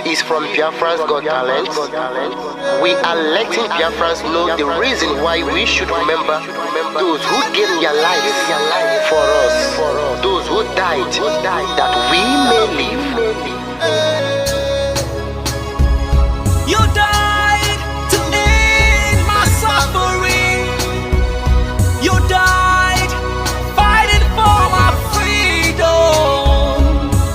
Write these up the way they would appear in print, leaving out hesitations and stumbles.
is from Biafra's Got Talent. We are letting Biafrans know the reason why we should remember those who gave their lives for us, those who died that we may live. You died to end my suffering. You died fighting for my freedom.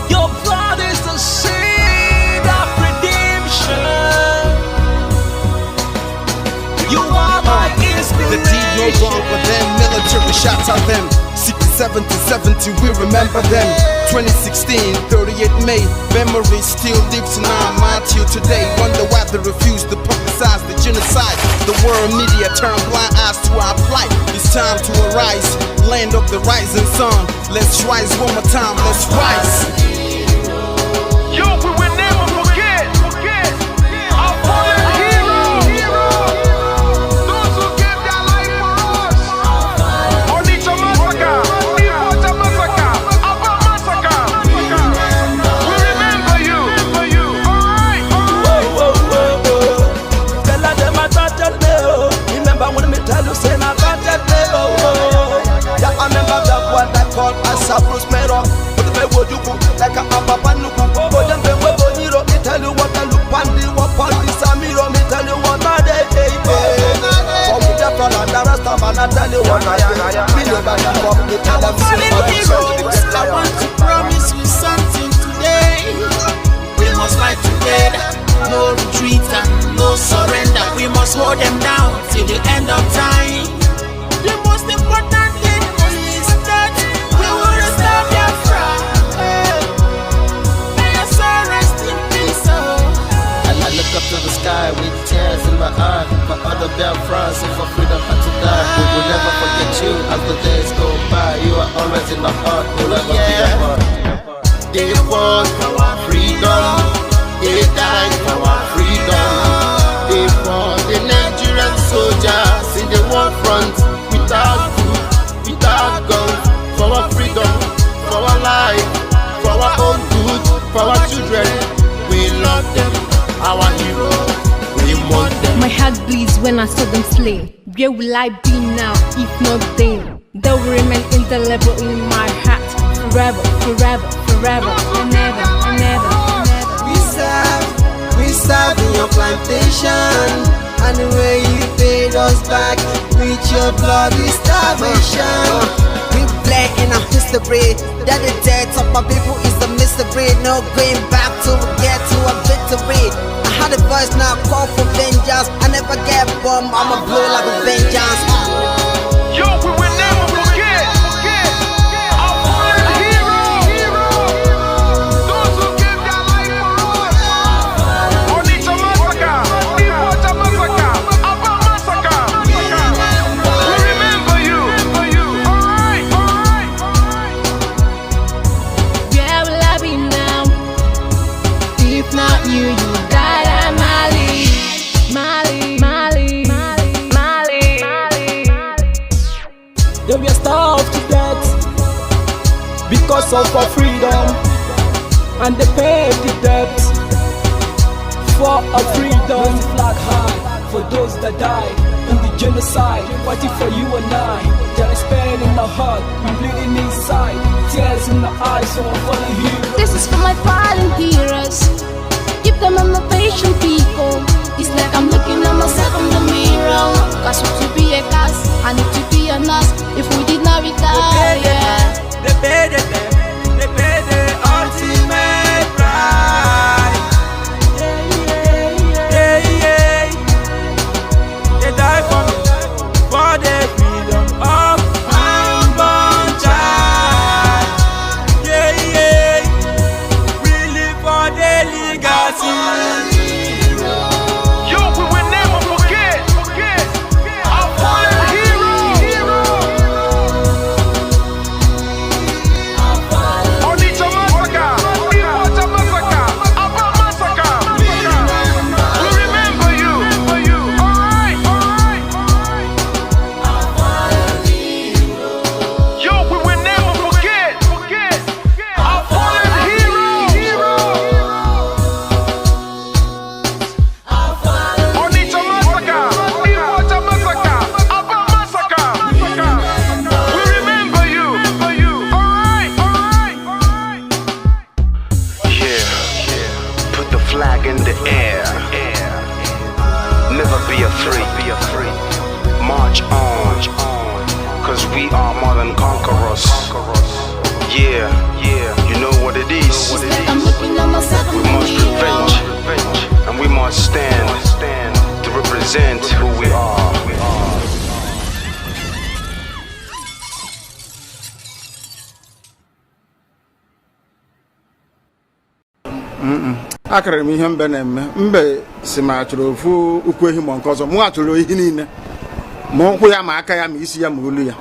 Your blood is the seed of redemption. You are my inspiration. The deed no longer them, military shots at them. 67 to 70, we remember them. 2016, 38 May, memory still lives in our mind till today. Wonder why they refuse to publicize the genocide. The world media turn blind eyes to our plight. It's time to arise, land of the rising sun. Let's rise one more time, let's rise. Yo, we will never forget our fallen heroes. Those who gave their life for us. Onitsha massacre, Ipocha massacre, Aba massacre. We remember you. Alright. Tell them I touched me, oh. Remember when me tell you say I touched me, oh. Yeah, I remember that one that called us a Bruce Mero. But the way you go like a Papa Nuku. But then the way you me tell you what I look pandi, what pandi Samiro, me tell you what I day. For me the fall and the rest of I tell you what I me never give up, me tell them I want to promise you something today. We must fight together, no retreat and no surrender. We must hold them down till the end of time. The most important thing is that we will restore Biafra. May your soul rest in peace. I look up to the sky with tears in my eye. For other Biafrans and for freedom had to die. We will never forget you as the days go by. You are always in my heart, you'll never be apart. They fought for our freedom, they died for our freedom. They fought the Nigerian soldiers in the war front, without food, without guns, for our freedom, for our life, for our own good, for our children. We love them, our heroes, we want them. My heart bleeds when I saw them slain. Where will I be now if not then? They will remain indelible in my heart forever, forever, forever, and ever, and ever, and ever. We serve in your plantation, and the way you paid us back with your bloody starvation. We bled in our history that the death of my people is a mystery. No going back to get to a victory. I had a voice now call for vengeance. I never get bombed, I'ma blow like a vengeance. Yo, we will never forget our fallen heroes. Those who gave their life for us. Onitsha massacre, Ipocha massacre, Aba massacre. We remember you. Alright. Where will I be now if not you? You died at Mali. They were starved to death because of our freedom, and they paid the debt for our freedom. Flag high for those that died in the genocide, fighting for you and I. There is pain in the heart, we bleeding inside, tears in the eyes of our fallen heroes. This is for my fallen heroes. Give them a motivation, people. It's like I'm looking at myself in the mirror. Cause to be a gas, I need to be a nurse. If we did not retire, They paid the ultimate price. They died for me, for the freedom of unborn child. We live for the legacy. we are more than conquerors. Yeah, you know what it is. We must revenge, and we must stand to represent who we are. Akara m ihe mbe na-eme mbe si ma chọrọ ofu ukwu ehi ma nke ọzọ mụ achọrọ ihe niile ma ụkwụ ya ma aka ya ma isi ya ma olu ya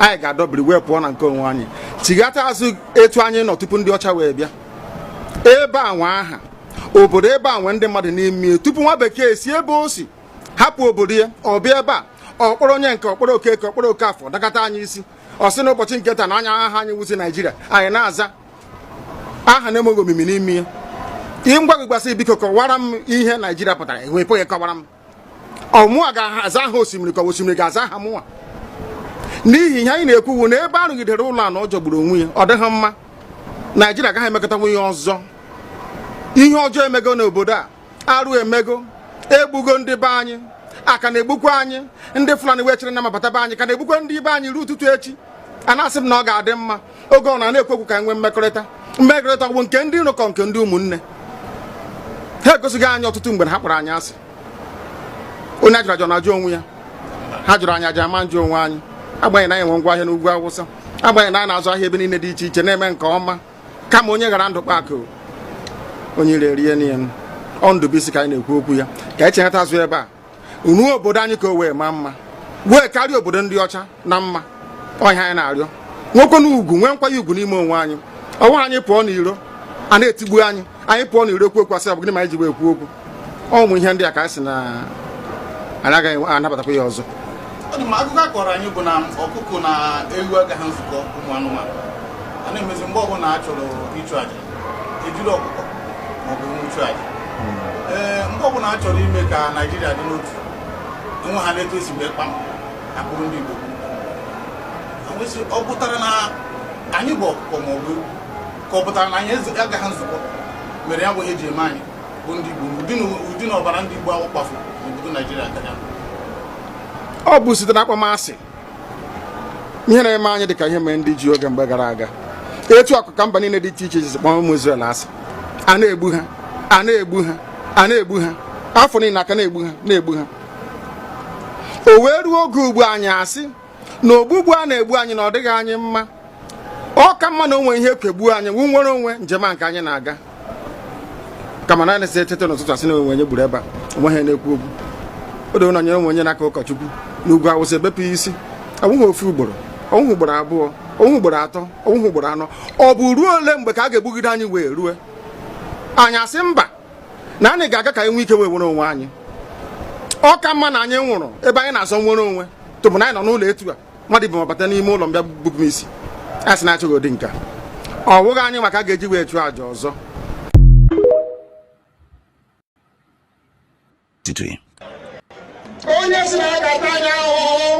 anyị ga-adọbiri wee pụọ na nke onwe anyị chigata azụ etu anyị nọ tupu ndị ọcha wee bịa ebe a nwa aha obodo ebe a nwe ndị mmadụ n'ime tupu nwa bekee si ebe o si hapụ obodo ya ọ bịa ebe a ọkpọrọ onye nke ọkpọrọ okeke ọkpọrọ okafọ dakata anyị isi ọ sị n'ụbọchị nke taa na anya aha anyị wuzi Naijiria anyị na-aza aha na-enweghị omimi n'ime ya ihe ngwa gị gbasị biko kọwara m ihe Naijiria pụtara enwepụghị kọwara m ọmụa ga-aza aha osimiri ka osimiri ga-aza aha mụnwa n'ihi ihe anyị na-ekwuwu na ebe arụgidere ụlọ a na ọ jọgburu onwe ya ọ dịghị mma Naijiria agaghị emekọtanwu ihe ọzọ ihe ọjọọ emego n'obodo a arụ emego egbugo ndị be anyị aka na-egbukwa anyị ndị Fulani wee chere na mabata be anyị ka na-egbukwa ndị be anyị ruo ụtụtụ echi a na-asị m na ọ ga-adị mma oge ọ na-ekwekwu ka nwee mmekọrịta bụ nke ndị nụkọ nke ndị ụmụnne ha egosighị anyị ọtụtụ mgbe na ha kpọrọ anyị asị onye ajụrụ ajụ na-ajụ onwe ya ha jụrụ anyị aja ama njụ onwe anyị agbanyeghị na anyị nwe ngwa ahịa n'ugwu Awụsa agbanyeghị na anyị na-azụ ahịa ebe niile dị iche iche na-eme nke ọma kama onye ghara ndụ kpakụ onye rie niile ọ Ndụbụisi ka anyị na-ekwu okwu ya ka anyị cheghata azụ ebe a ruo obodo anyị ka o wee maa mma wee karịa obodo ndị ọcha na mma ọhịa anyị na-arịọ nwekwe n'ugwu nwee nkwanye ugwu n'ime onwe anyị ọnwa anyị pụọ n'iro a na-etigbu anyị pụọ n'iro ekwu okwu asị ọ bụ gịnị ma anyị ji wee ekwu okwu ụmụ ihe ndị a ka anyị sị na anyị agaghị anabatakwa ya ọzọ. Akụkọ akọrọ anyị bụ na ọkụkọ na ewu agaghị nzukọ ụmụ anụmanụ a na-emezi mgbe ọbụla a chọrọ ịchụ aja ejiri ọkụkọ maọbụ nwụchụ aja mgbe ọbụla a chọrọ ime ka Naijiria dị n'otu enwe ha na-eto esi wee kpam akpụrụ ndị Igbo ọ pụtara na anyị bụ ọkụkọ maọbụ ka ọ pụtara na anyị agaghị nzukọ mere ya bụ ihe eji eme anyị bụ ndị Igbo ụdị na ọbara ndị Igbo awụkpafu n'obodo Naijiria agaghị ọ bụ site na akpọmasị ihe na-eme anyị dịka ihe mere ndị ji oge mgbe gara aga etu ọkụka mba niile dị iche iche ji kpọọ ụmụ Izrel asị a na-egbu ha a na-egbu ha afọ niile aka na-egbu ha o wee ruo oge ugbu anyị asị na ogbugbu a na-egbu anyị na ọ dịghị anyị mma ọ ka mma na onwe ihe kegbuo anyị nwere onwe njem a nke anyị na-aga kama na na-ese etete n'ụtụtụ asị na onwe onye gburu ebe a onwe ha na-ekwu okwu o doo na nyere onwe onye n'aka ụkọchukwu n'ugwu Awụsa ebepụ isi ọnwụghị ofu ugboro ọnwụghị ugboro abụọ ọnwụghị ugboro atọ ọnwụghị ugboro anọ ọ bụ ruo ole mgbe ka a ga-egbugide anyị wee rue anyị asị mba na anyị ga-aga ka anyị nwee ike wee nwere onwe anyị ọ ka mma na anyị nwụrụ ebe anyị na-azọ nwere onwe tụbụ na anyị nọ n'ụlọ etu a mmadụ ibe mabata n'ime ụlọ mbịa bupụ m isi a sị na-achọghị ụdị nka ọ wụghị anyị maka a ga-eji wee chụọ àjà ọzọ. Onye si na ya ga-ata anyị ahụhụ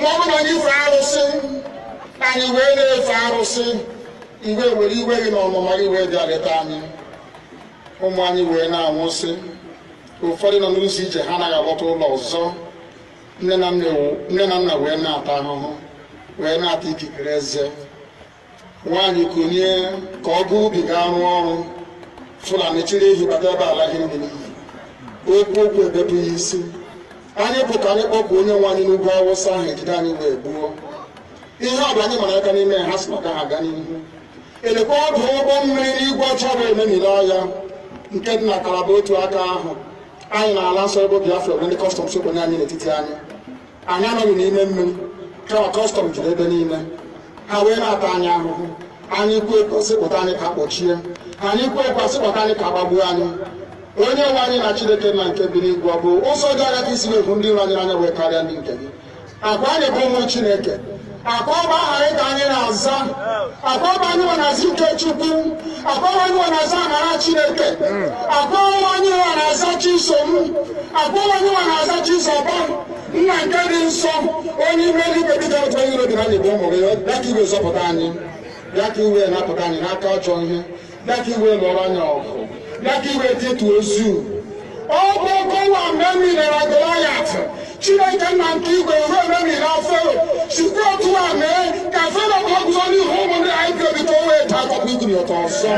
ma ọ bụrụ na anyị fee arụsị anyị wee na-efe arụsị mgbe were iwe gị na ọmụma gị wee bịa leta anyị ụmụ anyị wee na-anwụsị ụfọdụ nọ n'ụzọ ije ha anaghị alọta ụlọ ọzọ nne na nna wee na-ata ahụhụ wee na-ata ikikere eze nwaanyị konye ka ọ gaa ubi gaa rụọ ọrụ Fulani chiri ehi bata ebe ala ihe ndị n'iyi okwu ebepụ ya isi anyị bụ ka anyị kpọpụ onye nwe anyị n'ugwu Awụsa ahụ ejide anyị wee gbuo ihe ọ bụ anyị mara aka n'ime ha si maka ha aga n'ihu elekwa ọdụ ụgbọ mmiri n'igwe ọcha bụ ememiri ọhịa nke dị na Kalaba otu aka ahụ anyị na-ala nsọ ebe Biafra bụ ndị kọstọm sokwenye anyị n'etiti anyị anọghị n'ime mmiri kama kọstọm juru ebe niile ha wee na-ata anyị ahụhụ anyị kwuo sịpụta anyị ka kpọchie anyị kwuo sịpụta anyị ka gbagbuo anyị onye nwe anyị na Chineke na nke bi n'igwe ọ bụ ụzọ dị anya ka isi wepụ ndị iro anyị n'anya wee karịa ndị nke gị akwa anyị bụ ụmụ Chineke akwa ọba aha anyị ka anyị na-aza akwa ọba anyị nwe na-aza ike Chukwu akwa ọba anyị nwe na-aza amara Chineke akwa ọba anyị nwe na-aza Chisom akwa ọba anyị nwe na-aza Chizoba nna nke dị nsọ onye ime eluigwe dịka otu onye iro dị na anyị bụ ụmụ gị bịa ka iwe zọpụta anyị bịa ka iwe napụta anyị n'aka ọjọọ ihe bịa ka iwe lụọrọ anyị ọgụ bịa ka iwe dịtụ ozu ọ bụ ọkọwa mgbe mmiri Goliath Chineke nna nke igwe ruo ememiri Fero sikwa otu akwapụ ikiri ọtọ ọzọ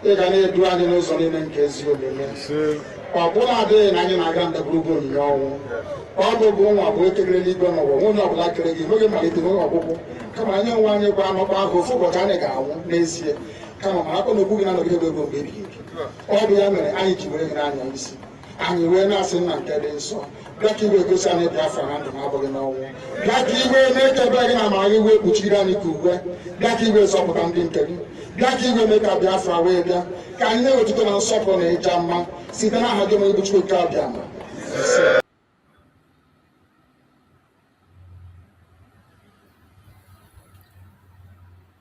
ị ga na-edu anyị n'ụzọ niile nke ezi omume ọ bụla adịghị na anyị na-aga ndagwurugwu onyinye ọnwụ ọ bụbụ nwa bụ ekele n'igwe n'ụwa nwunye ọbụla kere gị nweghị mmalite nweghị ọgwụgwụ kama anyị onwe anyị kwa anọkwa ahụ ofu ụbọchị anyị ga-anwụ n'ezie kama ma akpọ na okwu gị na-anọgide ebe mgbe ebighị ebi ọ bụ ya mere anyị ji were gị n'anya isi anyị wee na-asị nna nke dị nsọ bịa ka iwe gosi anyị Biafra na ndụ na-abụghị n'ọnwụ bịa ka iwe na-ekebe gị na amara gị wee kpuchiri anyị ka uwe bịa ka iwe zọpụta ndị nke gị bịa ka iwe mee ka Biafra wee bịa ka anyị na-ewetụta na nsọpụrụ na ịja mma site n'aha gị onye bụ Chukwu nke abịa ma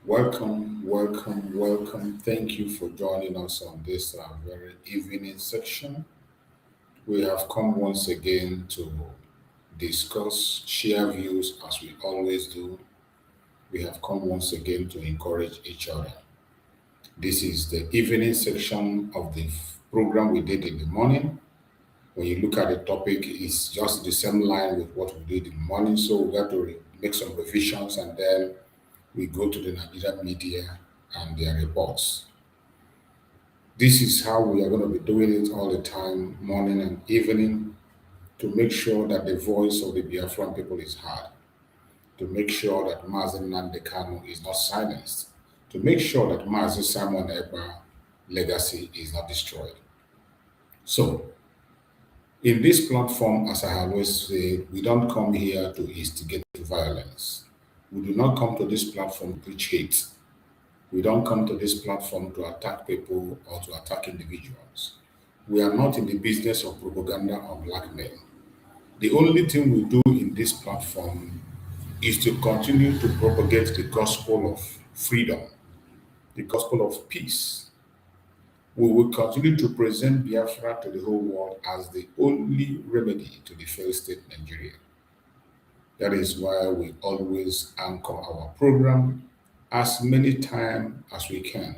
Welcome. Thank you for joining us on this very evening section. We have come once again to discuss, share views as we always do. We have come once again to encourage each other. This is the evening section of the program we did in the morning. When you look at the topic, it's just the same line with what we did in the morning. So we got to make some revisions and then we go to the Nigerian media and their reports. This is how we are going to be doing it all the time, morning and evening, to make sure that the voice of the Biafran people is heard, to make sure that Mazi Nnamdi Kanu is not silenced, to make sure that Mazi Simon Ekpa legacy is not destroyed. So, in this platform, as I always say, we don't come here to instigate violence. We do not come to this platform to preach hate. We don't come to this platform to attack people or to attack individuals. We are not in the business of propaganda or blackmail. The only thing we do in this platform is to continue to propagate the gospel of freedom, the gospel of peace. We will continue to present Biafra to the whole world as the only remedy to the failed state Nigeria. That is why we always anchor our program as many times as we can.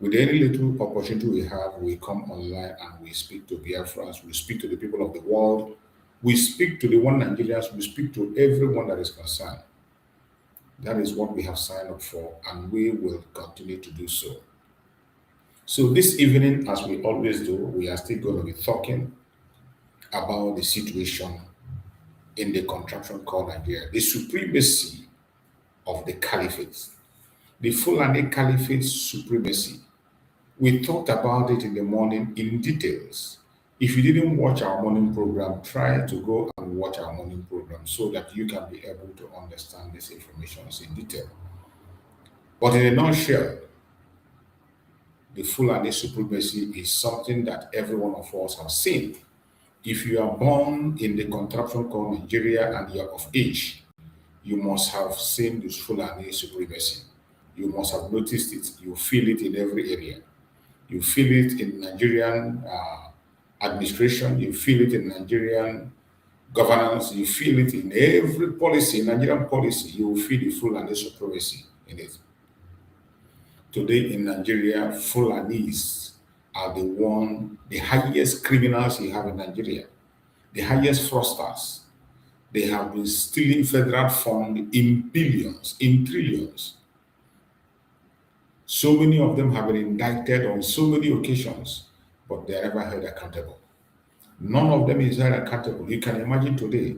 With any little opportunity we have, we come online and we speak to Biafrans, we speak to the people of the world, we speak to the one Nigerians, we speak to everyone that is concerned. That is what we have signed up for, and we will continue to do so. So this evening, as we always do, we are still going to be talking about the situation in the contraption called Nigeria, the supremacy of the caliphate, the Fulani Caliphate supremacy. We talked about it in the morning in details. If you didn't watch our morning program, try to go and watch our morning program so that you can be able to understand these information in detail. But in a nutshell, the Fulani supremacy is something that every one of us has seen. If you are born in the contraption called Nigeria and you are of age, you must have seen this Fulani supremacy. You must have noticed it. You feel it in every area. You feel it in Nigerian administration. You feel it in Nigerian governance. You feel it in every policy, Nigerian policy. You will feel the Fulani supremacy in it. Today in Nigeria, Fulanis are the highest criminals you have in Nigeria, the highest fraudsters. They have been stealing federal funds in billions, in trillions. So many of them have been indicted on so many occasions, but they are never held accountable. None of them is held accountable. You can imagine today,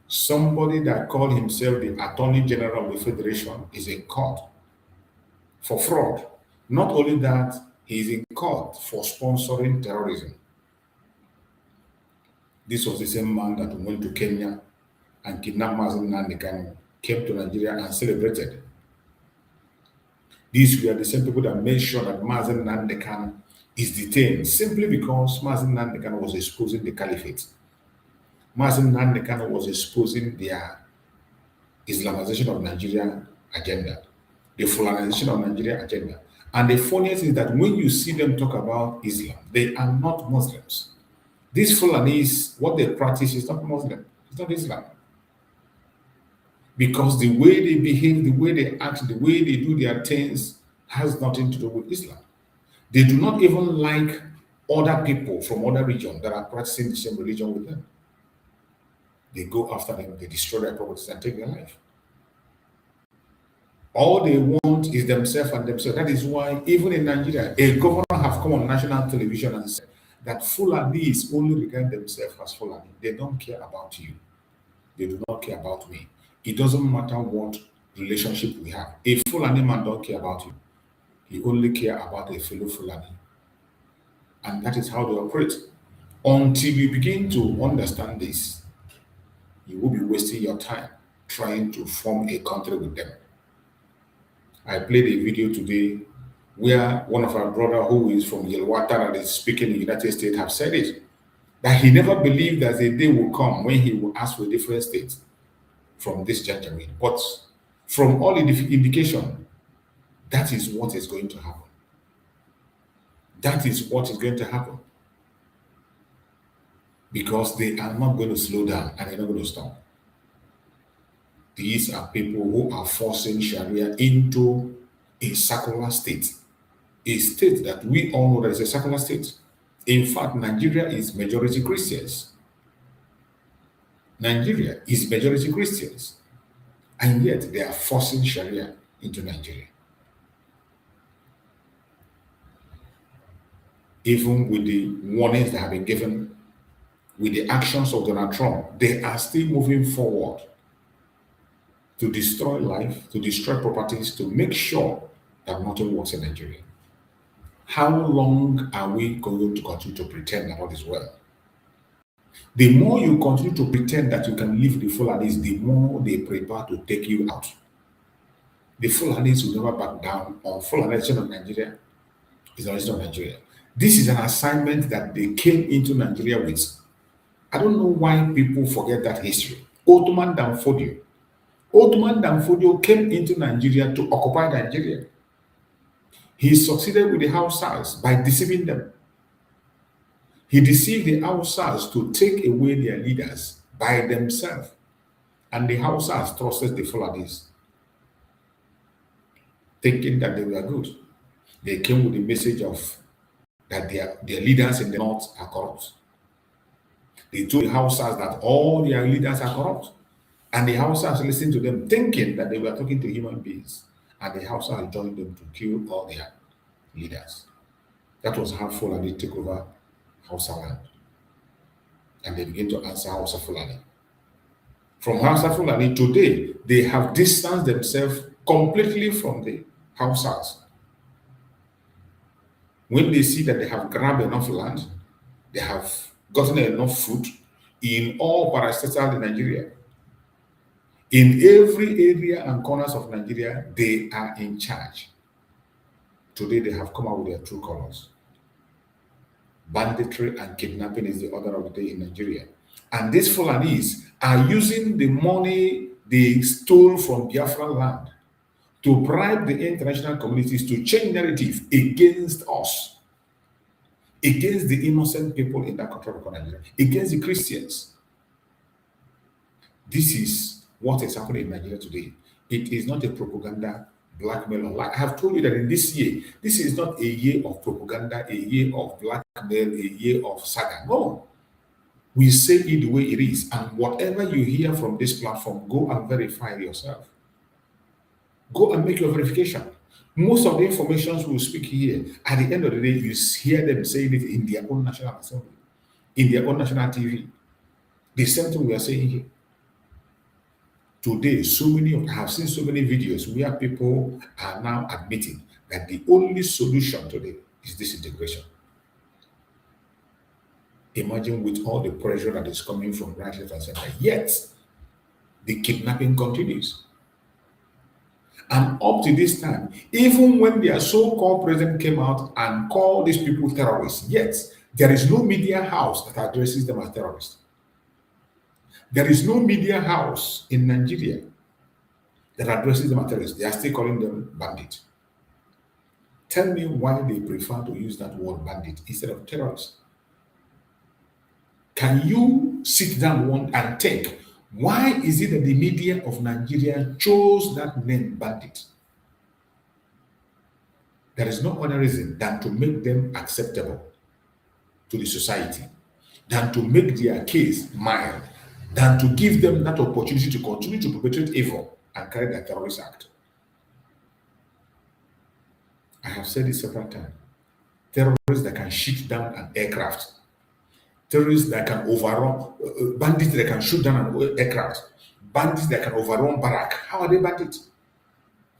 somebody that called himself the Attorney General of the Federation is in court for fraud. Not only that, he is in court for sponsoring terrorism. This was the same man that went to Kenya and kidnapped Mazi Nnamdi Kanu, came to Nigeria and celebrated. These were the same people that made sure that Mazi Nnamdi Kanu is detained simply because Mazi Nnamdi Kanu was exposing the caliphate. Mazi Nnamdi Kanu was exposing their Islamization of Nigeria agenda, the Fulanization of Nigeria agenda. And the funniest is that when you see them talk about Islam, they are not Muslims. These Fulanis, what they practice is not Muslim, it's not Islam. Because the way they behave, the way they act, the way they do their things has nothing to do with Islam. They do not even like other people from other regions that are practicing the same religion with them. They go after them, they destroy their properties and take their life. All they want is themselves and themselves. That is why even in Nigeria, a governor have come on national television and said that Fulanis only regard themselves as Fulani. They don't care about you. They do not care about me. It doesn't matter what relationship we have. A Fulani man don't care about you. He only care about a fellow Fulani. And that is how they operate. Until you begin to understand this, you will be wasting your time trying to form a country with them. I played a video today where one of our brother who is from Yelwata that is speaking in the United States have said it, that he never believed that a day will come when he will ask for a different state from this gentleman. But from all indication, that is what is going to happen. That is what is going to happen. Because they are not going to slow down and they're not going to stop. These are people who are forcing Sharia into a secular state. A state that we all know that is a secular state. In fact, Nigeria is majority Christians. Nigeria is majority Christians. And yet they are forcing Sharia into Nigeria. Even with the warnings that have been given, with the actions of Donald Trump, they are still moving forward to destroy life, to destroy properties, to make sure that nothing works in Nigeria. How long are we going to continue to pretend that all is well? The more you continue to pretend that you can live the Fulanis, the more they prepare to take you out. The Fulanis will never back down on Fulanization of Nigeria. Islamization of Nigeria. This is an assignment that they came into Nigeria with. I don't know why people forget that history. Ottoman Danfodio came into Nigeria to occupy Nigeria. He succeeded with the Hausas by deceiving them. He deceived the Hausas to take away their leaders by themselves. And the Hausas trusted the Fulanis, thinking that they were good. They came with the message of that their leaders in the north are corrupt. They told the Hausas that all their leaders are corrupt. And the Hausas listened to them, thinking that they were talking to human beings. And the Hausas joined them to kill all their leaders. That was how Fulani took over Hausa land. And they began to answer Hausa Fulani. From Hausa Fulani today, they have distanced themselves completely from the Hausas. When they see that they have grabbed enough land, they have gotten enough food in all parastatals in Nigeria. In every area and corners of Nigeria, they are in charge. Today, they have come out with their true colors. Banditry and kidnapping is the order of the day in Nigeria. And these Fulanis are using the money they stole from Biafra land to bribe the international communities to change narrative against us, against the innocent people in that country of Nigeria, against the Christians. This is what is happening in Nigeria today. It is not a propaganda blackmail. Like I have told you that in this year, this is not a year of propaganda, a year of blackmail, a year of saga. No. We say it the way it is. And whatever you hear from this platform, go and verify it yourself. Go and make your verification. Most of the information we speak here, at the end of the day, you hear them saying it in their own national assembly, in their own national TV. The same thing we are saying here. Today, I have seen so many videos where people are now admitting that the only solution today is disintegration. Imagine with all the pressure that is coming from right, left, and center, yet the kidnapping continues. And up to this time, even when their so-called president came out and called these people terrorists, yet there is no media house that addresses them as terrorists. There is no media house in Nigeria that addresses them as terrorists. They are still calling them bandits. Tell me why they prefer to use that word bandit instead of terrorists. Can you sit down and think, why is it that the media of Nigeria chose that name bandit? There is no other reason than to make them acceptable to the society, than to make their case mild, than to give them that opportunity to continue to perpetrate evil and carry the terrorist act. I have said it several times. Terrorists that can shoot down an aircraft, terrorists that can overrun, bandits that can shoot down an aircraft, bandits that can overrun barrack. How are they bandits?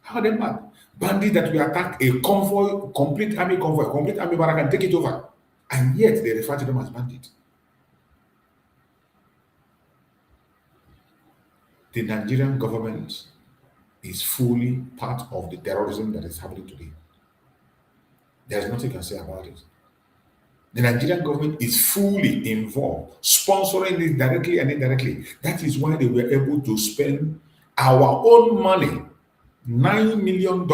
How are they mad? Bandits that will attack a convoy, complete army barrack and take it over. And yet they refer to them as bandits. The Nigerian government is fully part of the terrorism that is happening today. There's nothing you can say about it. The Nigerian government is fully involved, sponsoring it directly and indirectly. That is why they were able to spend our own money, $9 million,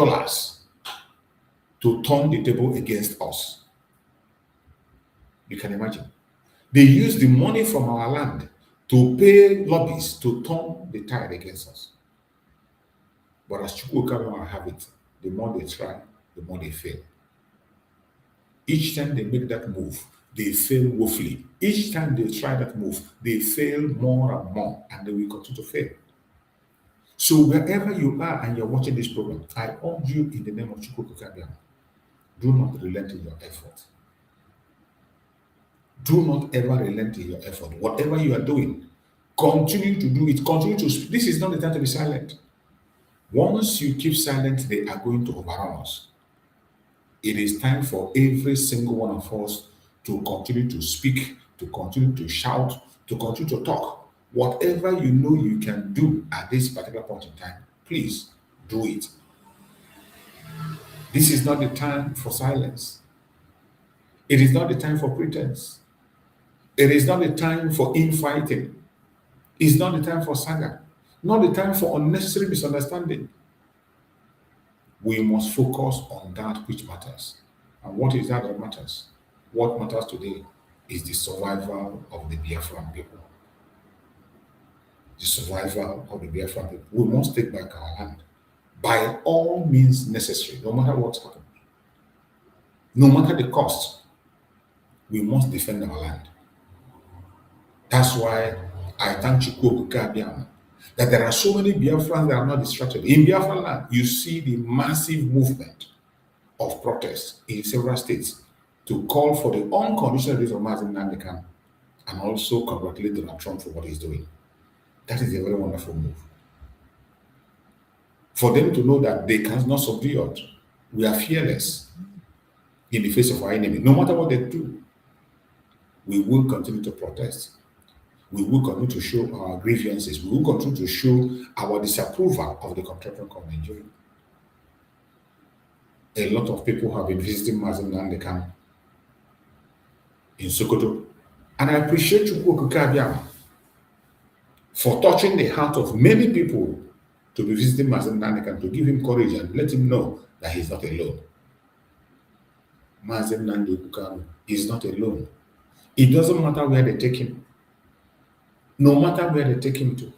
to turn the table against us. You can imagine. They used the money from our land to pay lobbies to turn the tide against us. But as Chukwu have it, the more they try, the more they fail. Each time they make that move, they fail woefully. Each time they try that move, they fail more and more, and they will continue to fail. So wherever you are and you're watching this program, I urge you in the name of Chukwu, do not relent in your effort. Do not ever relent in your effort. Whatever you are doing, continue to do it. Continue to speak. This is not the time to be silent. Once you keep silent, they are going to overrun us. It is time for every single one of us to continue to speak, to continue to shout, to continue to talk. Whatever you know you can do at this particular point in time, please do it. This is not the time for silence. It is not the time for pretense. It is not the time for infighting. It's not the time for saga. Not the time for unnecessary misunderstanding. We must focus on that which matters. And what is that that matters? What matters today is the survival of the Biafran people. The survival of the Biafran people. We must take back our land by all means necessary, no matter what's happened. No matter the cost, we must defend our land. That's why I thank Chukwu Okabiama that there are so many Biafrans that are not distracted. In Biafra land, you see the massive movement of protests in several states to call for the unconditional release of Mazi Nnamdi Kanu and also congratulate Donald Trump for what he's doing. That is a very wonderful move. For them to know that they cannot subdue us. We are fearless in the face of our enemy. No matter what they do, we will continue to protest. We will continue to show our grievances. We will continue to show our disapproval of the contraction of Nigeria. A lot of people have been visiting Mazi Nnamdi Kanu in Sokoto. And I appreciate Chukwu Okabiama for touching the heart of many people to be visiting Mazi Nnamdi Kanu, to give him courage and let him know that he's not alone. Mazi Nnamdi Kanu is not alone. It doesn't matter where they take him. No matter where they take him to,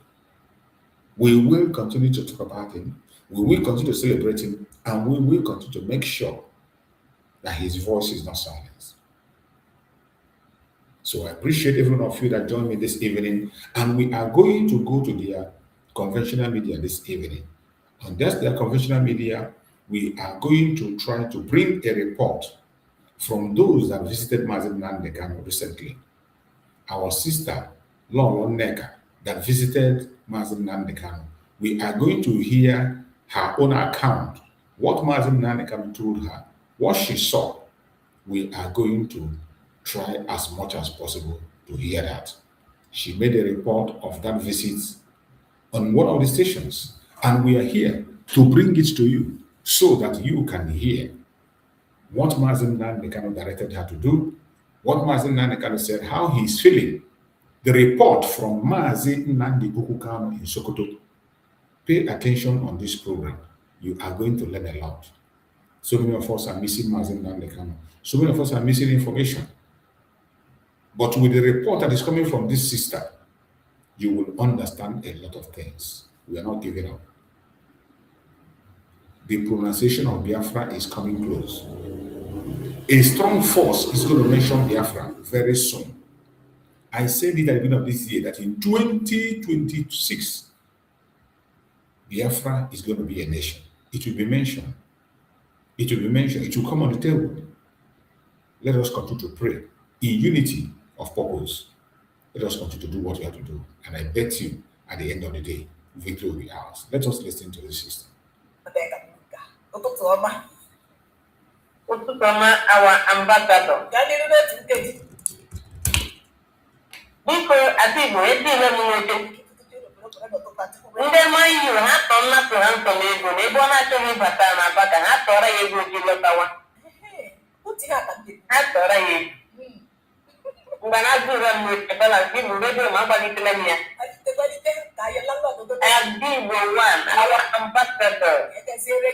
we will continue to talk about him, we will continue to celebrate him, and we will continue to make sure that his voice is not silenced. So I appreciate every one of you that joined me this evening, and we are going to go to their conventional media this evening. On their conventional media, we are going to try to bring a report from those that visited Mazi Nnamdi Kanu recently. Our sister, Lolo Neka, that visited Mazi Nnamdi Kanu. We are going to hear her own account, what Mazi Nnamdi Kanu told her, what she saw. We are going to try as much as possible to hear that. She made a report of that visit on one of the stations, and we are here to bring it to you so that you can hear what Mazi Nnamdi Kanu directed her to do, what Mazi Nnamdi Kanu said, how he's feeling. The report from Mazi Nnamdi Kanu in Sokoto. Pay attention on this program. You are going to learn a lot. So many of us are missing Mazi Nnamdi Kanu. So many of us are missing information. But with the report that is coming from this sister, you will understand a lot of things. We are not giving up. The pronunciation of Biafra is coming close. A strong force is going to mention Biafra very soon. I said it at the beginning of this year that in 2026, Biafra is going to be a nation. It will be mentioned. It will be mentioned, it will come on the table. Let us continue to pray in unity of purpose. Let us continue to do what we have to do. And I bet you, at the end of the day, victory will be ours. Let us listen to the system. Our ambassador. Biko Adibo, edile m nwoke. Ndị mmanya ha tọọ nnapụ ha ntọ n'ego na ebe ọ na-achọghị ịbata n'aba ka ha tọọrọ ya ego ji lọtawa. Ha tọọrọ ya ego. Mgbe na-azụ ụra m n'echebala ndị bụ redio ma agbalitela m ya. Adigbo one, our ambassador. Ya gaziere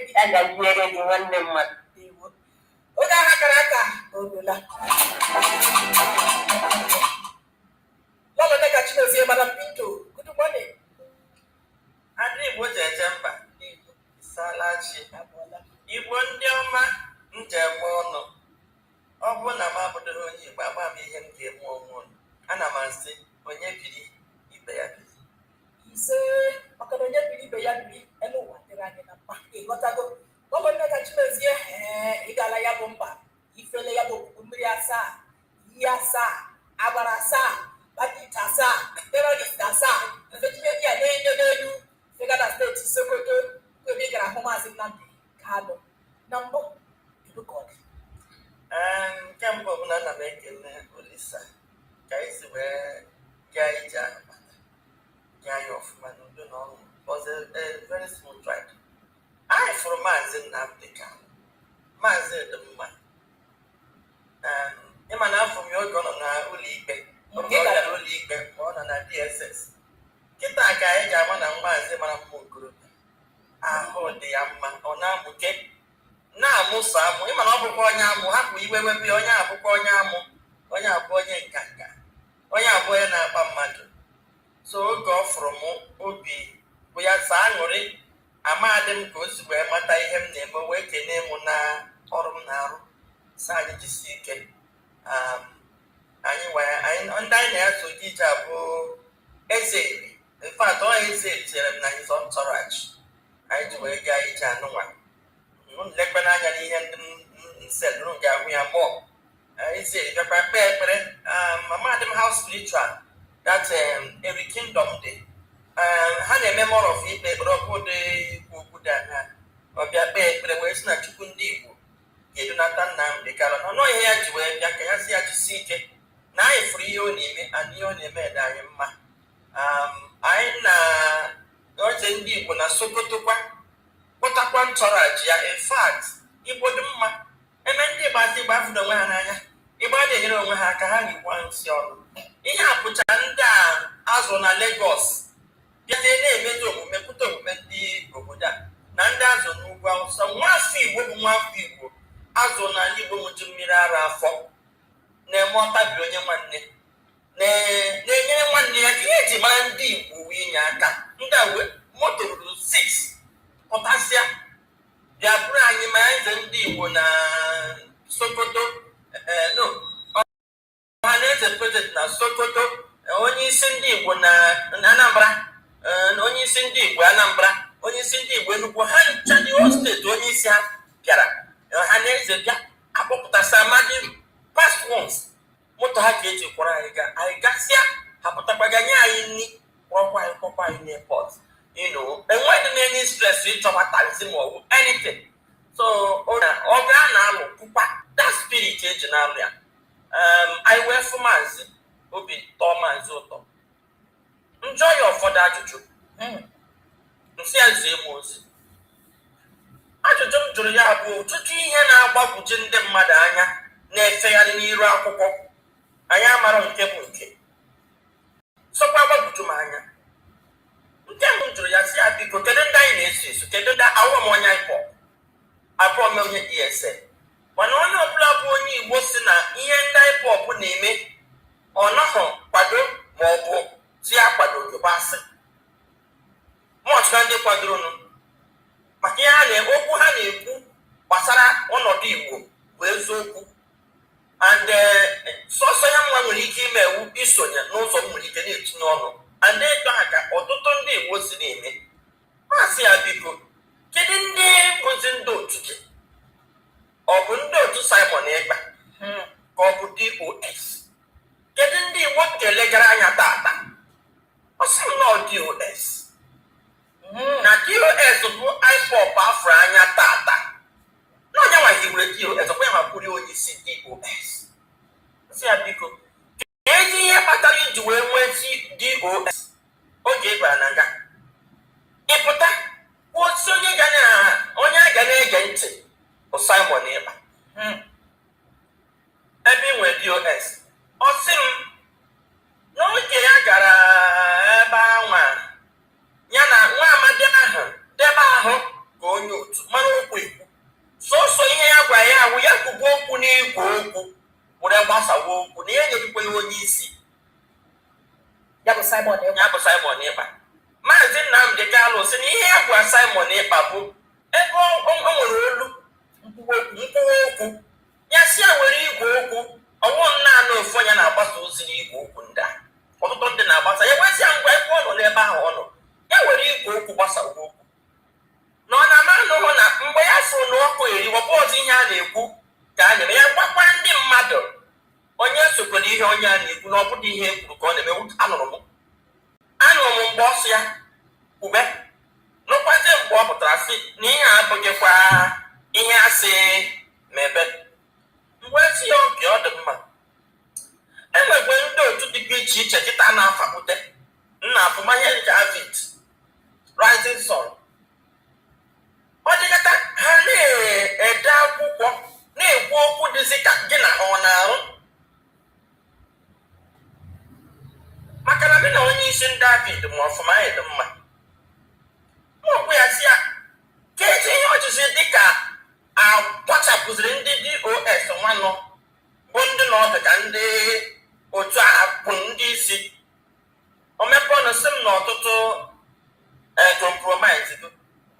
gị nwanne mmadụ. Oge agha kara aka odola. Lolo neka Chinezie Madam Pinto. Good morning. Adigbo jeje mba. Salachi. Igbo ndị ọma njem ọnụ. Ọ bụ na m abụdoro onye Igbo agba m ihe m ga-eme onwe m. Ana m asị onye biri ibe ya biri. Ise maka na onye biri ibe ya biri elu ụwa dịrị anyị na mkpa. Ịghọtago? Lolo neka Chinezie ịgala ya bụ mba. Ifele ya bụ mmiri asaa, iyi asaa, agbara asaa, bandit asaa, terrorist asaa. Efetinye gị a n'elu Fegada steeti Sokoto ebe ị gara hụ Maazị Nnamdi Kanu na mbụ kedu ka ọ dị? Nke mbụ bụ na ana m ekele Olisa ka anyị si wee gaa ije ahụ bata gaa ya ọfụma n'udo na ọṅụ. It was a very smooth ride. Anyị fụrụ Maazị Nnamdi Kanu, Maazị Edemma. Ịma na afọ m ya oge ọ nọ n'ụlọ ikpe, oge ọ gara ụlọ ikpe ma ọ nọ na DSS. Kịta ka anyị ji ama na Maazị mara mma okorobịa, ahụ dị ya mma, ọ na-amụke na-amụso amụ. Ịma na ọ bụkwa onye amụ, hapụ iwe wepụ ya, onye abụkwa onye amụ, onye abụ onye nkanka, onye abụ onye na-akpa mmadụ. So oge ọ fụrụ m obi bụ ya saa aṅụrị, amadị m ka o si wee mata ihe m na-eme, wee kenee m na ọrụ m na-arụ. Sa anyị jisi ike. Ndị anyị na-eso ije abụ eze. In fact, ọ eze chere m na his entourage. Anyị ji wee gaa ije anụnwa. Nlekpe n'anya n'ihe ndị nselụrụ ga-ahụ ya mụọ. Eze bịakwa kpee ekpere. Amadị m how spiritual that every kingdom dị. Ha na-eme more of ikpe ekpere ọkụ ụdị ikwu okwu dị anya. Ọ bịa kpee ekpere wee si na Chukwu ndị Igbo ga-edunata Nnamdi Kanu. Ọnụ ihe ya ji wee bịa ka ya si ya jisi ike na anyị fụrụ ihe ọ na-eme and ihe ọ na-eme dị anyị mma. Anyị na oche ndị Igbo na Sokoto kpọtakwa ntọraji ya. In fact, Igbo dị mma. Eme ndị Igbo asị Igbo afụdo onwe ha n'anya. Igbo a na-enyere onwe ha aka ha na-ekwu nsị ọnụ. Ihe a bụcha ndị a azụ na Lagos bịazie na-emezu omume pụta omume ndị obodo a na ndị azụ n'ugwu Awụsa. Nwafọ Igbo bụ nwafọ Igbo azụ n'ala Igbo nwụchi mmiri ara afọ na-eme ọtabi onye nwanne na-enyere nwanne ya ka ihe eji mara ndị Igbo wee inye aka. Ndị a moto ruru 6 pụtasịa bịa bụrụ anyị ma eze ndị Igbo na Sokoto. Ọha na eze prezident na Sokoto, onye isi ndị Igbo na Anambra, onye isi ndị Igbo Anambra, onye isi ndị Igbo Enugu, ha ncha dị steeti onye isi ha bịara. Ha na-eze bịa akpọpụtasị amadị past ones moto ha ka eji kwara anyị gasịa ha pụtakwaga nye anyị nri kwọkwa anyị n'airport. Enweghị m any stress ịchọkwa taxi ma ọ bụ anything. So ọ gaa na-alụ pụkwa that spirit eji na-alụ ya. Anyị wee fụ Maazị obi tọọ Maazị ụtọ. Njọ ya ụfọdụ ajụjụ nsị ya zie m ozi. Ajụjụ m jụrụ ya bụ ọtụtụ ihe na-agbagwoju ndị mmadụ anya na-efegharị n'iru akwụkwọ. Anyị amara nke bụ nke. Sọkwa agbagwoju m anya. Nke mbụ m jụrụ ya sị ya biko kedu ndị anyị na-eso eso, kedu ndị awọ m onye IPOB abụọ m onye ESN. Mana onye ọbụla bụ onye Igbo si na ihe ndị IPOB na-eme ọ naghị kwado ma ọ bụ si ya kwado asị. Mọchụka ndị kwadoro maka ihe okwu ha na-ekwu gbasara ọnọdụ Igbo bụ eziokwu. And sọsọ ya nwa nwere ike ime ewu isonye n'ụzọ m nwere ike na-etinye ọnụ. And eto ha ka ọtụtụ ndị Igbo si na-eme. Masị ya biko kedu ndị bụzi ndị otu gị DOS. Na DOS bụ IPOP afọ anya tata. Na onye nwa hiwere DOS, ọkwa ya ma kwuri onye isi DOS. Si ya biko, ezi ihe kpatara iji wee nwee DOS oge ị bara na nga. Ịpụta, osi onye a ga na-ege ntị bụ Simon Ekpa. Ebe ị nwere DOS, ọ sị m n'oge ya gara ebe anwa ya na nwa amadi ahụ debe ahụ ka onye otu mara okwu ikwu sọsọ ihe ya gwa ya awụ ya kwugo okwu n'igwe okwu were gbasawa okwu na ya nyerikwa ya onye isi ya bụ Simon Ekpa. Maazị Nnamdi Kanu sị na ihe ya gwa Simon Ekpa bụ ebe o nwere olu nkwuwa okwu ya si ya were igwe okwu ọwụ naanị ofu onye na-agbasa ozi n'igwe okwu ndị a ọtụtụ ndị na-agbasa ya gwesịa ngwa ebe ọ nọ n'ebe ahụ ọ nọ ya were igwe okwu gbasawa okwu na ọ na-ama anụhụ na mgbe ya so n'ọkụ eriwo bọọdụ ihe a na-ekwu ka a na-eme ya gwakwa ndị mmadụ onye sokwere ihe onye a na-ekwu na ọ bụghị ihe ekwuru ka ọ na-eme. Anụrụ m mgbe ọsọ ya ube nụkwazi mgbe ọ pụtara sị na ihe a abụghịkwa ihe asị mebe. Mgbe esi ya oge ọ dị mma, enwegwe ndị otu dịkwa iche iche kịta na-afapụte nna afụmahịa David Rising Sun. Ọ dịkata ha na-ede akwụkwọ na-ekwu okwu dịzi ka gị na ọ na-arụ maka na na onye isi David ma ọfụma dị mma okwu ya si ya ka eji ihe ọchịchị dịka akpọchapụziri ndị DOS nwanọ bụ ndị na ọdụ ka ndị otu a bụ ndị isi omepọnụ sị m na ọtụtụ compromise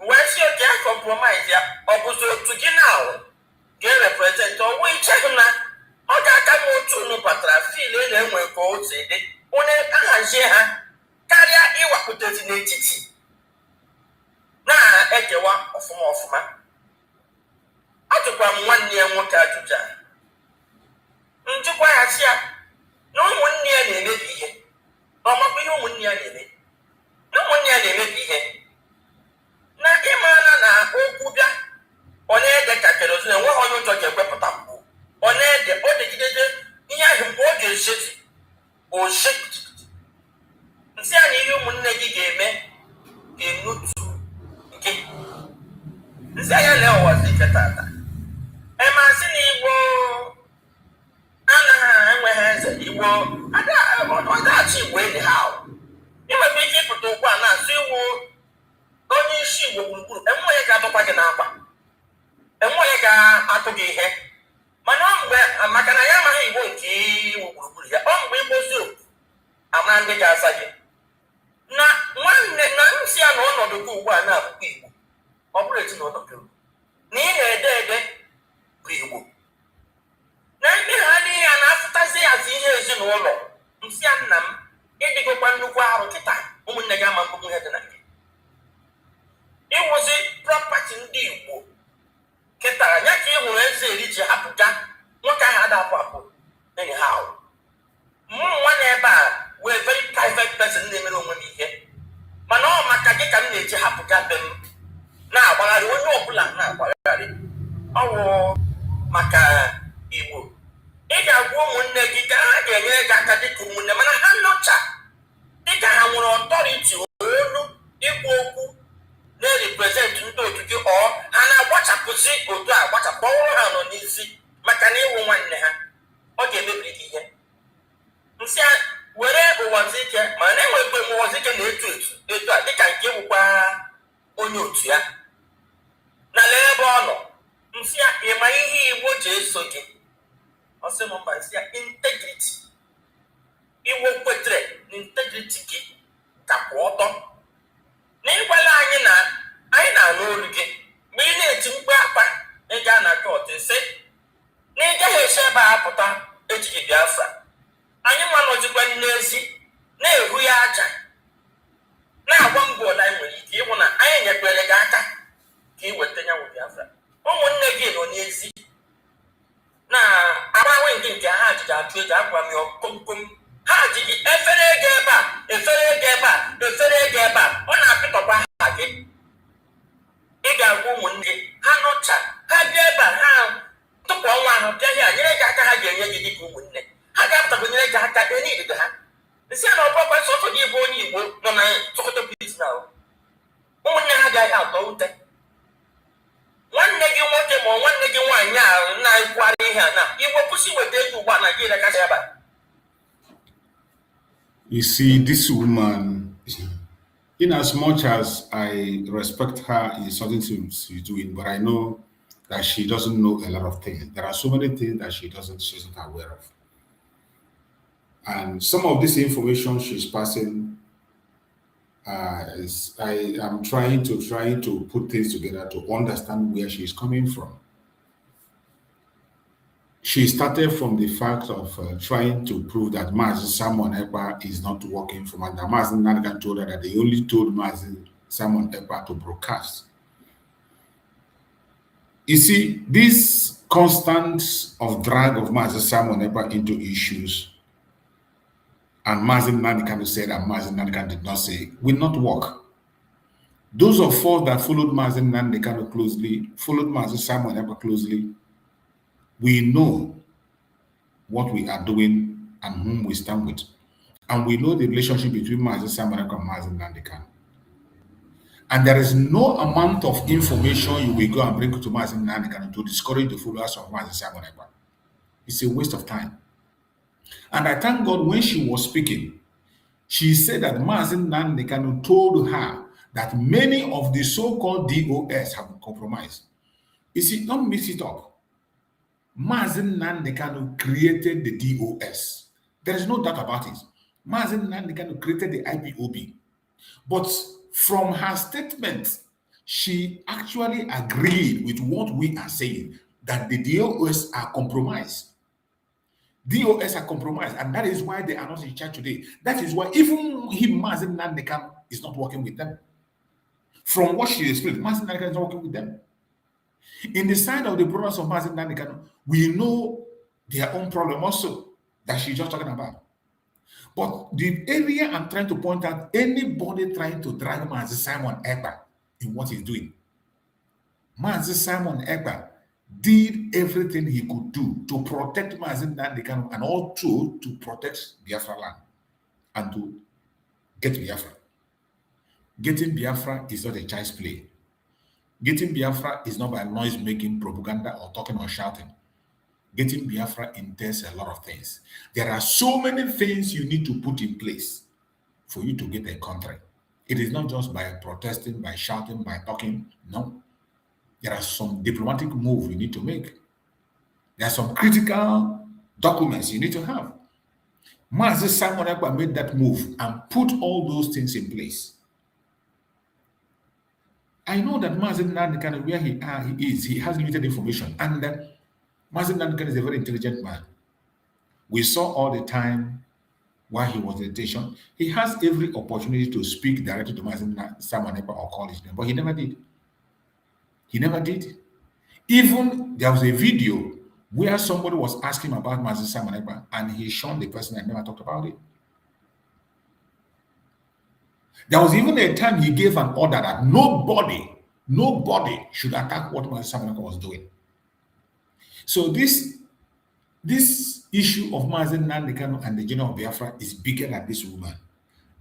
wee si oke ya compromise ya ọ bụzi otu gị na ga-erepresent ọwụ ichehụ na ọ ga-aka m otu unu batara fil na-enwe ka otu dị onye ahazie ha karịa ịwapụtazi n'etiti na-ekewa ọfụma ọfụma. Ajụkwa m nwanne ya nwoke ajụjụ a njikwa ya si ya na ụmụnne ya na-emebi ihe na ọmakwa ihe ụmụnne ya na-eme na ụmụnne ya na-emebi ihe na ịmara na okwu bịa ọ na-ede ka kerozin enweghị onye ụjọ ga-ekwepụta mgbu ọ na-ede ọ dịgidede ihe ahụ mgbe ọ ga-eshezi oshi nsị ya na ihe ụmụnne gị ga-eme ga-enutu nke nsị anya na-ewazi ike tata emasị na Igbo anaghị enweghị eze Igbo ọdachi Igbo enyi ha inwekwa ike ịpụta okwu a na-asụ iwu onye isi Igbo gburugburu enweghị ga-atụkwa gị n'akwa enweghị ga-atụ gị ihe mana mgbe maka na ya amaghị Igbo nke iwu gburugburu ya ọ mgbe Igbo zuru ama ndị ga-asa gị na nwanne na nsị ya na ọnọdụ gị ugbu a na-abụkwa Igbo ọ bụrụ eti na ọnọdụ na ị na-ede ede bụ Igbo na ndị ha adịghị ya na-afụtazi hazi ihe ezinụlọ nsị ya nna m ịdịgokwa nnukwu arụ kịta ụmụnne gị ama mkpụkpụ ihe dị na gị ịwụzi prọpati ndị Igbo kịtara ya ka ị hụrụ eze eri ji hapụga nwoke ahụ adapụ apụ enyi ha ahụ mmụ nwa na ebe a wee very private person na-emere onwe m ihe mana ọ maka gị ka m na-eji hapụga be m na-agbagharị onye ọbụla na-agbagharị ọwụ maka Igbo ị ga-agwa ụmụnne gị ka ha ga-enyere gị aka dịka ụmụnne mana ha nọcha dịka ha nwere ọtọriti olu ikwu okwu na-represent ndị otu gị ọ ha na-agbachapụzi otu a agbachapụ ọhụrụ ha nọ n'isi maka na ịwụ nwanne ha ọ ga-emebiri gị ihe nsị were ụwazi ike ma na-enwekwe m ụwazi ike na etu a dịka nke wụkwa onye otu ya na lee ebe ọ nọ nsị ya ịma ihe Igbo ji eso gị ọsị m mba nsị ya integrity Igbo kwetere na integrity gị ka kwụ ọtọ na ịgwala anyị na anyị na-anụ olu gị mgbe ị na-eti mkpu akpa ị gaa na kọt ise na ị gaghị esi ebe a pụta ejighị Biafra anyị nwa nọzikwa n'ezi na-ehu ya aja na-agwa mbọ ole anyị nwere ike ịhụ na anyị nyekwere gị aka ka ị weta nyanwụ Biafra ụmụnne gị nọ n'ezi na-agbanwe nke ha jiji achụ eji agwa m ya komkom ha ji gị efere ego ebe a efere ego ebe a efere ego agaghị atọ ute nwanne gị nwoke ma nwanne gị nwaanyị a na-ekwara ihe a na iwepụsị weta ego ugbu a Nigeria kasị ebe a. You see, this woman, in as much as I respect her in certain things she's doing, but I know that she doesn't know a lot of things. There are so many things that she's not aware of. And some of this information she's passing, I am trying to put things together to understand where she's coming from. She started from the fact of trying to prove that Mazi Simon Ekpa is not working from under Mazi Nanikan told her that they only told Mazi Simon Ekpa to broadcast. You see, this constant of drag of Mazi Simon Ekpa into issues, and Mazi Nanikan said and Mazi Nanikan did not say, will not work. Those of us that followed Mazi Nanikan closely, followed Mazi Simon Ekpa closely, we know what we are doing and whom we stand with. And we know the relationship between Mazi Simon Ekpa and Mazi Nanikan. And there is no amount of information you will go and bring to Mazi Nanikan to discourage the followers of Mazi Simon Ekpa. It's a waste of time. And I thank God when she was speaking, she said that Mazi Nanikan told her that many of the so-called DOS have been compromised. You see, don't mix it up. Mazi Nanikan created the DOS. There is no doubt about it. Mazi Nanikan created the IPOB. But from her statement, she actually agreed with what we are saying, that the DOS are compromised. DOS are compromised, and that is why they are not in charge today. That is why even him, Mazi Nanikan, is not working with them. From what she explained, Mazi Nanikan is not working with them. In the side of the brothers of Mazi Nanikan, we know their own problem also that she's just talking about. But the area I'm trying to point out, anybody trying to drag Mazi Simon Ekpa in what he's doing, Mazi Simon Ekpa did everything he could do to protect Mazi Nanikan and also to protect Biafra land and to get Biafra. Getting Biafra is not a child's play. Getting Biafra is not by noise-making, propaganda, or talking or shouting. Getting Biafra entails a lot of things. There are so many things you need to put in place for you to get a country. It is not just by protesting, by shouting, by talking. No. There are some diplomatic moves you need to make. There are some critical documents you need to have. Mazi Simon Ekpa made that move and put all those things in place. I know that Mazi Nanikan, where he is, he has limited information. And Mazi Nanikan is a very intelligent man. We saw all the time while he was in detention. He has every opportunity to speak directly to Mazi Simon Ekpa or call his name, but he never did. He never did. Even there was a video where somebody was asking about Mazi Simon Ekpa and he shunned the person and never talked about it. There was even a time he gave an order that nobody should attack what Mazi Simon Ekpa was doing. So this issue of Mazi Nanikan and the General of Biafra is bigger than this woman.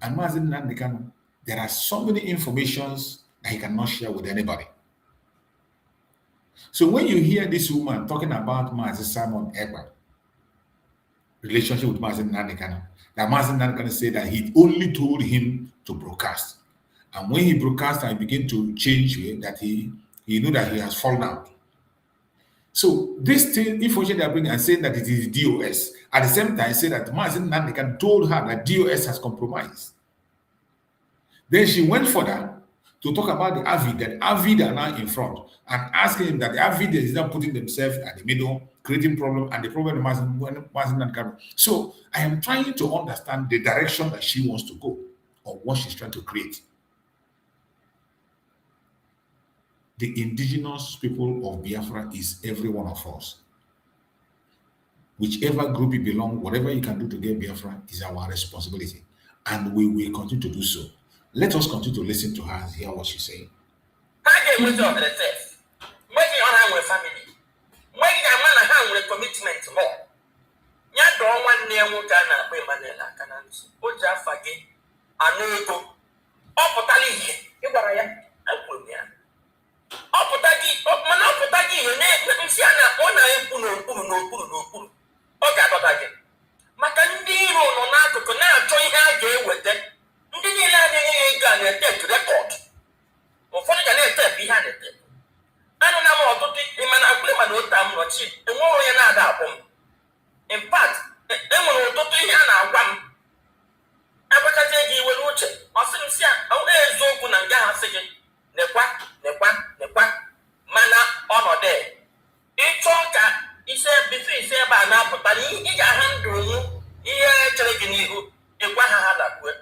And Mazi Nanikan, there are so many informations that he cannot share with anybody. So when you hear this woman talking about Mazi Simon Ekpa, relationship with Mazi Nanikan, that Mazi Nanikan said that he only told him to broadcast. And when he broadcast and began to change it, that he knew that he has fallen out. So this thing, information they are bringing and saying that it is DOS, at the same time say that Mazi Nanikan told her that DOS has compromised. Then she went further to talk about the Avid, that Avid are now in front, and asking him that the Avid is not putting themselves at the middle, creating problem, and the problem is Mazi Nanikan. So I am trying to understand the direction that she wants to go, or what she's trying to create. The indigenous people of Biafra is every one of us. Whichever group you belong, whatever you can do to get Biafra is our responsibility. And we will continue to do so. Let us continue to listen to her and hear what she's saying. ihe a na-ete. Anụ na m ọtụtụ ịmana akpịrị mana ota m nọchi enwe onye na-ada akpọ m. In fact, enwere ụtụtụ ihe a na-agwa m. Agwachazie gị iwe n'uche, ọ sị m si eziokwu na nga ha sị gị nekwa mana ọnọdụ ịchọ ka ise ebe a na-apụta na ị ga-aha ndụ ihe chere gị n'ihu ịgwa ha dakwue.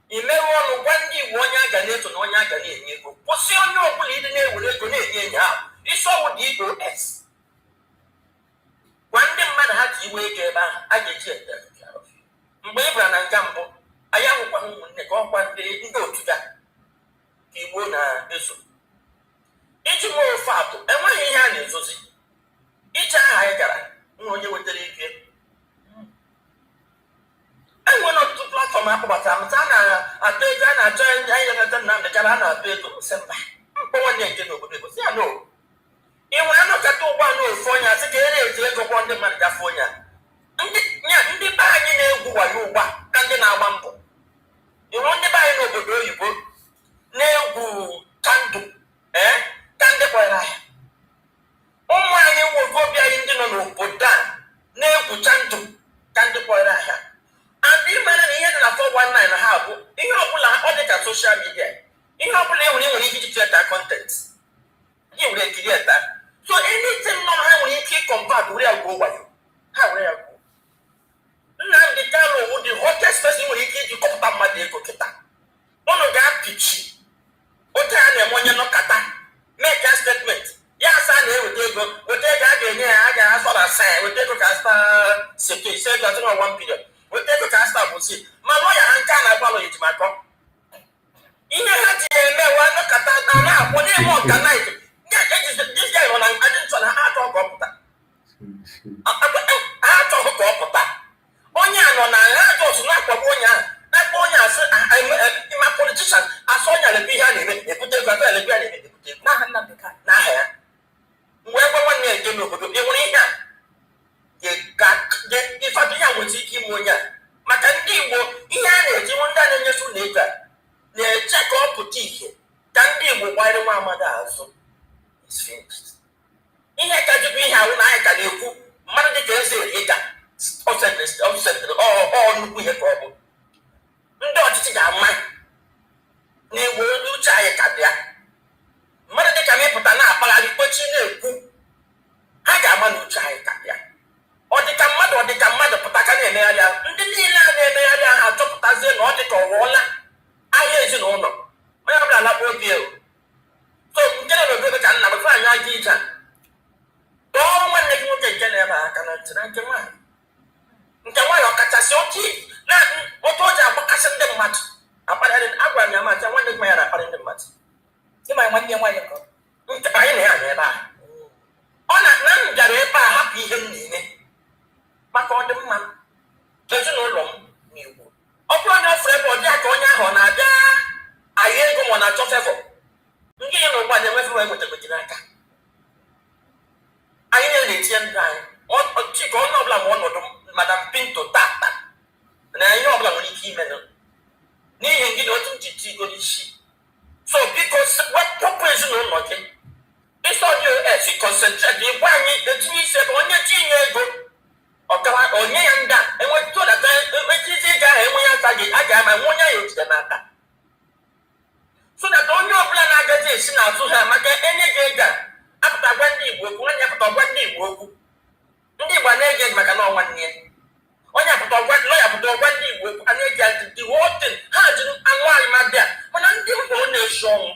Imewe ọnụ gwa ndị Igbo onye a ga na-eto na onye a ga na-enye ego. Kwụsị onye ọbụla ịdị na-ewere ego na-enye enye ahụ. Isi ọwụ DOS. Gwa ndị mmadụ ha ji iwe ego ebe ahụ a ga-eji ete. Mgbe ị bara na nga mbụ, anyị ahụkwa ụmụnne ka ọkwa ndị otu ga ka Igbo na-eso. Iji nwee ofe atụ, enweghị ihe a na-ezozi. Iche aha anyị gara nwa onye wetara ike. Enwere ọtụtụ platfọm akpọbata amụta a na-atụ ego a na-achọ anyị na-ata Nnamdị Kanu a na-atụ ego sị mba mkpọ nwanne nke n'obodo ego si ya no. Ị nwere anọkata ụgbọ ala ofu onye asị ka e na-eji ego kwọ ndị mmadụ gafe onye ndị be anyị na-egwu wayo ụgba ka ndị na-agba mbọ. Ịhụ ndị be anyị n'obodo oyibo na-egwu kandụ ka ndị kwere ahịa. Ụmụ anyị nwoke anyị ndị nọ n'obodo a na-egwucha ndụ ka ndị kwere ahịa. And ị mara na ihe dị na 419 na ha bụ ihe ọbụla ọ dị ka soshal midia. Ihe ọbụla enwere ike iji kreta kọntent. Ị nwere ekiri eta. So anything nọ ha nwere ike ịkọmpat were ya gwuo wayo. Ha were ya gwuo. Nnamdị Kanu wụ the hottest person nwere ike iji kọpụta mmadụ ego kịta. Ụnụ ga-apịchi oge a na-eme onye nọkata make a statement. Ya asa na-eweta ego a ga-enye ya a ga-asọ na asa weta ego ka sta seke ise ego atụ na 1 billion. Weta ego ka sta bụ si ma lọya ha nke a na-agbalụ ejimakọ. Ihe ha ji eme wa nọkata na-akwụ n'ime ọganaiz. This guy on adịntọ na ha achọ ka ọ pụta. Ha achọghị ka ọ pụta. Onye a nọ na ha jọs na-akpọgbu onye ahụ na-akpọ onye asị ma politishan asụ onye alebe ihe a na-eme ebute ego abịa alebe a na-eme ebute ego n'aha Nnamdị Kanu n'aha ya. Mgbe ebe nwanne ya nke n'obodo e nwere ihe a ịfọdụ ya nweta ike ime onye a maka ndị Igbo ihe a na-eji nwe ndị a na-enyefe ụlọ ego a na-eche ka ọ pụta ihe ka ndị Igbo gbanyere nwa amadi azụ. Ihe ka jikwa ihe ahụ na anyị ka na-ekwu mmadụ dịka eze ịga nnukwu ihe ka ọ bụ. Ndị ọchịchị ga-ama na Igbo ndị uche anyị ka bịa. Mmadụ dịka mịpụta na-akpagharị kpochi na-ekwu ha ga-ama na uche anyị ka bịa. Ọ dịka mmadụ pụta ka na-emegharị ahụ. Ndị niile a na-emegharị ahụ achọpụtazie na ọ dịka ọ ghọọla ahịa ezinụlọ. Onye ọbụla lakpọ obi ewu. So nke na-ebe ka nna bụfe anyị aja ije a dọọ nwanne gị nwoke nke na-ebe aka na ntị na nke nwaanyị. Nke nwaanyị ọkachasị oke na otu o ji agbakasị ndị mmadụ akparịrị. Agwara m ya macha nwanne gị ma ya na-akparị ndị mmadụ. Ịma nwanne ya nwaanyị nke anyị na ya nọ ebe ahụ. Ọ na m bịara ebe a hapụ ihe m na-eme maka ọdịmma ezinụlọ m na Igbo. Ọ bụrụ na ọ fụrụ ebe ọ dị aka onye ahụ ọ na-abịa ahịa ego ma ọ na-achọ fevọ. Ndị ya na ụgbọ na-enwe fevọ enwetabeghị n'aka. Anyị na-etinye ndụ anyị. Chika onye ọbụla ma ọnọdụ Madam Pinto tata na ihe ọbụla nwere ike ime n'ihi gị na otu nchịchị igoro isi. So biko wepụpụ ezinụlọ gị. Ịsọ DOS concentrate ịgwa anyị etinye isi ebe onye tinye ego ọkara onye ya ndị a enwetụdata enwetizi ego ahụ enwe ya aka gị a ga-ama nwe onye ya ojide n'aka. So that onye ọbụla na-agazi esi n'azụ ha maka enye gị ego a apụta gwa ndị Igbo okwu nwanne apụta gwa ndị Igbo okwu. Ndị Igbo na-ege maka na ọnwa nne ya. Onye apụta lọya apụta gwa ndị Igbo okwu a na-ege ntị wotin ha jiri anụ anyị ma bịa mana ndị Igbo na-eshi ọnwụ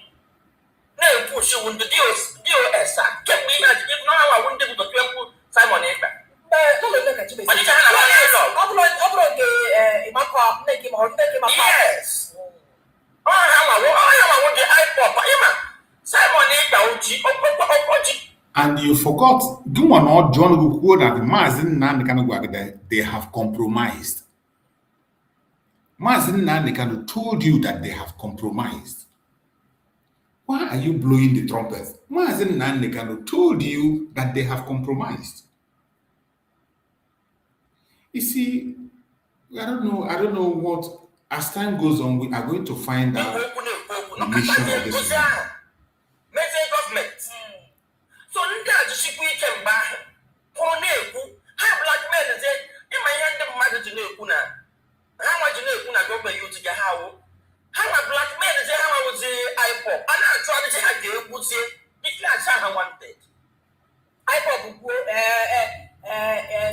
na-epushi wu ndị DOS a kemgbe ihe ajị ịbụ n'ọnwa wụ ndị bụ ekwu Simon Ekpa. Ọ dịka ha na-agba dialog. Ọ bụrụ nke ịmakọ nne gị ma ọ nne gị ma yes. Ọha nwawo dị IPOP ịma Simon Ekpa oji. And you forgot, John Gukuo that Mazin Nanikanu, they have compromised. Mazin Nanikanu told you that they have compromised. Why are you blowing the trumpet? Mazin Nanikanu told you that they have compromised. You see, I don't know what, as time goes on, we are going to find out the mission of this man. sikwa ike mgbe ahụ pụrụ na-ekwu ha blackmail ze ịma ihe ndị mmadụ ji na-ekwu na ha nwa ji na-ekwu na gọọmenti yutu ga ha awụ ha nwa blackmail ze ha nwawụzi IPOB a na-achụ adịghị ha ga-egwuzie ike acha ha wanted IPOB kwuo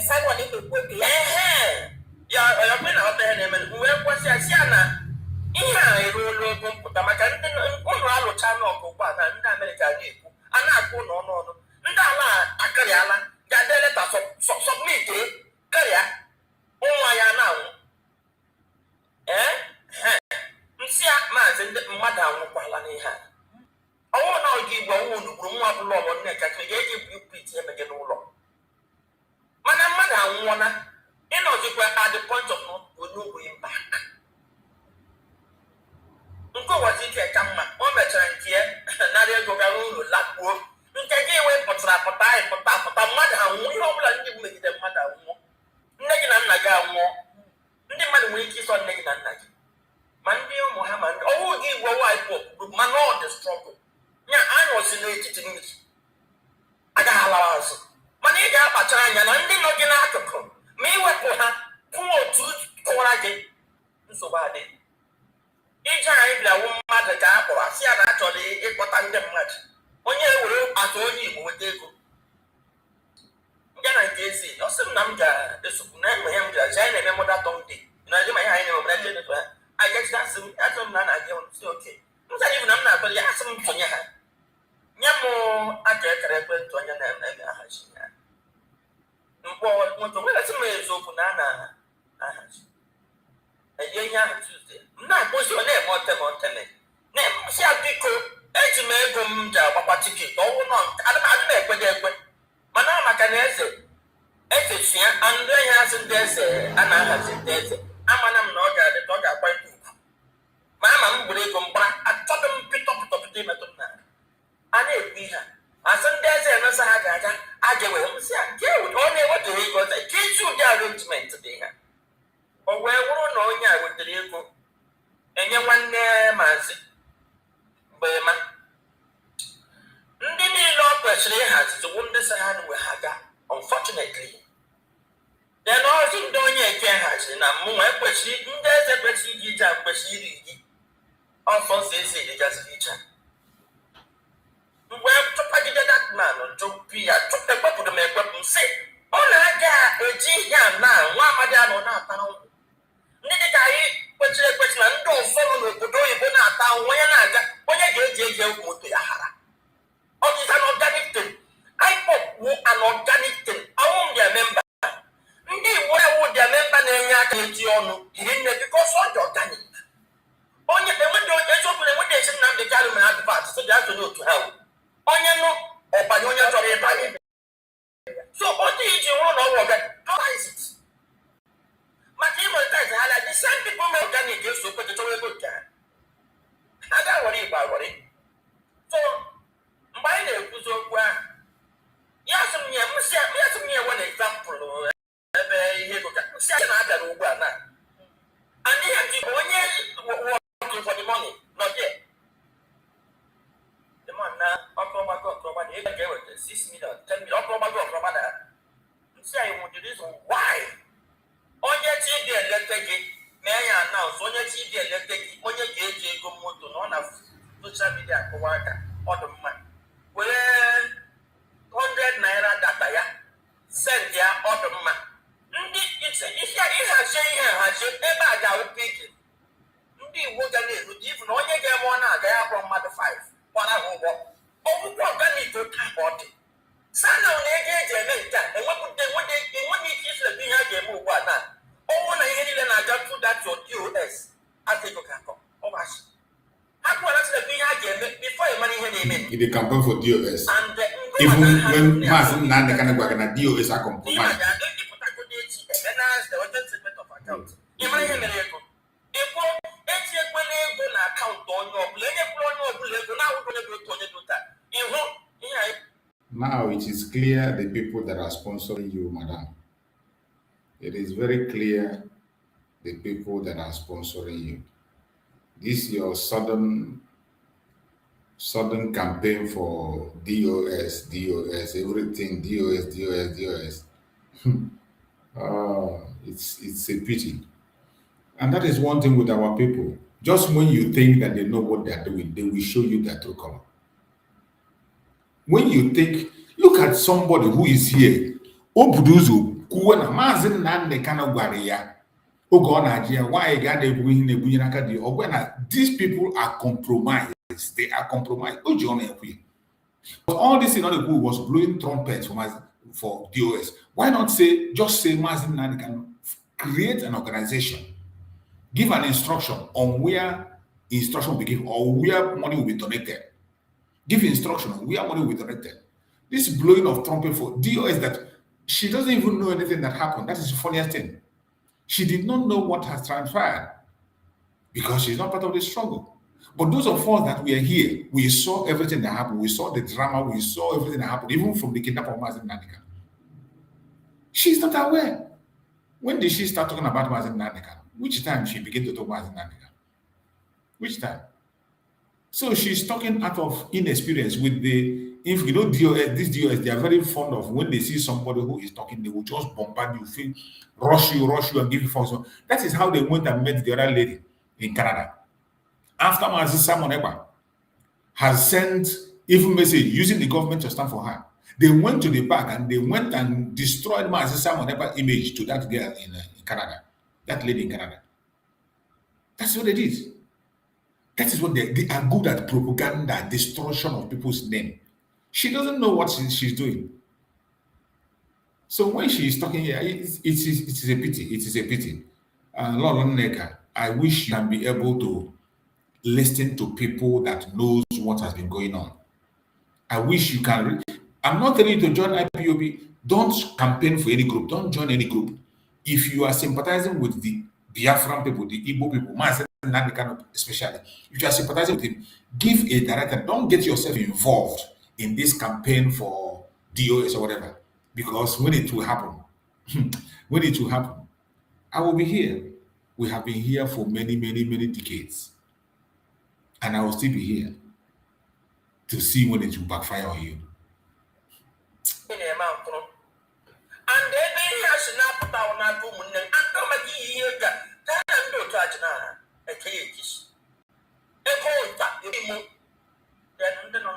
Simon ekwu ya ọyọkwe na ọta ya na-eme wee kwesị asị ya na ihe a eruola ogo mpụta maka ndị ụlọ alụcha n'ọkụ ugbu a na ndị Amerịka na-ekwu a na-akụ ụlọ ọnụ ndị ala akarịala ga-ade leta sọbmit karịa ụmụ ya na-anwụ nsị a maazị ndị mmadụ anwụkwala n'ihe a ọnwụ na oge igbo ọnwụ nugburu nwa bụla ọgbọ nneka ka ga-eji bluprint emege n'ụlọ mana mmadụ anwụọla ịnọzikwa at the point of no going back nke ụbọchị ike ka mma o mechara nke ya narị ego gara ụlọ lakpuo nke gị wee pụtara pụta mmadụ anwụọ ihe ọbụla ndị bụ megide mmadụ anwụọ nne gị na nna gị anwụọ ndị mmadụ nwere ike ịsọ nne gị na nna gị ma ndị ụmụ ha ma ndị ọnwụ gị igwe waịpụ mana ọ dị strọgụl nya anyụsi n'etiti mmiri agaghị alawa azụ mana ị ga-akpachara anya na ndị nọ gị n'akụkụ ma iwepụ ha kwụọ otu kụwara gị nsogbu adịghị ije anyị bịawu mmadụ ka a kpọrọ asị ya na achọrọ ịkpọta ndị mmadụ onye were atụ onye Igbo nweta ego ya na nke ezi ọ sị m na m ga-esokwu na enwe ihe m ga-aji anyị na-eme mọda tọnde na ndị ma ihe anyị na-eme ndị neto ha agachita asị m atụ m na na-agị si oke m zara ibu na m na-akpali ya asị m tụnye ha nye m aka ekere ekwentị onye na-eme ahazi ya mkpọ nweta nwere sị m eziokwu na a na-ahazi enye ihe ahụ Tuesday m na-akpụzi ọ na-eme oteme na-emesi ya biko eji m ego m ji agbakwa tiketi ọnwụ nọ adị m ekwe gị ekwe mana maka na eze si ya ndị enyi asị ndị eze a na-ahazi ndị eze amana m na ọ ga-adị ka ọ ga-akwa ike ugwu ma ama m gburu ego mgbara achọghị m pịtọpụtọ imetụ m n'ala a na-ekwu ihe a asị ndị eze emesa ha ga-aga aja wee msị ya nke ọ na-ewetara ego ọzọ ka isi ụdị arrangement dị ha o wee bụrụ na onye a wetara ego enye nwanne maazị Gbema ndị niile ọ kwesịrị ịhaziziwu ndị sị ha nwe ha ga unfortunately then ọzọ ndị onye eke haziri na mmụnwa ekwesịrị ndị eze kwesịrị iji ije kwesịrị iri gị ọsọ nsọ esi dịgasịrị iche mgbe chụpagide datman chụpụ ya ekwepụrụ m ekwepụ m sị ọ na-aga eji ihe a na nwa amadi anọ na-atara ụkwụ ndị dịka anyị kwesịrị ekwesị na ndị ọzọ nọ n'obodo oyibo na-ata ahụhụ onye na-aga onye ga-eji eji egwu moto ya hara ọ dịza na organic thing IPOB wu an organic thing ọnwụ m dị memba ndị Igbo ewu dị memba na-enye aka eji ọnụ yiri nne bikos ọ dị organic onye enwedị onye eziokwu na enwedị esi Nnamdị Kanu mere advat so dị azụ n'otu ha onye nụ ọbanye onye chọrọ ịbanye so ọ dị iji nwụrụ na ọgwụ organic maka ịmonetize ha like the same people mee organic eso kwete chọrọ ego nke ha a ga-awọrị Igbo awọrị so mgbe anyị na-ekwuzi okwu ahụ ya sị m nye nwe na example ebe ihe ego ka nsị anyị na-abịara ugbu a na and ihe ji onye working for the money nọ there the man na ọkọrọgbago na ego ga-eweta 6 million 10 million ọkọrọgbago na nsị anyị nwụ the reason why onye chi dị elete gị mee ya announce onye chi dị elete gị onye ga-eji ego moto na ọ na social media akụwa aka ọ dị mma were 100 naira data ya send ya ọ dị mma ndị ịhazie ihe nhazi ebe a ga-awụ piki ndị Igbo ga na-eru dị ibu na onye ga-eme ọ na-aga ya kpọrọ mmadụ 5 kwara ha ụgwọ ọgwụgwọ ọganik oke ka ọ dị sana na ego eji eme nke a enweghị ike iselebe ihe a ga-eme ugbu a na ọnwụ na ihe niile na-aga through that your DOS adịgo ka akọ ọgbachi ha kwara selebe ihe a ga-eme before ịmara ihe na-eme in the campaign for DOS even when Maazị Nnamdị Kanu gwara na DOS are compromised ịmara ihe mere ego ịkwụ eji ekwela ego na akaụntụ onye ọbụla enyekwala onye ọbụla ego na-awụgo ego otu onye dota ịhụ ihe anyị. Now it is clear the people that are sponsoring you, madam. It is very clear the people that are sponsoring you. This your sudden sudden campaign for DOS, DOS, everything DOS, DOS, DOS. It's a pity. And that is one thing with our people. Just when you think that they know what they are doing, they will show you their true color. When you think, look at somebody who is here, Obuduzu, Kuwana Mazin Nande Kanagwaria, Ogona, why got a Bunakadi, or when these people are compromised, they are compromised. Oh, John, but all this in order who was blowing trumpets for DOS. Why not just say Mazin Nande can create an organization, give an instruction on where instruction will be given or where money will be donated. Give instruction on where money will be donated. This blowing of trumpet for DOS that she doesn't even know anything that happened. That is the funniest thing. She did not know what has transpired because she's not part of the struggle. But those of us that were here, we saw everything that happened. We saw the drama. We saw everything that happened, even from the kidnapping of Mazin Nandika. She's not aware. When did she start talking about Mazin Nandika? Which time she began to talk about Mazin Nandika? Which time? So she's talking out of inexperience with if you know DOS, this DOS, they are very fond of when they see somebody who is talking, they will just bombard you, rush you, and give you false. That is how they went and met the other lady in Canada. After Mazi Simon Ekpa has sent even message using the government to stand for her, they went to the park and they went and destroyed Mazi Simon Ekpa image to that girl in Canada, that lady in Canada. That's what they did. That is what they are good at, propaganda, destruction of people's name. She doesn't know what she's doing. So when she is talking here, it is a pity. It is a pity. Lord Neka, I wish you can be able to listen to people that knows what has been going on. I wish you can. I'm not telling you to join IPOB. Don't campaign for any group. Don't join any group. If you are sympathizing with the Biafran people, the Igbo people, especially, if you are sympathizing with him, give a direction. Don't get yourself involved in this campaign for DOS or whatever, because when it will happen, I will be here. We have been here for many, many, many decades, and I will still be here to see when it will backfire on you. And then has not down that woman and a cage. A cold tap, you remove. Then no.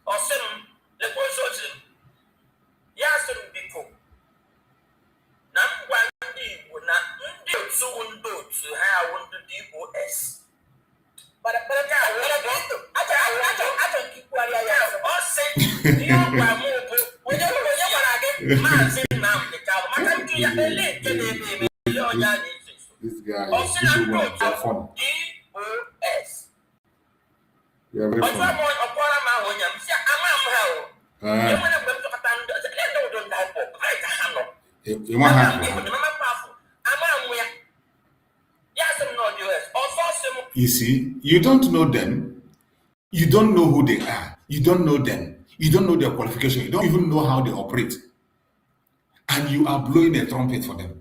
Or some, the person. Yes, before. Number one, would not do soon do to have one to DOS. But I don't keep what I have. Or say, you are this guy, this one is fun. You are very funny. You want to You see, you don't know them. You don't know who they are. You don't know them. You don't know their qualification. You don't even know how they operate. And you are blowing a trumpet for them.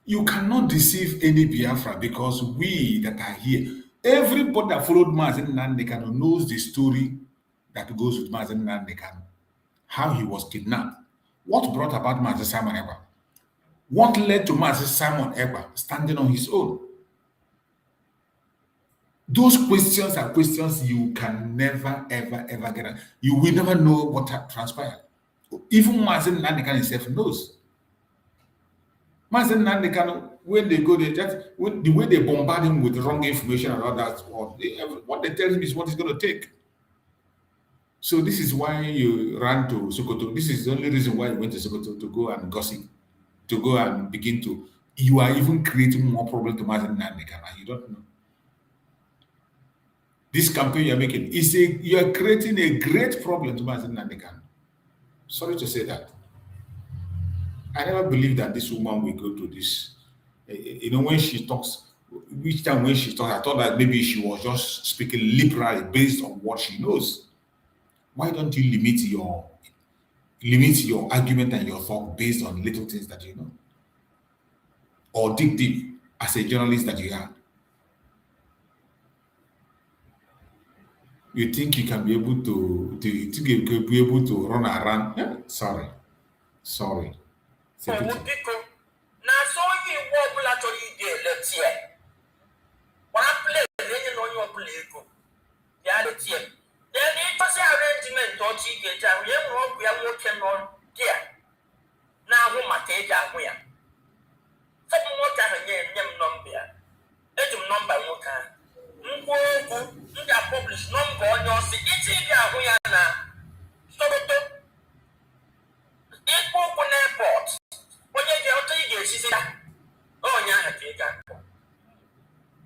You cannot deceive any Biafra because we that are here, everybody that followed Mazen Nandekano knows the story that goes with Mazen Nandekano. How he was kidnapped. What brought about Mazen Simon Ekpa? What led to Mazen Simon Ekpa standing on his own? Those questions are questions you can never, ever, ever get at. You will never know what transpired. Even Mazen Nandekano himself knows. Mazen Nandekano, when they go there, the way they bombard him with wrong information and all that, what they tell him is what he's going to take. So this is why you ran to Sokoto. This is the only reason why you went to Sokoto, to go and gossip, to go and begin to. You are even creating more problem to Mazen Nandekano. You don't know. This campaign you're making you are creating a great problem to Mazen Nandekano. Sorry to say that. I never believed that this woman will go to this. When she talks, each time when she talks, I thought that maybe she was just speaking liberally based on what she knows. Why don't you limit your argument and your thought based on little things that you know? Or dig deep as a journalist that you are. You think you can be able to run around? Yeah? Sorry. For Simply. people, now so you walk laterally there, let's hear. One place, then you know your political. The other team. Then it was an arrangement or ticket, and we are working on there. Now, whom I take out where? Some more time again, number. Let him number one time. You can publish number on your city. We are now. Sokoto. Open airport. When you get to you, she said, oh, yeah, I take that.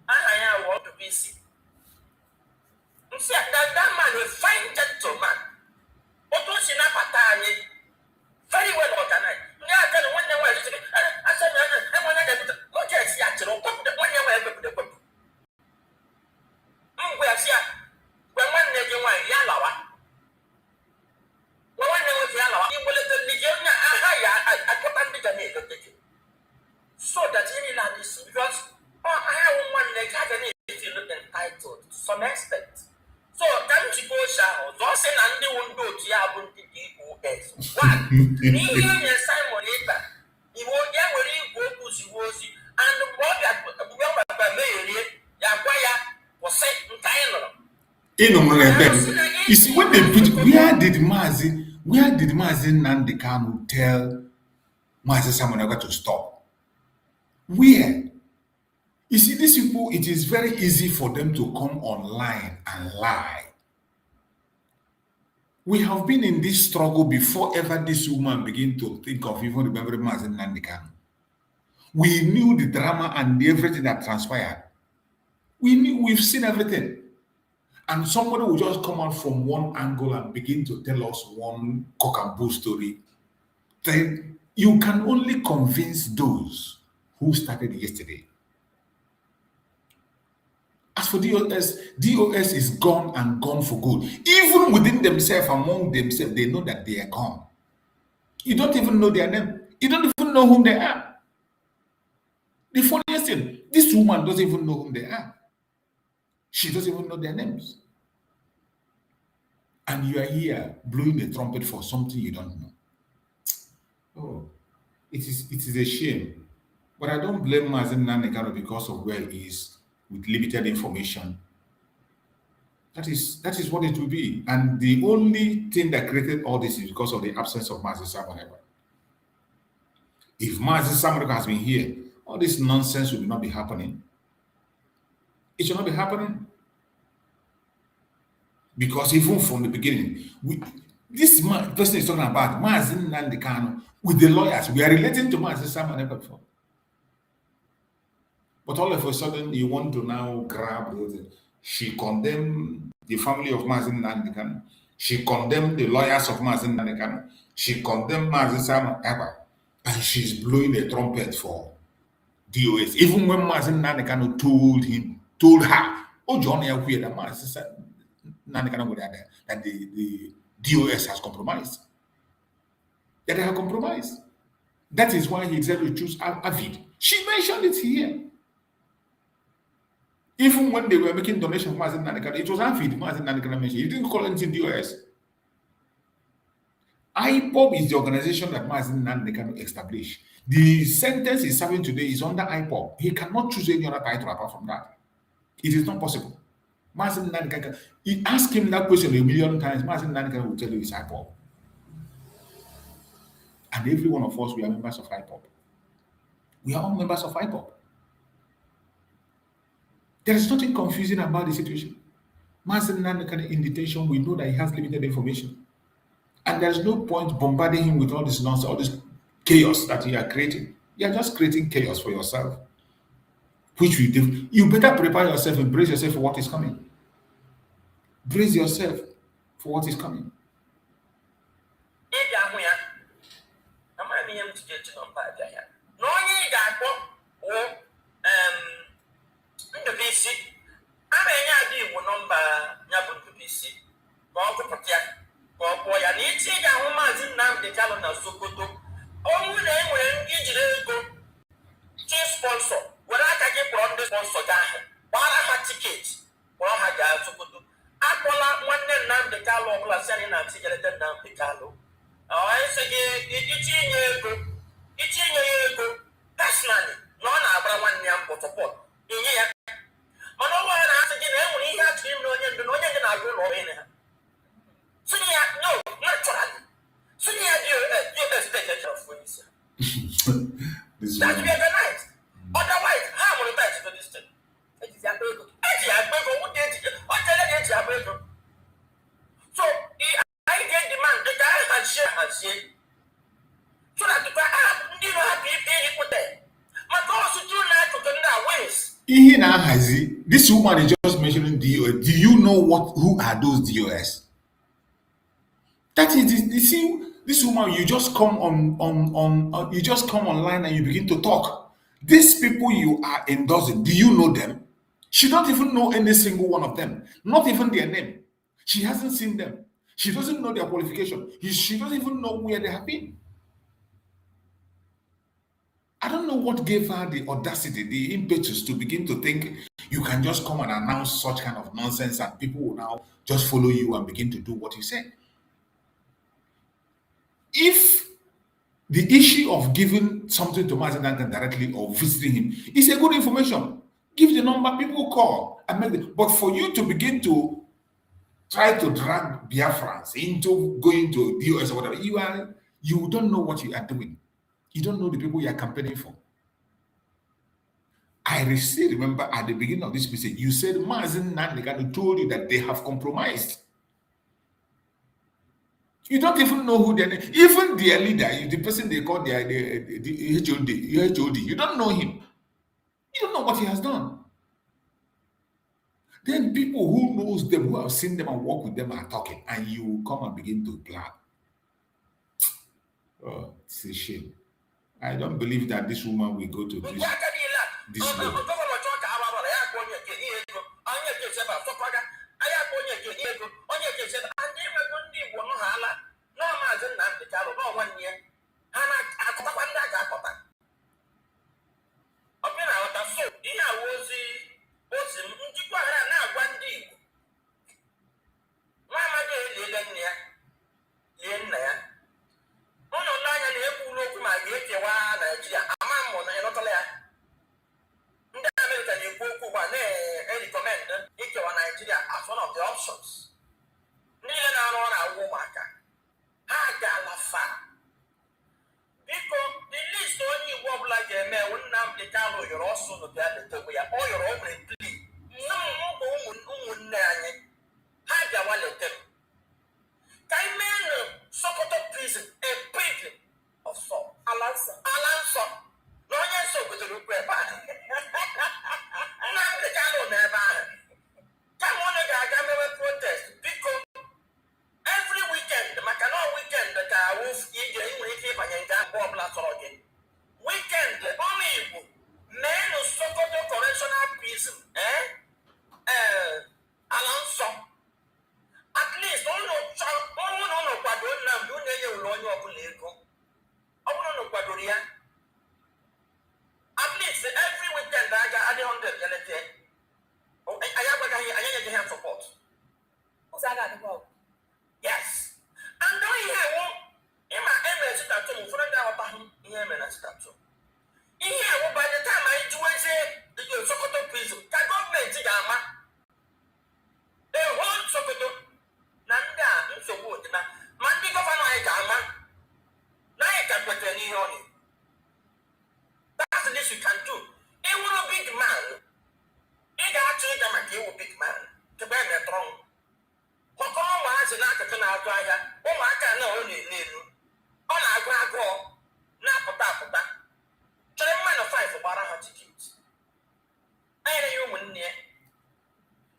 I want to be sick. That man will find gentleman. What was in a battalion? Very well organized. Yeah, I tell you, when they were, I said, I want to get what I see actually, what the one you were able to put. We are here. When one day you want Yalawa. When one day was Yalawa, you will let the Nigeria, I put on the Jamaica. So that you need this because I have one leg, I can feel entitled to some extent. So that you go shout, those and they won't go to Yabun DOS. One, me and Simon later, he won't get where you go to Ziwosi, and what that Yaguaya was sent to Thailand. You see, when they put, where did Mazin Nandekanu tell Mazin Samonaga to stop? Where? You see, these people, it is very easy for them to come online and lie. We have been in this struggle before ever this woman began to think of even remembering Mazin Nandekanu. We knew the drama and everything that transpired. We've seen everything. And somebody will just come out from one angle and begin to tell us one cock and bull story. Then you can only convince those who started yesterday. As for DOS is gone and gone for good. Even within themselves, among themselves, they know that they are gone. You don't even know their name. You don't even know whom they are. The funniest thing, this woman doesn't even know whom they are. She doesn't even know their names. And you are here blowing a trumpet for something you don't know. Oh, it is a shame. But I don't blame Mazen Nanekano because of where he is with limited information. That is what it will be. And the only thing that created all this is because of the absence of Mazen Samoneba. If Mazen Samoneba has been here, all this nonsense will not be happening. It should not be happening. Because even from the beginning, this person is talking about Mazen Nandekano with the lawyers. We are relating to Mazen Samoneba before. But all of a sudden, you want to now grab those. She condemned the family of Mazen Nandekano. She condemned the lawyers of Mazen Nandekano. She condemned Mazen Samoneba. And she's blowing a trumpet for DOS. Even when Mazen Nandekano told her, oh, John, that Mazen Nandekano that the DOS has compromised. That they have compromised. That is why he decided to choose Avid. She mentioned it here. Even when they were making donations for Mazen Nandekano, it was Avid Mazen Nandekano mentioned. He didn't call anything DOS. IPOB is the organization that Mazen Nandekano established. The sentence he's serving today is under IPOB. He cannot choose any other title apart from that. It is not possible. Mazen Nandekano, he asked him that question a million times. Mazen Nandekano will tell you it's IPOB. And every one of us, we are members of IPOB. We are all members of IPOB. There is nothing confusing about the situation. Mazen Nandekano in detention, we know that he has limited information. And there's no point bombarding him with all this nonsense, all this chaos that you are creating. You are just creating chaos for yourself. Which we do. You better prepare yourself and brace yourself for what is coming. Brace yourself for what is coming. Sponsor. When I can get from the sponsor, ticket. Sokoto. Akola Picalo plus any Nancy get down Picalo. Oh, I say, it's in your personally, non Abra 1 year for support. In here, Manoa asked again, when he had him no yen, no yen, I will go in. So, no, naturally. So, you expected of wings. That be organized. Otherwise, how will it to this thing? It is a big, so I get demand the guy and share. So that the guy, you know, happy put there. My boss is too nice to turn that ways. This woman is just mentioning DOS. Do you know who are those DOS? That is, you see, this woman, you just come you just come online and you begin to talk. These people you are endorsing, do you know them? She don't even know any single one of them, not even their name. She hasn't seen them. She doesn't know their qualification. She doesn't even know where they have been. I don't know what gave her the audacity, the impetus to begin to think you can just come and announce such kind of nonsense and people will now just follow you and begin to do what you say. If the issue of giving something to Mazen Dankan directly or visiting him is a good information, give the number, people call and make it. But for you to begin to try to drag Biafrans into going to DOS or whatever, you don't know what you are doing. You don't know the people you are campaigning for. I still remember at the beginning of this message, you said Mazen Dankan told you that they have compromised. You don't even know who their name, even their leader, the person they call the HOD, you don't know him. You don't know what he has done. Then people who knows them, who have seen them and work with them are talking, and you come and begin to plan. Oh, it's a shame. I don't believe that this woman will go to this level. Sokoto prison, a prison of salt. Alanso. No one is so good to look at. Come on, I protest because every weekend, the Macano weekend, that I was weekend, only men of Sokoto Correctional Prison, Alanso. At least, at least every weekend I got 100 I have support. Yes. And now here, in my MS tattoo, friend out of tattoo. Here, by the time I do the Sokoto prison, the government, the whole Sokoto, Nanda, so good. Mandi governor, I got that's the least you can do. He was a big man. He got to them and he was a big man. To bear the throne. What all was an African outlier? Oh, I can't know only little. On our grand war, Napota. So the man of 5 for Barra tickets. I ain't a human near.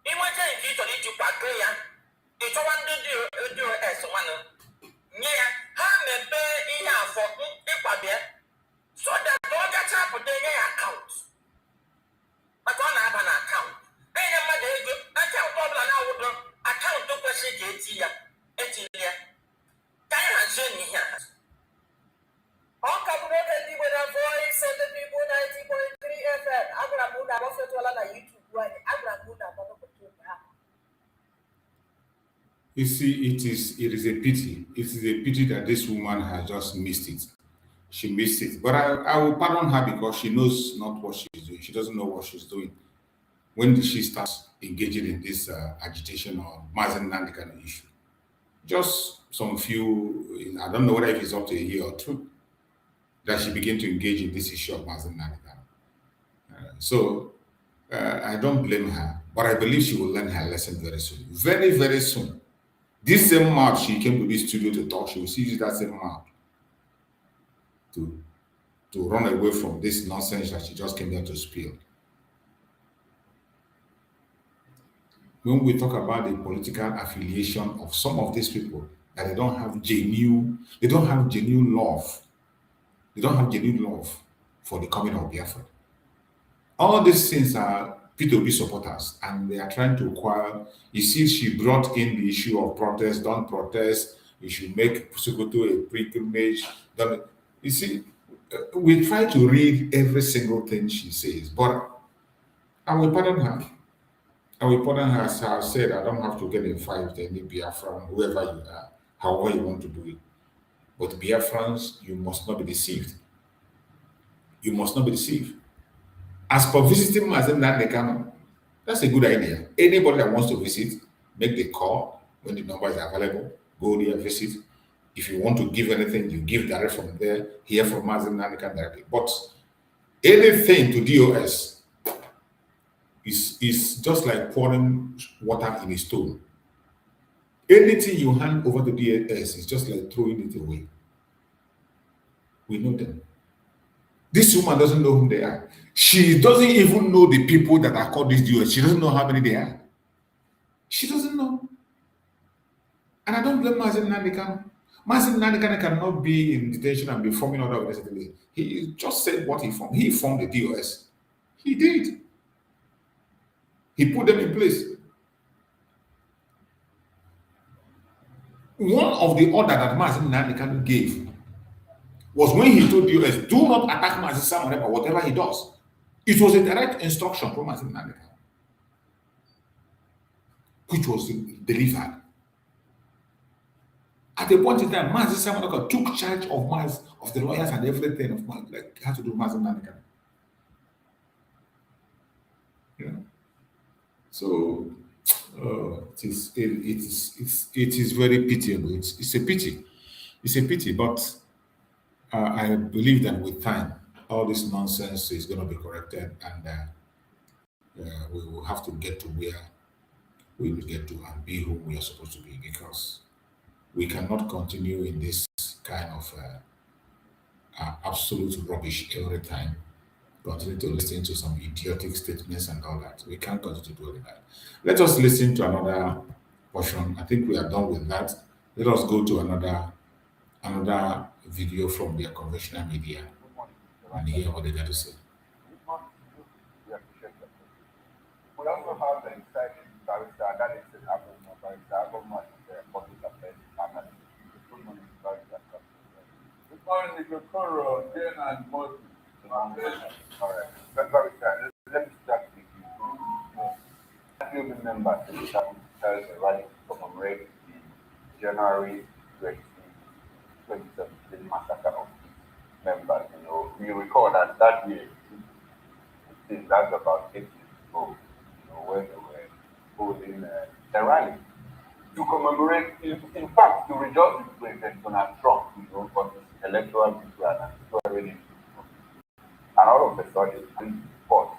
He was a little to Pagoya. It's a one to do as one. Yeah, how may pay in for Ipabia. So that don't get up with their account. But on have an account. I never did account of an account to pursue here. Can I say You see, it is a pity. It is a pity that this woman has just missed it. She missed it. But I will pardon her because she knows not what she's doing. She doesn't know what she's doing. When did she start engaging in this agitation on Mazen Nandikan issue? Just some few, I don't know whether it's up to a year or two, that she began to engage in this issue of Mazen Nandikan. I don't blame her, but I believe she will learn her lesson very soon. Very, very soon. This same mouth she came to this studio to talk, she will see that same mouth to run away from this nonsense that she just came here to spill. When we talk about the political affiliation of some of these people, that they don't have genuine love. They don't have genuine love for the coming of Biafra. All these things are P2B supporters, and they are trying to acquire. You see, she brought in the issue of protest, don't protest, you should make Sokoto a pilgrimage. You see, we try to read every single thing she says, but I will pardon her. I will pardon her, as I said, I don't have to get in fight with any Biafran, whoever you are, however you want to do it. But Biafrans, you must not be deceived. You must not be deceived. As for visiting Mazen Nandekano, that's a good idea. Anybody that wants to visit, make the call when the number is available, go there, visit. If you want to give anything, you give direct from there, hear from Mazen Nandekano directly. But anything to DOS is just like pouring water in a stone. Anything you hand over to DOS is just like throwing it away. We know them. This woman doesn't know who they are. She doesn't even know the people that are called these DOS. She doesn't know how many they are. She doesn't know. And I don't blame Mazen Nandekano. Mazen Nandekano cannot be in detention and be forming other organizations. He just said what he formed. He formed the DOS. He did. He put them in place. One of the order that Mazen Nandekano gave was when he told DOS, do not attack Mazen Samareba, whatever he does. It was a direct instruction from Mazen Nandekano, which was delivered. At a point in time, Mazen Samareba took charge of the lawyers and everything of had to do with Mazen Nandekano. You know? So it is very pitiable. It's a pity. It's a pity, but I believe that with time, all this nonsense is going to be corrected, and we will have to get to where we will get to and be who we are supposed to be, because we cannot continue in this kind of absolute rubbish every time. Continue to listen to some idiotic statements and all that. We can't continue to do that. Let us listen to another portion. I think we are done with that. Let us go to another video from their conventional media and hear what they got to say. We also have the exciting barrister that is in public affairs analyst. Good morning, barrister. Good morning, Nikokoro, Jane and Moses. All right. Barrister, let me start with you. You remember the rally to commemorate the January 2017 massacre of members. You know, we recall that year, that's about 8 years ago, you know, when they were holding a rally to commemorate, in fact, to rejoice with President Donald Trump, you know, for his electoral victory and swearing in. And all of a sudden, we fought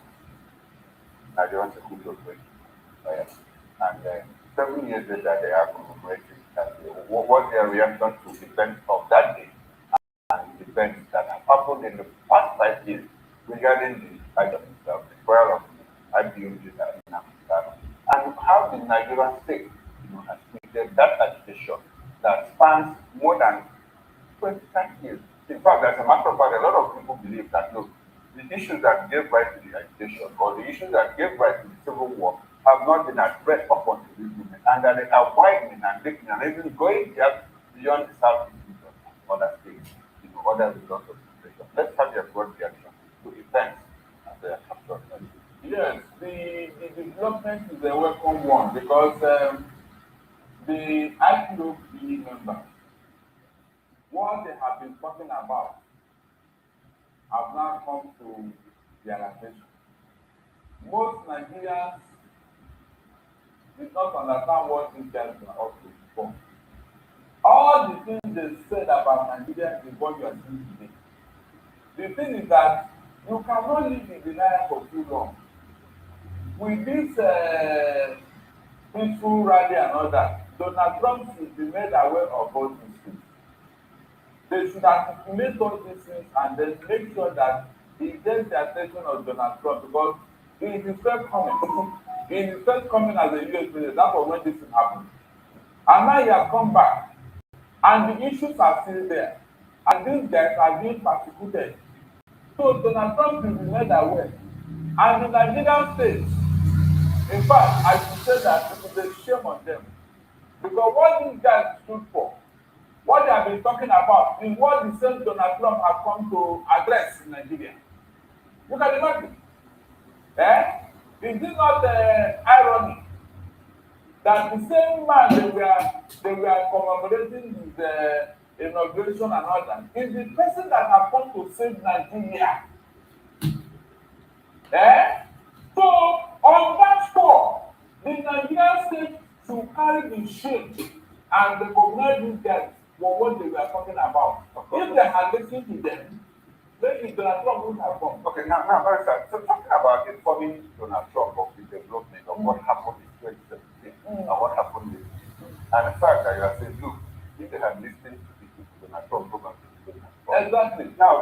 Nigerian security operations. And 7 years later, they are commemorating that day. What was their reaction to events of that day and events that have happened in the past 5 years regarding the item itself, the trial of the IDEOLOgy and how the Nigerian state, you know, has treated that agitation that spans more than 25 years. In fact, as a matter of fact, a lot of people believe that, look, the issues that gave rise to the agitation or the issues that gave rise to the civil war have not been addressed up until this moment, and that they are widening and deepening and even going beyond the South and other states, you know, other results of the situation. Let's have your broad reaction to events as they are captured. Yes, the development is a welcome one because the IPOB members, what they have been talking about have now come to realization. Most Nigerians did not understand what these guys were up to before. All the things they said about Nigeria is what you are seeing today. The thing is that you cannot live in denial for too long. With this peaceful rally and all that, Donald Trump should be made aware of all these things. They should articulate all these things and then make sure that he gets the attention of Donald Trump, because in his first coming, as a US president, that was when this thing happened. And now he has come back, and the issues are still there, and these guys are being persecuted. So Donald Trump will be made aware. And the Nigerian state, in fact, I should say that it is a shame on them. Because what these guys stood for, what they have been talking about, is what the same Donald Trump has come to address in Nigeria. You can imagine. Is it not ironic that the same man they were commemorating his inauguration and all that is the person that has come to save Nigeria? So on that score, the Nigerian state should carry the shame and recognize these guys for what they were talking about. If they had listened to them, maybe Donald Trump would have come. Okay, now, very sorry. So talking about informing Donald Trump of the development of what happened in 2017 and what happened in and the fact that you are saying, look, if they had listened to Donald Trump, go back to Donald Trump. Exactly. Now,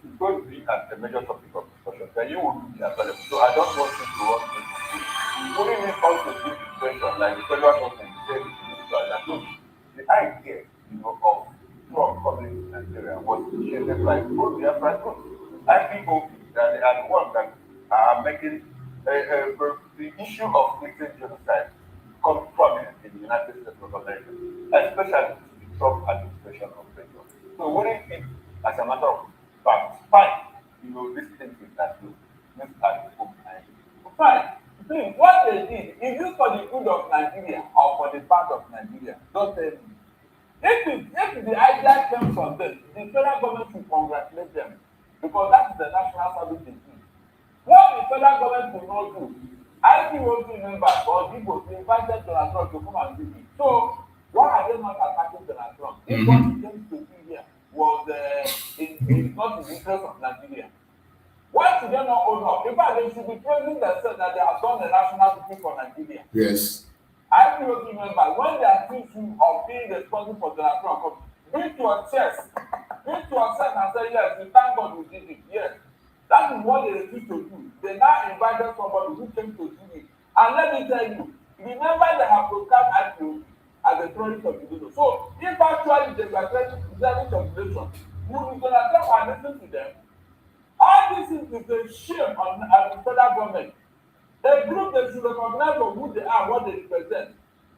it's going to be at the major topic of discussion, then you will be available. So I don't want you to run into it. Putting it also give the question, like the federal government said, that look, the idea, of Trump coming to Nigeria was created by both Biafra groups. IPOB, that they are the ones that are making the issue of Christian genocide come prominent in the United States of America, especially the Trump administration of President. So wouldn't it, as a matter of fact, fine, this thing is that look, this are the folk behind it. Fine. See, what they did, is this for the good of Nigeria or for the bad of Nigeria? Don't tell me. If the idea came from them, the federal government should congratulate them, because that is the national service they do. What the federal government will not do, IPOB members or people invited Donald Trump to come and do it. So why are they not attacking Donald Trump? If what he came to do here was not in the interest of Nigeria, why should they not own up? In fact, they should be praising themselves that they have done the national duty for Nigeria. Yes. IPOB members, when they are thinking of being responsible for Donald Trump, beat your chest and say, yes, we thank God we did it. Yes. That is what they refuse to do. They now invited somebody who came to do it. And let me tell you, remember they have broadcast IPOB as a terrorist organization. So if actually they were terrorist organization, would Donald Trump have listened to them? All this is a shame on the federal government. A group that should recognize for who they are, what they represent.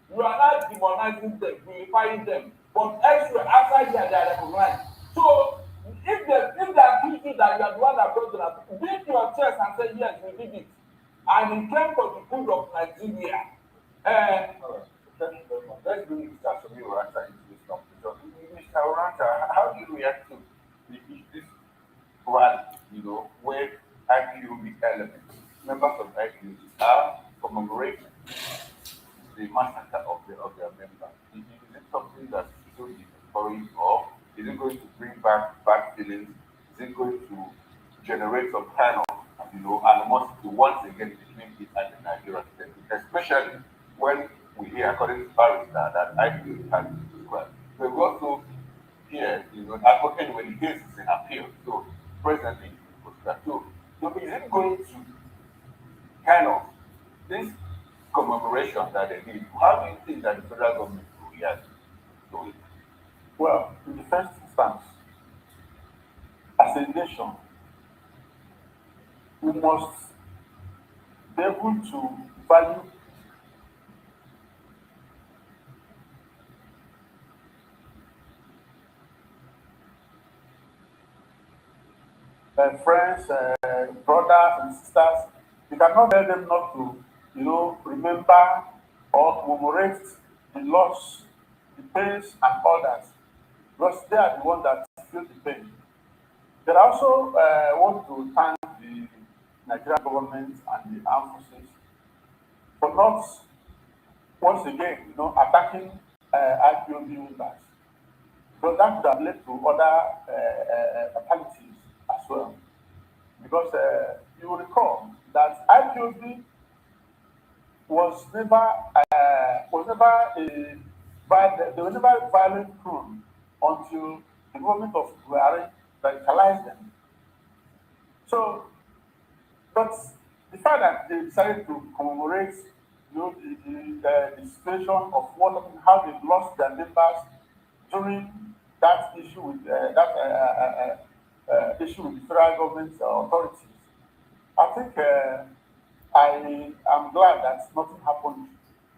You are not demonizing them, glorifying them. But elsewhere, outside here, they are recognized. So, if they accuse you that you are the one that brought them, beat your chest and say, yes, we did it. And it came for the good of Nigeria. All right. Thank you very much. Let's bring Mr. Sumi Oranta into this conversation. Mr. Oranta, how do you react to this rally, where IPOB elements, members of IPOB, are commemorating the massacre of their members? Is it something that is going to be encouraged, or is it going to bring back bad feelings? Is it going to generate some kind of, animosity once again between it and the Nigerian state? Especially when we hear, according to Barrister, that IPOB has been described. But we also hear, advocate when the case is in appeal. So presently, so is it going to kind of this commemoration that they did? How do you think that the federal government will react to it? Well, in the first instance, as a nation, we must be able to value friends, brothers and sisters. You cannot tell them not to, remember or commemorate the loss, the pains, and all that, because they are the ones that feel the pain. But I also want to thank the Nigerian government and the armed forces for not once again, attacking IPOB members. So that could have led to other fatalities as well. Because you will recall that IPOB they were never violent prone until the government of Buhari radicalized them. So, but the fact that they decided to commemorate, the situation of what happened, how they lost their members during that issue with issue with the federal government authorities, I think I am glad that nothing happened.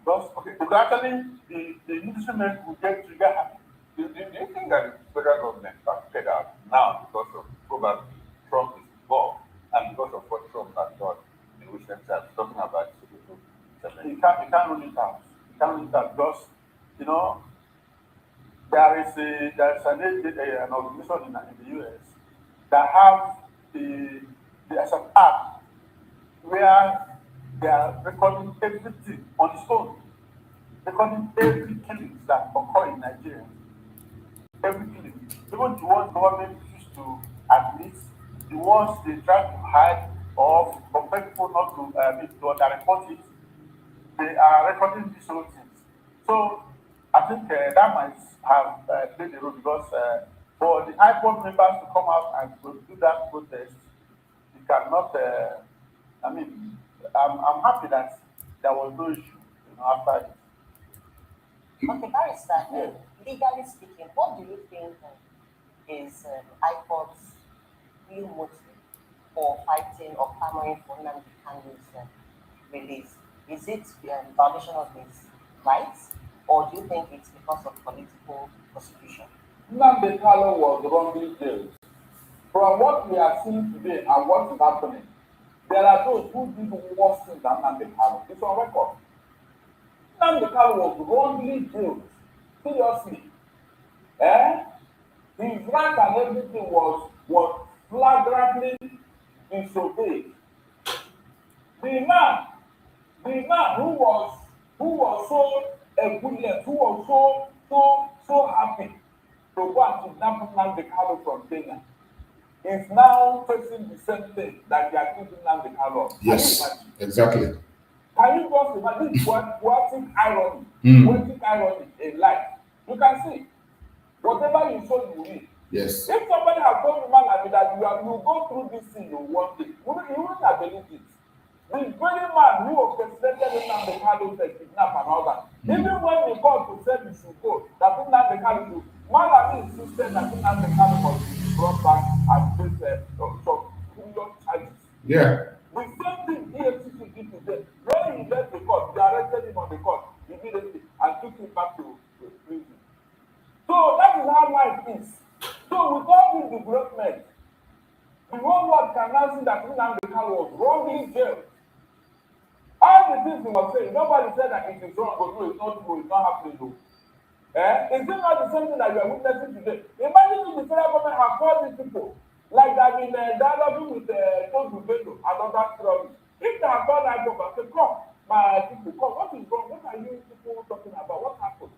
Because actually the military men will get trigger happy. Do you think that the federal government acted out now because of probably Trump is involved and because of what Trump has done in recent times, talking about Sokoto? You can't rule it out. You can't rule it out because, there is an organization in the US that have there's an app where they are recording everything on its own, recording every killing that occur in Nigeria. Every killing. Even the ones government used to admit, the ones they try to hide or compel people not to underreport it, they are recording these whole things. So I think that might have played a role because for the IPOB members to come out and to do that protest, you cannot. I'm happy that there was no issue, after it. Okay, Barrister, legally speaking, what do you think is IPOB's real motive for fighting or clamoring for Nnamdi Kanu's release? Is it violation of his rights, or do you think it's because of political persecution? Nnamdi Kanu was wrongly jailed. From what we are seeing today and what is happening, there are those who did worse things than Nnamdi Kanu. It's on record. Nnamdi Kanu was wrongly jailed. Seriously. His right and everything was flagrantly disobeyed. The man who was so ebullient, who was so happy to go and kidnap Nnamdi Kanu from Kenya, is now facing the same thing that they are keeping Nnamdi Kanu. Yes, exactly. Can you just imagine this poetic irony, poetic irony in life? You can see whatever you sow, you reap. Yes. If somebody has told you, man, that you go through this thing one day, you wouldn't have believed it. The very man who orchestrated Nnamdi Kanu said kidnap and all that. Even when the court said you should go, that Nnamdi Kanu, Malami insisted that Nnamdi Kanu must be brought back and face some criminal charges. Yeah. The same thing EFCC did to them. When he left the court, they arrested him on the court immediately and took him back to prison. So that is how life is. So with all this development, the whole world can now see that Nnamdi Kanu was wrongly jailed. All the things he was saying, nobody said that it is wrong, but no, it's not true, it's not happening. No. Is it not the same thing that you are witnessing today? Imagine if the federal government have called these people, like they've been dialoguing with Tozu Bello and other terrorists. If they have called that government, say, come, my people, come, what is wrong? What are you people talking about? What happened?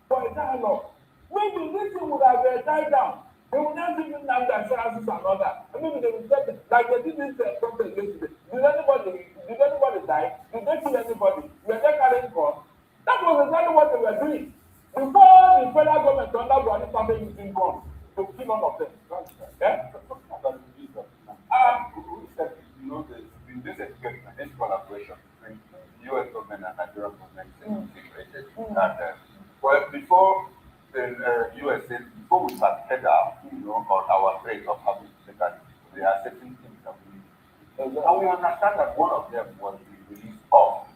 For a dialogue. Maybe this thing would have died down. They will not give them assurances and all that. Maybe they will say, like they did this protest yesterday. Did anybody die? Did they kill anybody? Were they carrying guns? That was exactly what they were doing. Before the federal government under Buhari started using guns to kill all of them. This this collaboration between the US government and Nigerian government is integrated. And well, before the US said, before we started out, on our rate of having to take that, there are certain things that we need. And we understand that one of them was the release of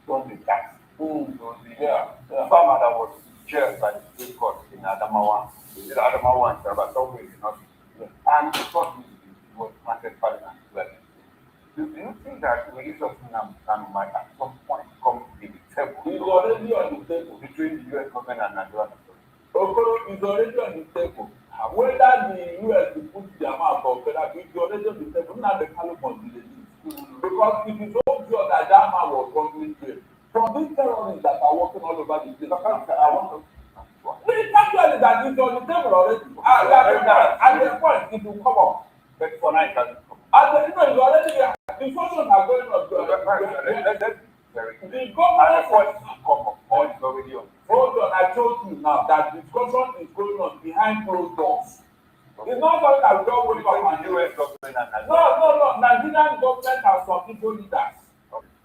Sunday tax. So the farmer that was jailed by the Supreme Court in Adamawa, Adamawa and Saraba, somewhere in the north, and because it was granted pardon as well. Do you think that the release of Nnamdi Kanu might at some point come with table. It's already on the table. Between the US government and Nigeria. Okoro is already on the table. Whether the US will put their mouth or whether it's already on the table, not the Kalu must be the because it is so sure that that man was wrongly jailed. From these terrorists that are working all over the place, I want to. The actually that is on the table already. At the point it will come up. But for now it hasn't come up. At the point it's already there. Discussions are going on. The government come up. All is already on. Hold on, I told you now that discussion is going on behind closed doors. It's not something that we don't wake up and the US government and No. Nigerian government has some people leaders.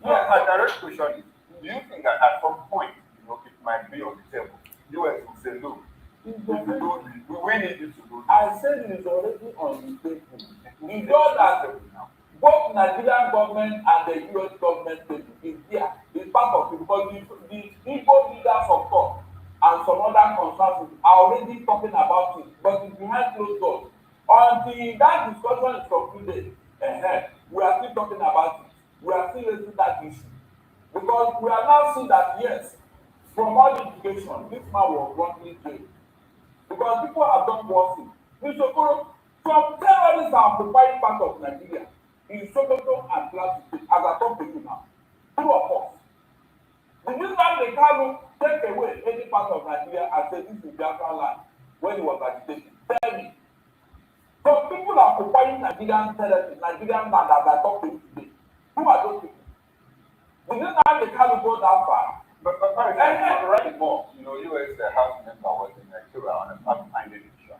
Yes, my direct question is, do you think that at some point, it might be on the table? US will say, look, if you do this, we need you to do this. I said it is already on the table. It's just that both Nigerian government and the US government table is there. It's part of it because the Igbo leaders of thought and some other concerns are already talking about it, but it's behind closed doors. Until that discussion is concluded, we are still talking about it. We are still raising that issue. Because we are now seeing that, yes, from all the education, this man was wrongly jailed. Because people have done one thing. In Sokoto, some terrorists are occupying part of Nigeria. In Sokoto and Plateau State, as I talk to you now, two of us. The Islam they can take away any part of Nigeria and say this is Biafra land when he was agitating. Tell me. So people are occupying Nigerian territory, Nigerian land as I talk to you today. Who are those people? The Islam they can go that far. But right more, US House member was in Nigeria on a fact-finding issue.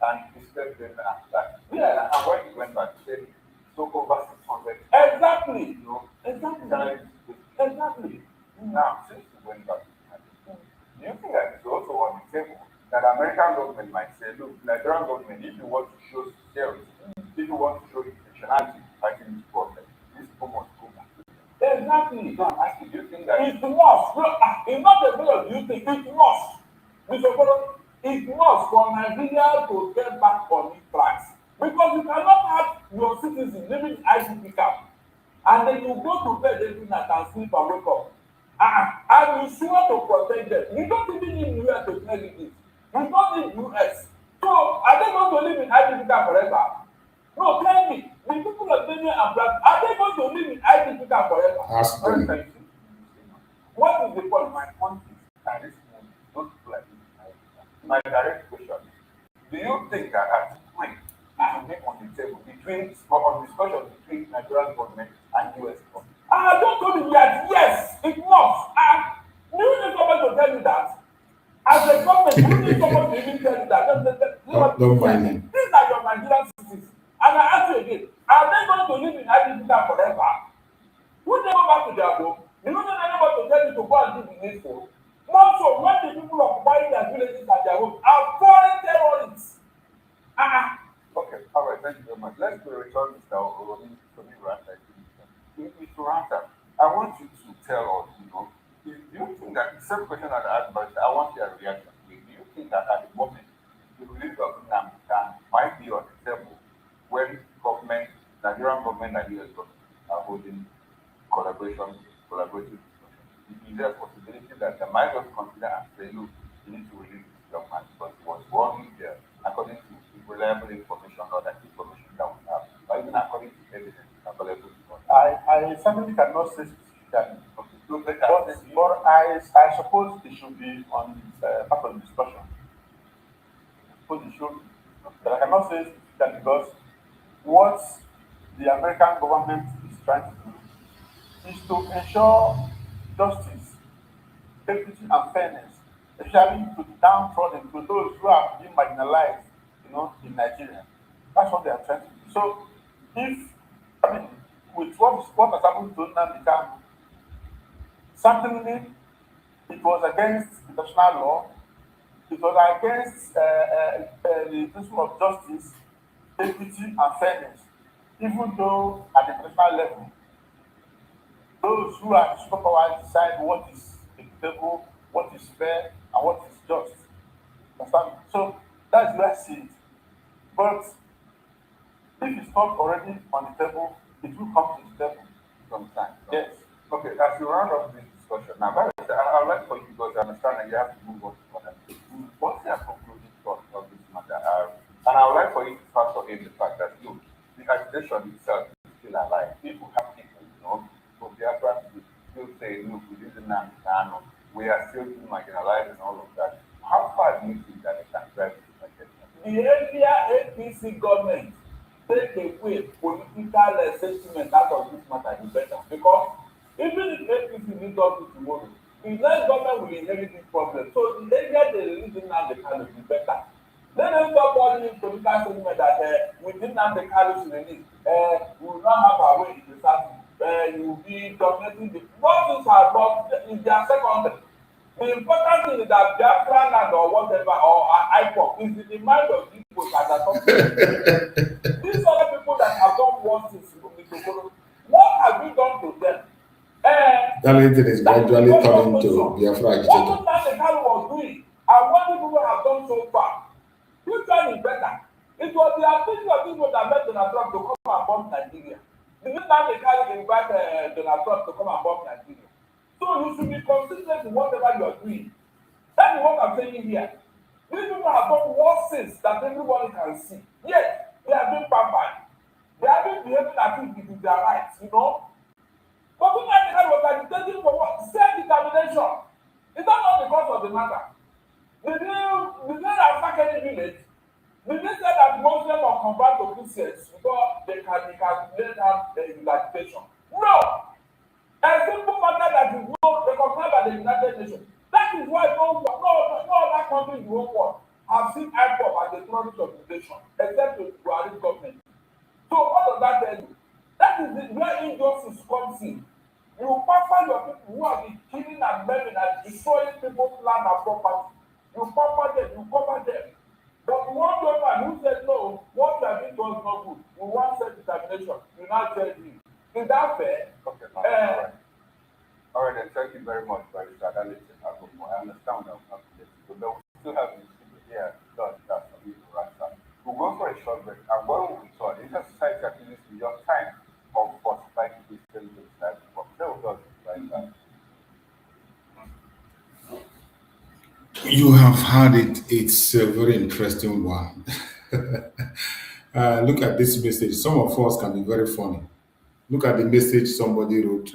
And he said that. Yeah, and when he went back, he said, so over 600. Exactly. Exactly. Now, since we went back, do you think that it's also on the table that American government might say, look, Nigerian government, if you want to show sincerity, if you want to show intentionality fighting this problem, this people must go back. Exactly. So I'm asking, do you think that it must? It's not a matter of you think it must. Mr. Okoro, it must for Nigeria to get back on its tracks. Because you cannot have your citizens living in IDP camp and then you go to bed every night and sleep and wake up. And you swear to protect them. You don't even need US to tell you this. You don't need US. So are they going to live in IDP camp forever? No, tell me. The people of Kenya and Black, are they going to live in IDP camp forever? Ask them. What is the point? My point is that this don't like my direct question is, do you think that at this point I make on the table on discussion between Nigerian government and US government? I don't tell you yet. Yes, it must. You need someone to tell you that. As a government, you need someone to even tell you that. Don't mind him. These are your Nigerian citizens. And I ask you again, are they going to live in Nigeria forever? Would they go back to their home? You don't need anybody to tell you to go and do the needful. More so, when the people occupying their villages and their homes are foreign terrorists. Okay, all right, thank you very much. Let's return Mr. Oromi to me right now. Mr. Ranta, I want you to tell us, do you think that the same question that I asked, but I want your reaction. Do you think that at the moment the release of Nnamdi might be on the table when Nigerian government and US government are holding collaborative discussions? Is there a possibility that they might just consider and say, look, you need to release this young man because he was wrongly there according to reliable information or that information that we have, or even according to evidence available to us? I certainly cannot say specifically, but I suppose it should be on part of the discussion. I suppose it should, but I cannot say that because what the American government is trying to do is to ensure justice, equity, and fairness, especially to the downtrodden, to those who are being marginalized, in Nigeria. That's what they are trying to do. So, with what has happened to Nnamdi, certainly it was against international law, it was against the principle of justice, equity, and fairness, even though at the international level, those who are the superpowers decide what is equitable, what is fair, and what is just. Understand? So that's where I see it. But if it's not already on the table, it will come to the table sometime. Yes. Okay, as we round up this discussion, now we have to move on to other things. What's your concluding thought on this matter? And I would like for you to factor in the fact that, look, the agitation itself is still alive. People have people, so Biafra still saying, look, we didn't understand, we are still marginalized and all of that. How far do you think that they can drive this agitation? The earlier APC government take away political sentiment out of this matter, the better. Because even if APC leads us to tomorrow, the next government will inherit this problem. So the earlier they release it now, they can be better. Let them stop calling political sentiment that within Nnamdi Kanu's release, we will not have our way in the south. You will be dominating the. Those things are not in their secondary. The important thing is that Biafra land or whatever or IPOP is in the mind of people that are talking. These other people that have done worse things in Sokoto, what have we done to them? That means it is gradually turning to Biafra agitator. What Nnamdi Kanu was doing and what people have done so far, which one is better? It was the ability of people that made Donald Trump to come and bomb Nigeria. Did Nnamdi Kanu invite Donald Trump to come and bomb Nigeria? So you should be consistent in whatever you are doing. That is what I'm saying here. These people have done worse things that everybody can see. Yes, they are being pampered. They are being behaving as if it is their rights, But Nnamdi was agitating for what? Self-determination. Is that not because of the matter? Did they attack any village? Did they say that Muslims are convert to Christians because they can let out the agitation? No! A simple matter that is not recognized by the United Nations. That is why no other country in the whole world have seen IPOP as a terrorist organization, except the Buhari government. So what does that tell you? That is where injustice comes in. You pamper your people who have been killing and maiming and destroying people's land and property. You pamper them, you cover them. But one government who said no, what you are doing was not good. You want self-determination. You now tell him. Is that fair? Okay, all right, then thank you very much, Barrister. I understand that but we still have this people here that's a bit right. We'll go for a short break. And when we return, Intersociety Activists in your time of 45 degrees Celsius, but stay with us, right? You have heard it. It's a very interesting one. Look at this message. Some of us can be very funny. Look at the message somebody wrote.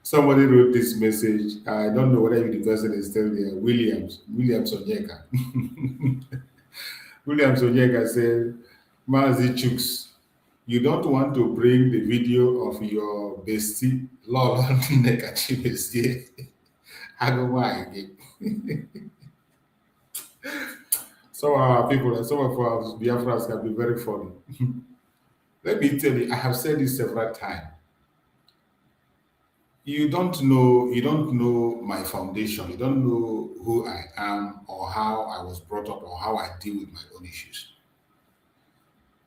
Somebody wrote this message. I don't know whether the person is still there. William Onyeka. William Onyeka said, Mazi Chuks, you don't want to bring the video of your bestie, Lord Nekachi. I go why again. Some of our people and some of our Biafras can be very funny. Let me tell you, I have said this several times. You don't know my foundation. You don't know who I am or how I was brought up or how I deal with my own issues.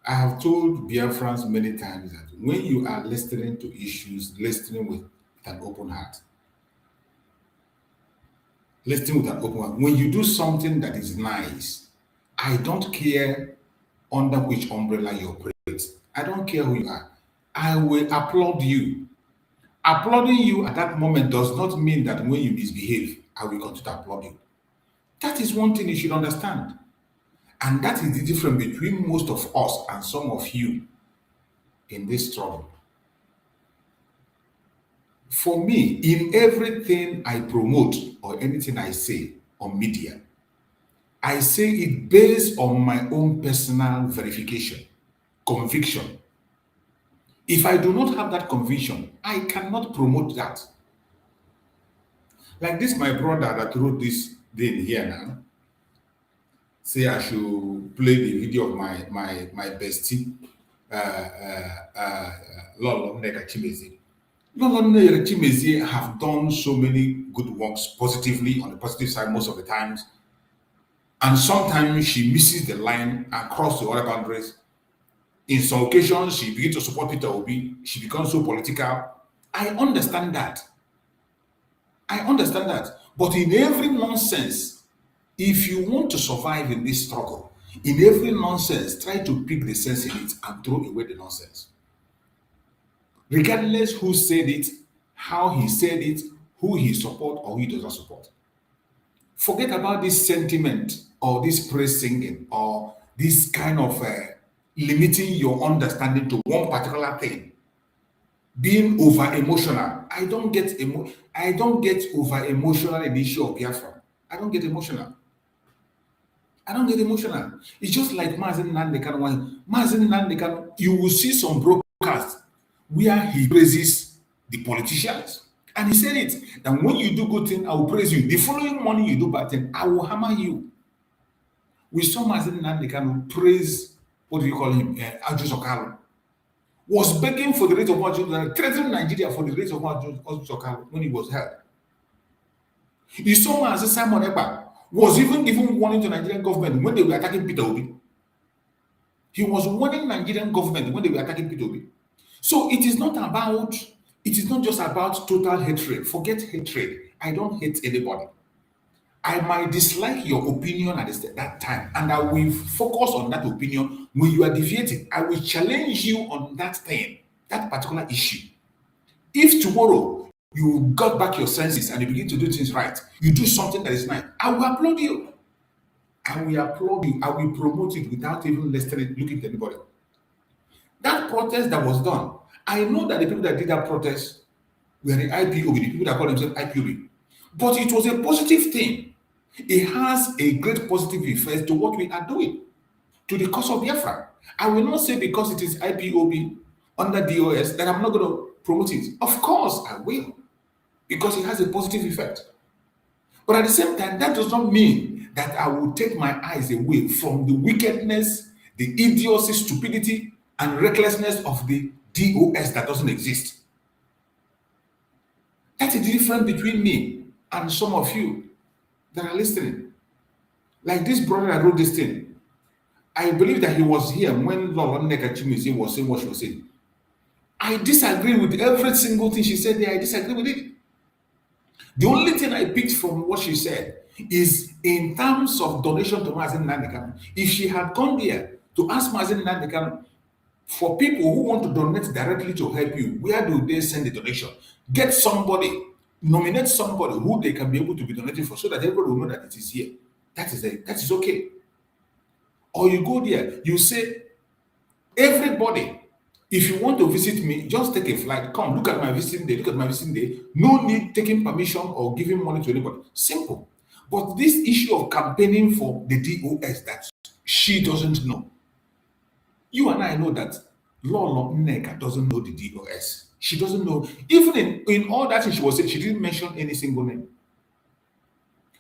I have told Biafrans many times that when you are listening to issues, listening with an open heart. Listening with an open heart. When you do something that is nice, I don't care under which umbrella you operate. I don't care who you are. I will applaud you. Applauding you at that moment does not mean that when you misbehave, I will continue to applaud you. That is one thing you should understand. And that is the difference between most of us and some of you in this struggle. For me, in everything I promote or anything I say on media, I say it based on my own personal verification, conviction. If I do not have that conviction, I cannot promote that. Like this, my brother that wrote this thing here now, say I should play the video of my bestie, Lolo Neka Chimezi. Lolo Neka Chimezi have done so many good works positively on the positive side most of the times. And sometimes she misses the line and crosses the other boundaries. In some occasions, she begins to support Peter Obi. She becomes so political. I understand that. But in every nonsense, if you want to survive in this struggle, in every nonsense, try to pick the sense in it and throw away the nonsense. Regardless who said it, how he said it, who he supports or who he does not support. Forget about this sentiment or this praise singing or this kind of limiting your understanding to one particular thing. Being over emotional. I don't get over emotional in the issue of Biafra. I don't get emotional. It's just like Mazen Nandekano. Mazen Nandekano, you will see some broadcasts where he praises the politicians. And he said it, that when you do good thing, I will praise you. The following morning you do bad thing, I will hammer you. We saw Mazen Nandekano praise, what do you call him, Ajus Okalo. Was begging for the rate of Ajus, threatening Nigeria for the rate of Ajus Okalo when he was held. You saw Mazen Simon Ekpa was even giving warning to Nigerian government when they were attacking Peter Obi. He was warning Nigerian government when they were attacking Peter Obi. So it is not just about total hatred. Forget hatred. I don't hate anybody. I might dislike your opinion at that time, and I will focus on that opinion. When you are deviating, I will challenge you on that thing, that particular issue. If tomorrow you got back your senses and you begin to do things right, you do something that is nice, I will applaud you. I will promote it without even looking at anybody. That protest that was done, I know that the people that did that protest were the IPOB, the people that call themselves IPOB. But it was a positive thing. It has a great positive effect to what we are doing, to the cause of Biafra. I will not say because it is IPOB under DOS that I'm not going to promote it. Of course I will, because it has a positive effect. But at the same time, that does not mean that I will take my eyes away from the wickedness, the idiocy, stupidity, and recklessness of the DOS that doesn't exist. That is the difference between me and some of you that are listening. Like this brother that wrote this thing. I believe that he was here when Lord Nekachimizi was saying what she was saying. I disagree with every single thing she said there. I disagree with it. The only thing I picked from what she said is in terms of donation to Mazen Nandekano. If she had gone there to ask Mazen Nandekano for people who want to donate directly to help you, where do they send the donation? Get somebody, nominate somebody who they can be able to be donated for, so that everybody will know that it is here. That is okay. Or you go there, you say, everybody, if you want to visit me, just take a flight, come, look at my visiting day, no need taking permission or giving money to anybody. Simple. But this issue of campaigning for the DOS that she doesn't know. You and I know that Lolo Nneka doesn't know the DOS. She doesn't know. Even in all that she was saying, she didn't mention any single name.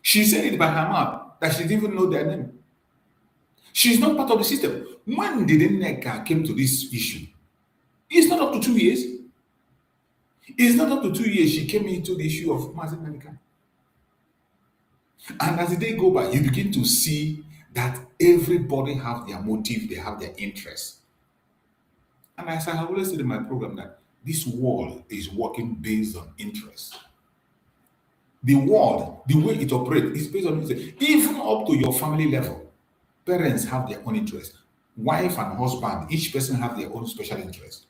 She said it by her mouth that she didn't even know their name. She's not part of the system. When did Nneka came to this issue? It's not up to 2 years. It's not up to 2 years she came into the issue of Mazen Nandekano. And as the day go by, you begin to see that everybody have their motive, they have their interest. And as I have always said in my program, that this world is working based on interest. The world, the way it operates, is based on interest. Even up to your family level, parents have their own interest. Wife and husband, each person have their own special interest.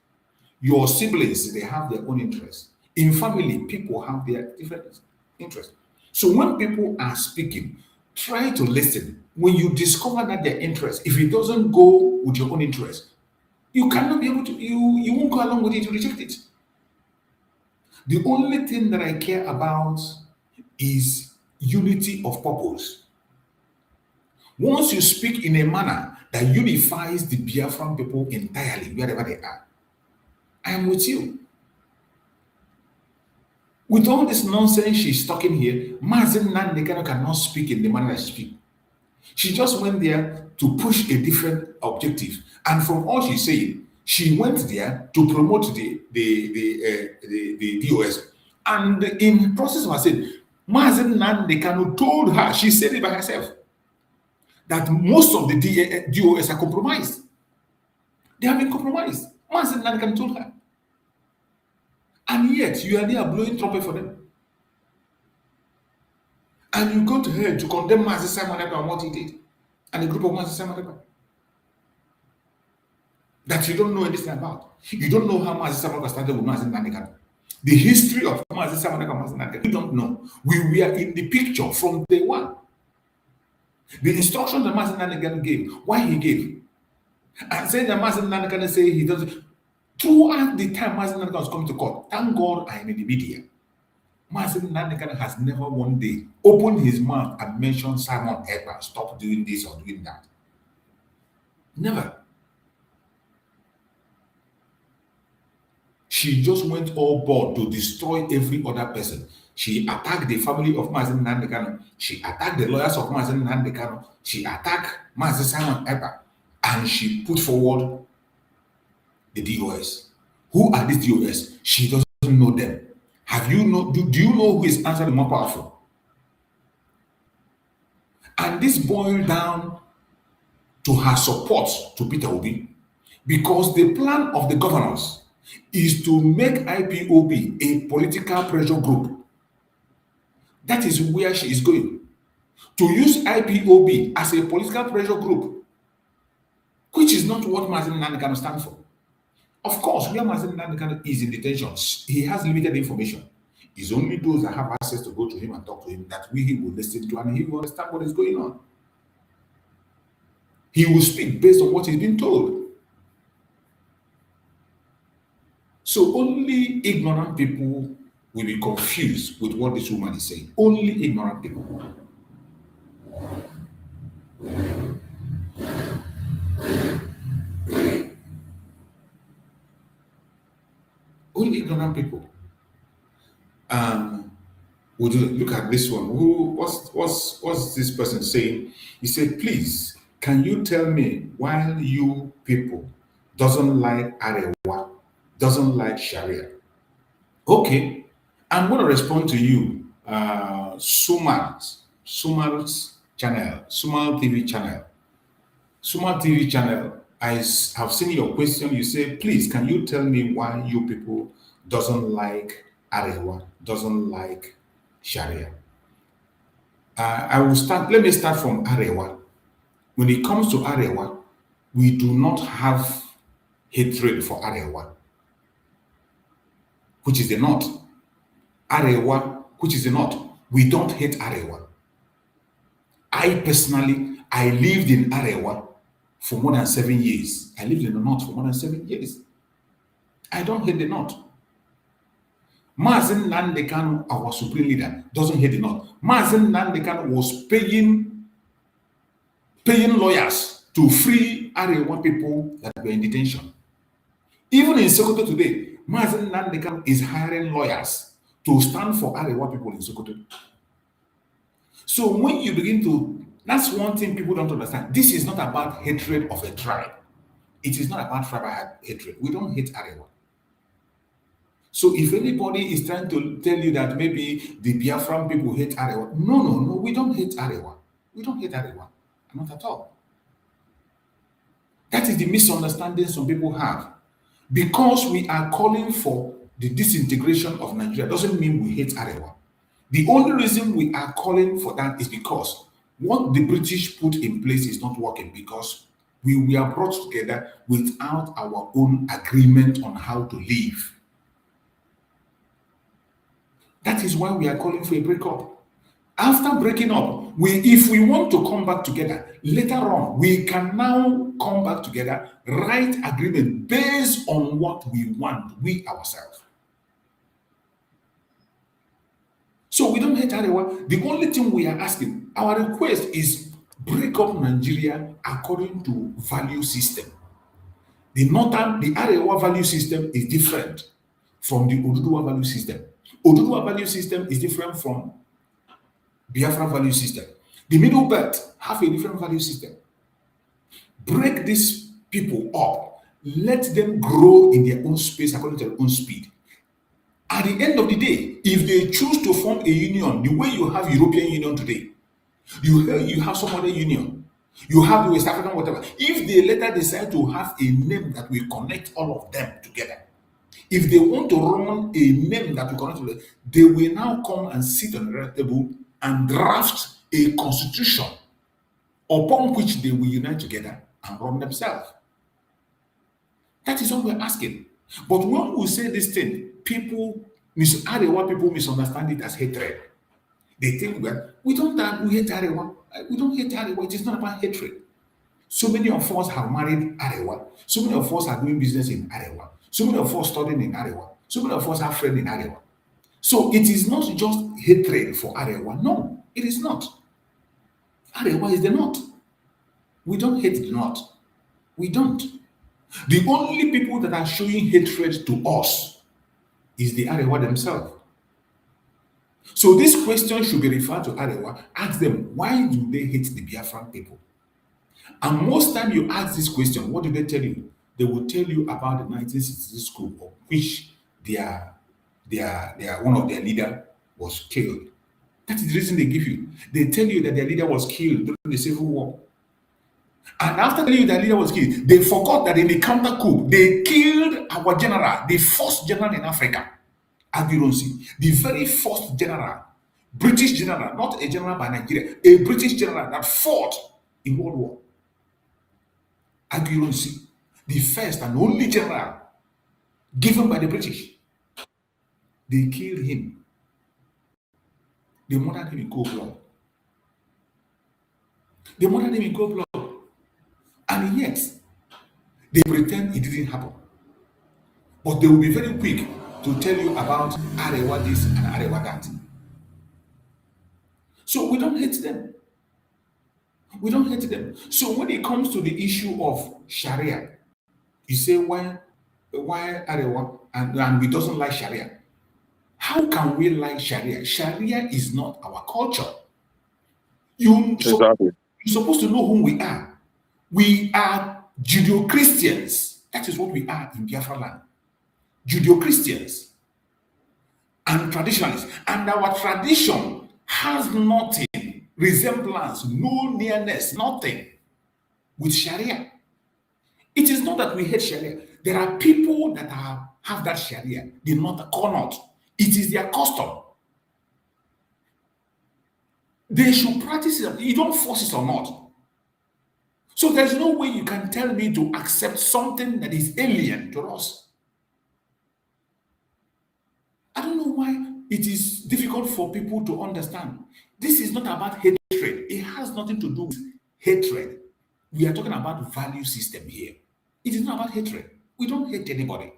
Your siblings, they have their own interest. In family, people have their different interests. So when people are speaking, try to listen. When you discover that their interest, if it doesn't go with your own interest, you cannot be able to, you won't go along with it, you reject it. The only thing that I care about is unity of purpose. Once you speak in a manner that unifies the Biafran people entirely, wherever they are, I am with you. With all this nonsense she's talking here, Mazen Nandekano cannot speak in the manner she speaks. She just went there to push a different objective. And from all she's saying, she went there to promote the DOS. And in the process of her saying, Mazen Nandekano told her, she said it by herself, that most of the DOS are compromised. They have been compromised. Mazen Nandekano told her. And yet, you are there blowing trumpet for them. And you go to her to condemn Mazen Simon Ekpa and what he did. And a group of Mazen Simon Ekpa. That you don't know anything about. You don't know how Mazen Simon Ekpa started with Mazen Nandekano. The history of Mazi Samanaka Mazinaka, we don't know. We were in the picture from day one. The instruction that Mazi Nanagan gave, why he gave, and saying that Mazi Nanagan say he doesn't. Throughout the time Mazi Nanagan was coming to court, thank God I am in the media. Mazi Nanagan has never one day opened his mouth and mentioned Simon Ekpa, stop doing this or doing that. Never. She just went all board to destroy every other person. She attacked the family of Mazi Nandekano. She attacked the lawyers of Mazi Nandekano. She attacked Mazi Simon Ekpa. And she put forward the DOS. Who are these DOS? She doesn't know them. Have you know? Do you know who is answering more powerful? And this boiled down to her support to Peter Obi, because the plan of the governors is to make IPOB a political pressure group. That is where she is going. To use IPOB as a political pressure group, which is not what Mazi Nandekano stands for. Of course, where Mazi Nandekano is in detention, he has limited information. It's only those that have access to go to him and talk to him that he will listen to, and he will understand what is going on. He will speak based on what he's been told. So only ignorant people will be confused with what this woman is saying. Only ignorant people. Only ignorant people. Would you look at this one? What's this person saying? He said, please, can you tell me why you people doesn't like Arewa, doesn't like Sharia? Okay, I'm going to respond to you. Sumar's channel, Sumar TV channel. Sumar TV channel, I have seen your question. You say, please, can you tell me why you people doesn't like Arewa, doesn't like Sharia? Let me start from Arewa. When it comes to Arewa, we do not have hatred for Arewa, which is the north. Arewa, which is the north. We don't hate Arewa. I personally, I lived in Arewa for more than 7 years. I lived in the north for more than 7 years. I don't hate the north. Mazi Nandekano, our supreme leader, doesn't hate the north. Mazi Nandekano was paying lawyers to free Arewa people that were in detention. Even in Sokoto today, Mazi Nandekano is hiring lawyers to stand for Arewa people in Sokoto. So when you begin to, that's one thing people don't understand. This is not about hatred of a tribe. It is not about tribal hatred. We don't hate Arewa. So if anybody is trying to tell you that maybe the Biafran people hate Arewa, no, we don't hate Arewa. We don't hate Arewa. Not at all. That is the misunderstanding some people have. Because we are calling for the disintegration of Nigeria doesn't mean we hate Arewa. The only reason we are calling for that is because what the British put in place is not working, because we were brought together without our own agreement on how to live. That is why we are calling for a breakup. After breaking up, if we want to come back together, later on, we can now come back together, write agreement based on what we want, we ourselves. So we don't hate Arewa. The only thing we are asking, our request is break up Nigeria according to value system. The Arewa value system is different from the Oduduwa value system. Oduduwa value system is different from Biafra value system. The Middle Belt have a different value system. Break these people up. Let them grow in their own space according to their own speed. At the end of the day, if they choose to form a union, the way you have European Union today, you have some other union, you have the West African whatever. If they later decide to have a name that will connect all of them together, if they want to run a name that will connect together, they will now come and sit on the table and draft a constitution upon which they will unite together and run themselves. That is what we're asking. But when we say this thing, people Arewa people misunderstand it as hatred. They think that we hate Arewa. We don't hate Arewa. It is not about hatred. So many of us have married Arewa. So many of us are doing business in Arewa. So many of us studying in Arewa. So many of us have friends in Arewa. So it is not just hatred for Arewa. No, it is not. Arewa is the North. We don't hate the North. We don't. The only people that are showing hatred to us is the Arewa themselves. So this question should be referred to Arewa. Ask them, why do they hate the Biafran people? And most time you ask this question, what do they tell you? They will tell you about the 1966 coup, of which one of their leader was killed. That is the reason they give you. They tell you that their leader was killed during the Civil War. And after telling you that leader was killed, they forgot that in the counter coup, they killed our general, the first general in Africa, Aguironsi, the very first general, British general, not a general by Nigeria, a British general that fought in World War. Aguironsi, the first and only general given by the British. They killed him. They murdered him in cold blood. They murdered him in cold blood. And yet, they pretend it didn't happen. But they will be very quick to tell you about Arewa this and Arewa that. So we don't hate them. We don't hate them. So when it comes to the issue of Sharia, you say, why Arewa and we doesn't like Sharia? How can we like Sharia? Sharia is not our culture. You're supposed to know whom we are. We are Judeo-Christians. That is what we are in Biafra land. Judeo-Christians and traditionalists. And our tradition has nothing, resemblance, no nearness, nothing with Sharia. It is not that we hate Sharia. There are people that have that Sharia. They not cannot. It is their custom. They should practice it. You don't force it or not. So there's no way you can tell me to accept something that is alien to us. I don't know why it is difficult for people to understand. This is not about hatred. It has nothing to do with hatred. We are talking about value system here. It is not about hatred. We don't hate anybody.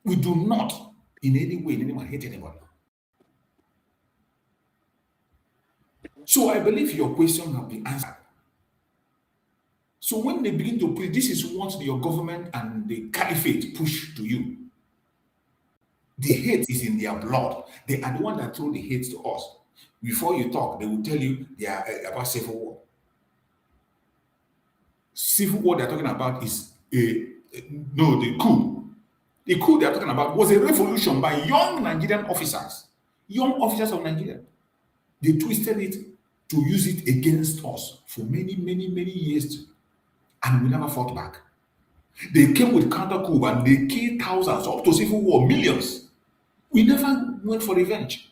We do not in any way, in any way, hate anybody. So I believe your question has been answered. So when they begin to preach, this is what your government and the caliphate push to you. The hate is in their blood. They are the one that throw the hate to us. Before you talk, they will tell you they are about civil war. Civil war they're talking about is the coup. The coup they're talking about was a revolution by young Nigerian officers, of Nigeria. They twisted it to use it against us for many, many, many years, and we never fought back. They came with counter coup and they killed thousands, up to civil war, millions. We never went for revenge.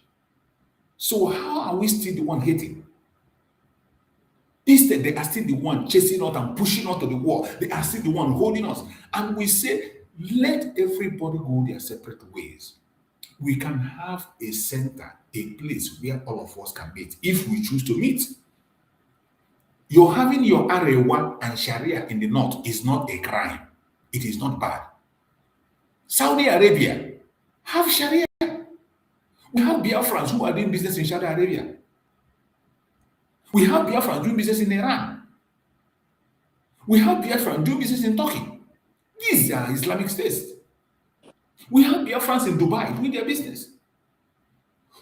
So how are we still the one hating? Instead, they are still the one chasing us and pushing us to the wall. They are still the one holding us. And we say, let everybody go their separate ways. We can have a center, a place where all of us can meet, if we choose to meet. You're having your Arewa and Sharia in the north is not a crime. It is not bad. Saudi Arabia have Sharia. We have Biafrans who are doing business in Saudi Arabia. We have Biafrans doing business in Iran. We have Biafrans doing business in Turkey. These are Islamic states. We have Biafrans in Dubai doing their business.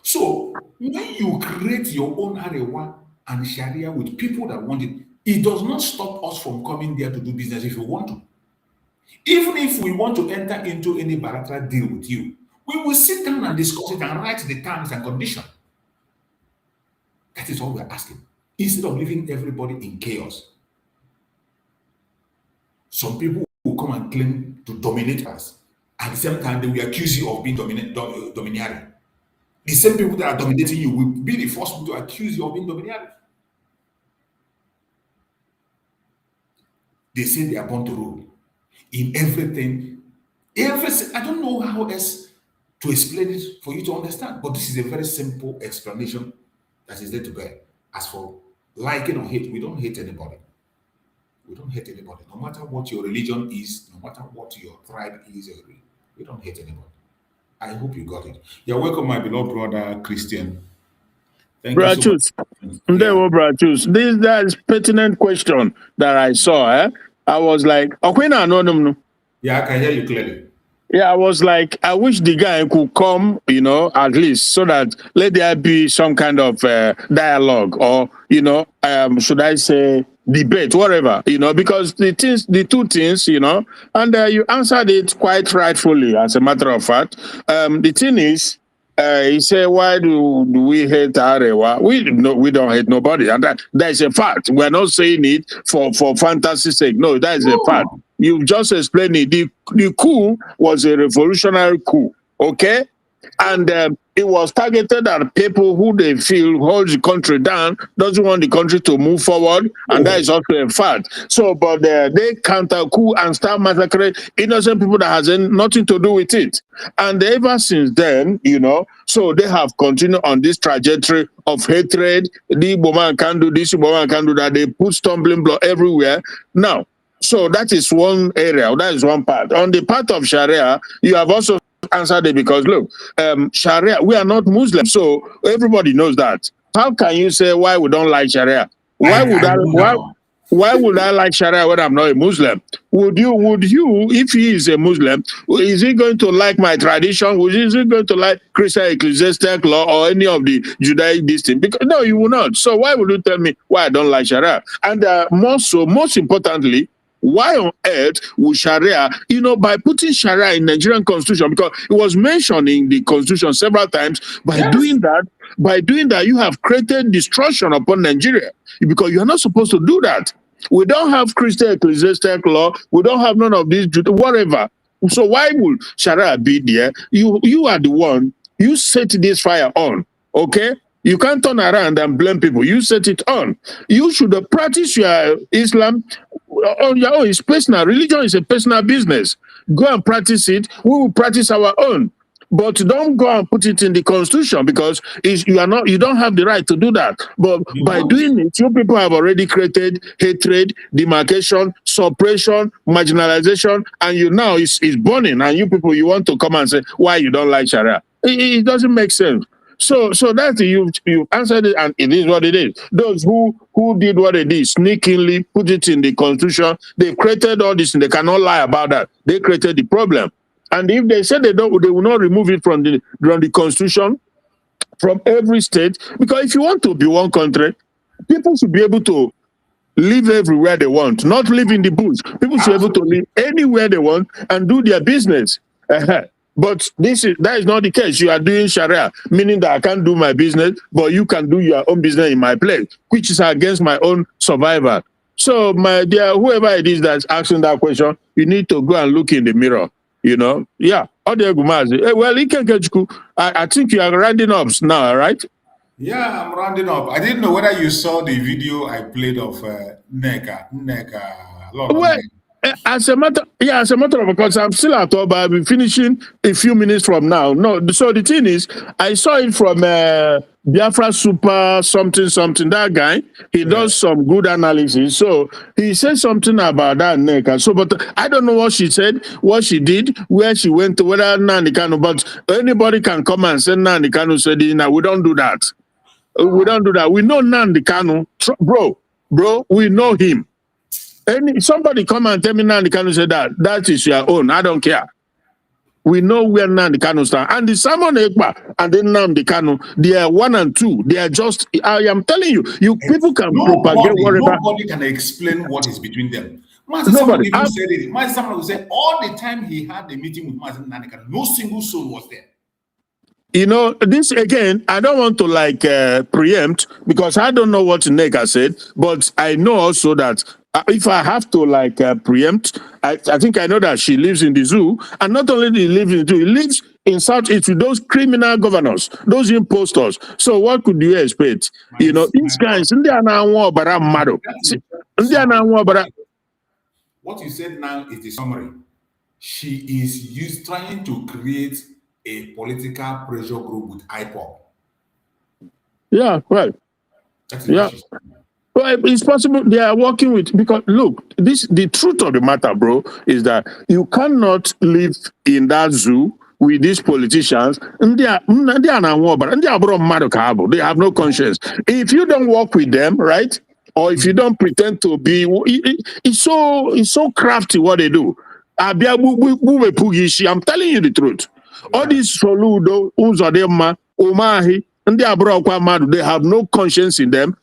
So when you create your own Arewa and Sharia with people that want it, it does not stop us from coming there to do business if we want to. Even if we want to enter into any bilateral deal with you, we will sit down and discuss it and write the terms and conditions. That is all we're asking. Instead of leaving everybody in chaos. Some people will come and claim to dominate us. At the same time, they will accuse you of being domineering. The same people that are dominating you will be the first people to accuse you of being domineering. They say they are born to rule. In everything, I don't know how else to explain it for you to understand. But this is a very simple explanation that is there to bear. As for liking or hate, we don't hate anybody. We don't hate anybody. No matter what your religion is, no matter what your tribe is, we don't hate anybody. I hope you got it. You're welcome, my beloved brother Christian. Thank you so much. This is pertinent question that I saw. I was like, yeah, I can hear you clearly. Yeah, I was like, I wish the guy could come, at least so that let there be some kind of dialogue or, should I say debate, whatever, because the two things, and you answered it quite rightfully, as a matter of fact. The thing is, he said, why do we hate Arewa? We don't hate nobody, and that is a fact. We're not saying it for fantasy's sake. No, that is a fact. You just explained it. The coup was a revolutionary coup, okay? And it was targeted at people who they feel hold the country down, doesn't want the country to move forward, and that is also a fact. So, but they counter coup and start massacring innocent people that has nothing to do with it. And ever since then, so they have continued on this trajectory of hatred. The Igbo man can do this, Igbo man can do that. They put stumbling block everywhere. Now, so that is one area, that is one part. On the part of Sharia, you have also answered it because look, Sharia, we are not Muslims, so everybody knows that. How can you say why we don't like Sharia? Why would I like Sharia when I'm not a Muslim? Would you, if he is a Muslim, is he going to like my tradition? Is he going to like Christian ecclesiastic law or any of the Judaic thing? Because no, you will not. So why would you tell me why I don't like Sharia? And most importantly, why on earth would Sharia, by putting Sharia in Nigerian constitution, because it was mentioned in the constitution several times, by doing that, you have created destruction upon Nigeria, because you're not supposed to do that. We don't have Christian ecclesiastic law. We don't have none of these, whatever. So why would Sharia be there? You are the one, you set this fire on, okay? You can't turn around and blame people. You set it on. You should practice your Islam on your own. It's personal. Religion is a personal business. Go and practice it. We will practice our own. But don't go and put it in the constitution, because you don't have the right to do that. But by doing it, you people have already created hatred, demarcation, suppression, marginalization, and now it's burning. And you people, you want to come and say why you don't like Sharia. It doesn't make sense. So that you answered it, and it is what it is. Those who did what they did, sneakily put it in the constitution, they created all this, and they cannot lie about that. They created the problem. And if they say they will not remove it from the constitution, from every state, because if you want to be one country, people should be able to live everywhere they want, not live in the bush. People should be able to live anywhere they want and do their business. But that is not the case. You are doing Sharia, meaning that I can't do my business, but you can do your own business in my place, which is against my own survival. So, my dear, whoever it is that's asking that question, you need to go and look in the mirror. Yeah. Well, I think you are rounding up now, right? Yeah, I'm rounding up. I didn't know whether you saw the video I played of Neka. Well, as a matter of because I'm still at all, but I'll be finishing a few minutes from now. No, so the thing is, I saw it from Biafra Super something. That guy, he does some good analysis. So he said something about that Neka. So, but I don't know what she said, what she did, where she went to, whether Nandi Kanu. But anybody can come and say Nandi Kanu said it. Now we don't do that. We don't do that. We know Nandi Kanu, bro. We know him. Somebody come and tell me Nandi Kanu said that is your own. I don't care. We know where Nandi Kanu stand. And the Simon Ekpa and then Nandi Kanu, they are 1 and 2. They are just, I am telling you, people can propagate whatever. Nobody can explain what is between them. Nobody even said it. Master Samuel said all the time he had the meeting with Master Nandi Kanu, no single soul was there. This again, I don't want to preempt, because I don't know what Neka said, but I know also that if I have to preempt, I think I know that she lives in the zoo, and not only she lives in the zoo, he lives in Southeast with those criminal governors, those impostors. So what could you expect? These guys, what you said now is the summary. She is trying to create a political pressure group with IPOP. Yeah, well, yeah. Well, it's possible they are working with, because look, the truth of the matter, bro, is that you cannot live in that zoo with these politicians. And they are not war, but they are they have no conscience. If you don't work with them, right? Or if you don't pretend to be, it's so crafty what they do. I'm telling you the truth. All these Soludo, Uzadema, Omahi, and they have no conscience in them.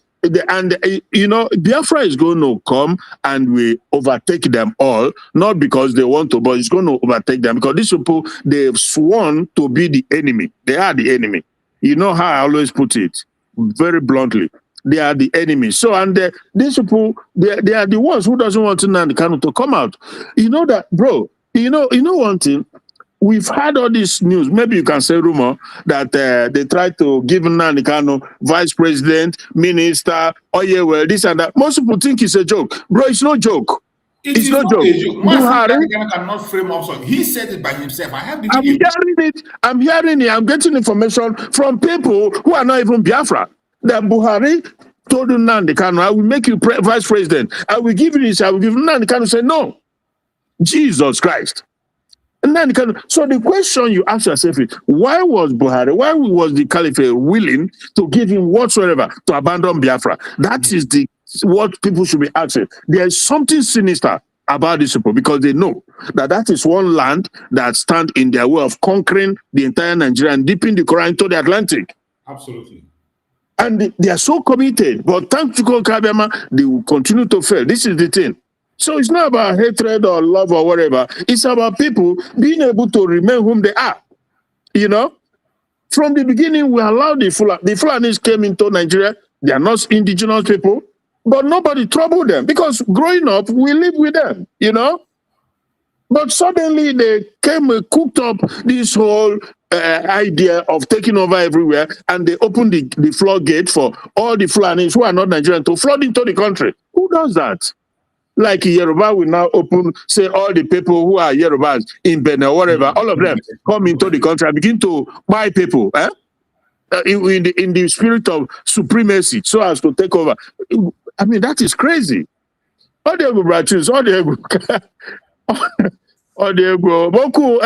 And you know, Biafra is going to come and we overtake them all, not because they want to, but it's going to overtake them because these people, they've sworn to be the enemy. They are the enemy. You know how I always put it, very bluntly. They are the enemy. So, and these people, they are the ones who doesn't want Nnamdi Kanu to come out. You know that, bro. You know one thing. We've had all this news. Maybe you can say rumor that they tried to give Nnamdi Kanu vice president, minister. Oh yeah, well, this and that. Most people think it's a joke, bro. It's no joke. It's no joke. Nnamdi Kanu cannot frame up. So he said it by himself. I have the video. I'm hearing it. I'm getting information from people who are not even Biafra. That Buhari told Nnamdi Kanu, I will make you vice president. I will give you this. I will give Nnamdi Kanu. Say no. Jesus Christ. So the question you ask yourself is, why was Buhari, why was the Caliphate willing to give him whatsoever to abandon Biafra? That is what people should be asking. There is something sinister about these people because they know that is one land that stands in their way of conquering the entire Nigeria and dipping the Quran into the Atlantic. Absolutely. And they are so committed, but thanks to Kabiyama, they will continue to fail. This is the thing. So it's not about hatred or love or whatever. It's about people being able to remain whom they are. You know, from the beginning, we allowed the Fulanis came into Nigeria. They are not indigenous people, but nobody troubled them because growing up, we lived with them, you know. But suddenly they came and cooked up this whole idea of taking over everywhere, and they opened the floodgate for all the Fulanis who are not Nigerian to flood into the country. Who does that? Like Yoruba will now open, say all the people who are Yorubas in Benin or whatever, all of them come into the country and begin to buy people in the spirit of supremacy so as to take over. I mean, that is crazy. All the branches, all the Boku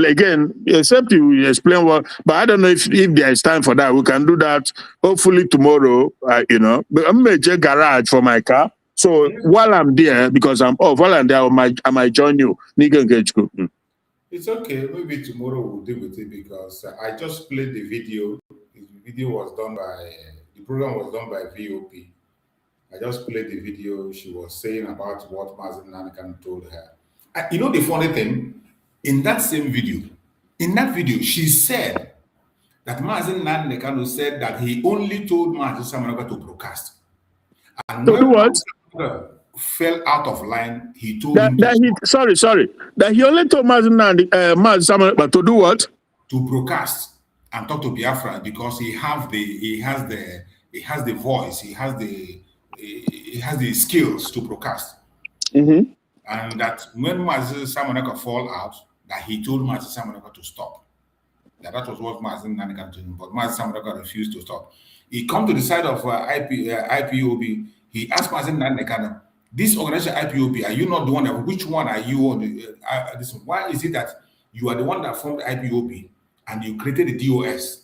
again, except you explain what, but I don't know if there is time for that. We can do that hopefully tomorrow, you know. But I'm going to check garage for my car. So while I'm there, because I'm off, while I'm there, I might join you. It's okay. Maybe tomorrow we'll deal with it because I just played the video. The video was done by, the program was done by VOP. I just played the video. She was saying about what Mazi Nnamdi Kanu told her. You know the funny thing? In that same video, she said that Mazi Nnamdi Kanu said that he only told Mazi Samanaga to broadcast. And to do what? Fell out of line, he told him that he only told Mazi Samanaga to do what? To broadcast and talk to Biafra because he has the voice, he has the skills to broadcast. Mm-hmm. And that when Mazi Samanaga fall out, that he told Mazi Samanaga to stop. That was what Mazi Nnamdi Kanu told him, but Mazi Samanaga refused to stop. He come to the side of IPOB. He asked Mazi Nnamdi Kanu, this organization IPOB, are you not the one that, which one are you on this one? Why is it that you are the one that formed IPOB and you created the DOS?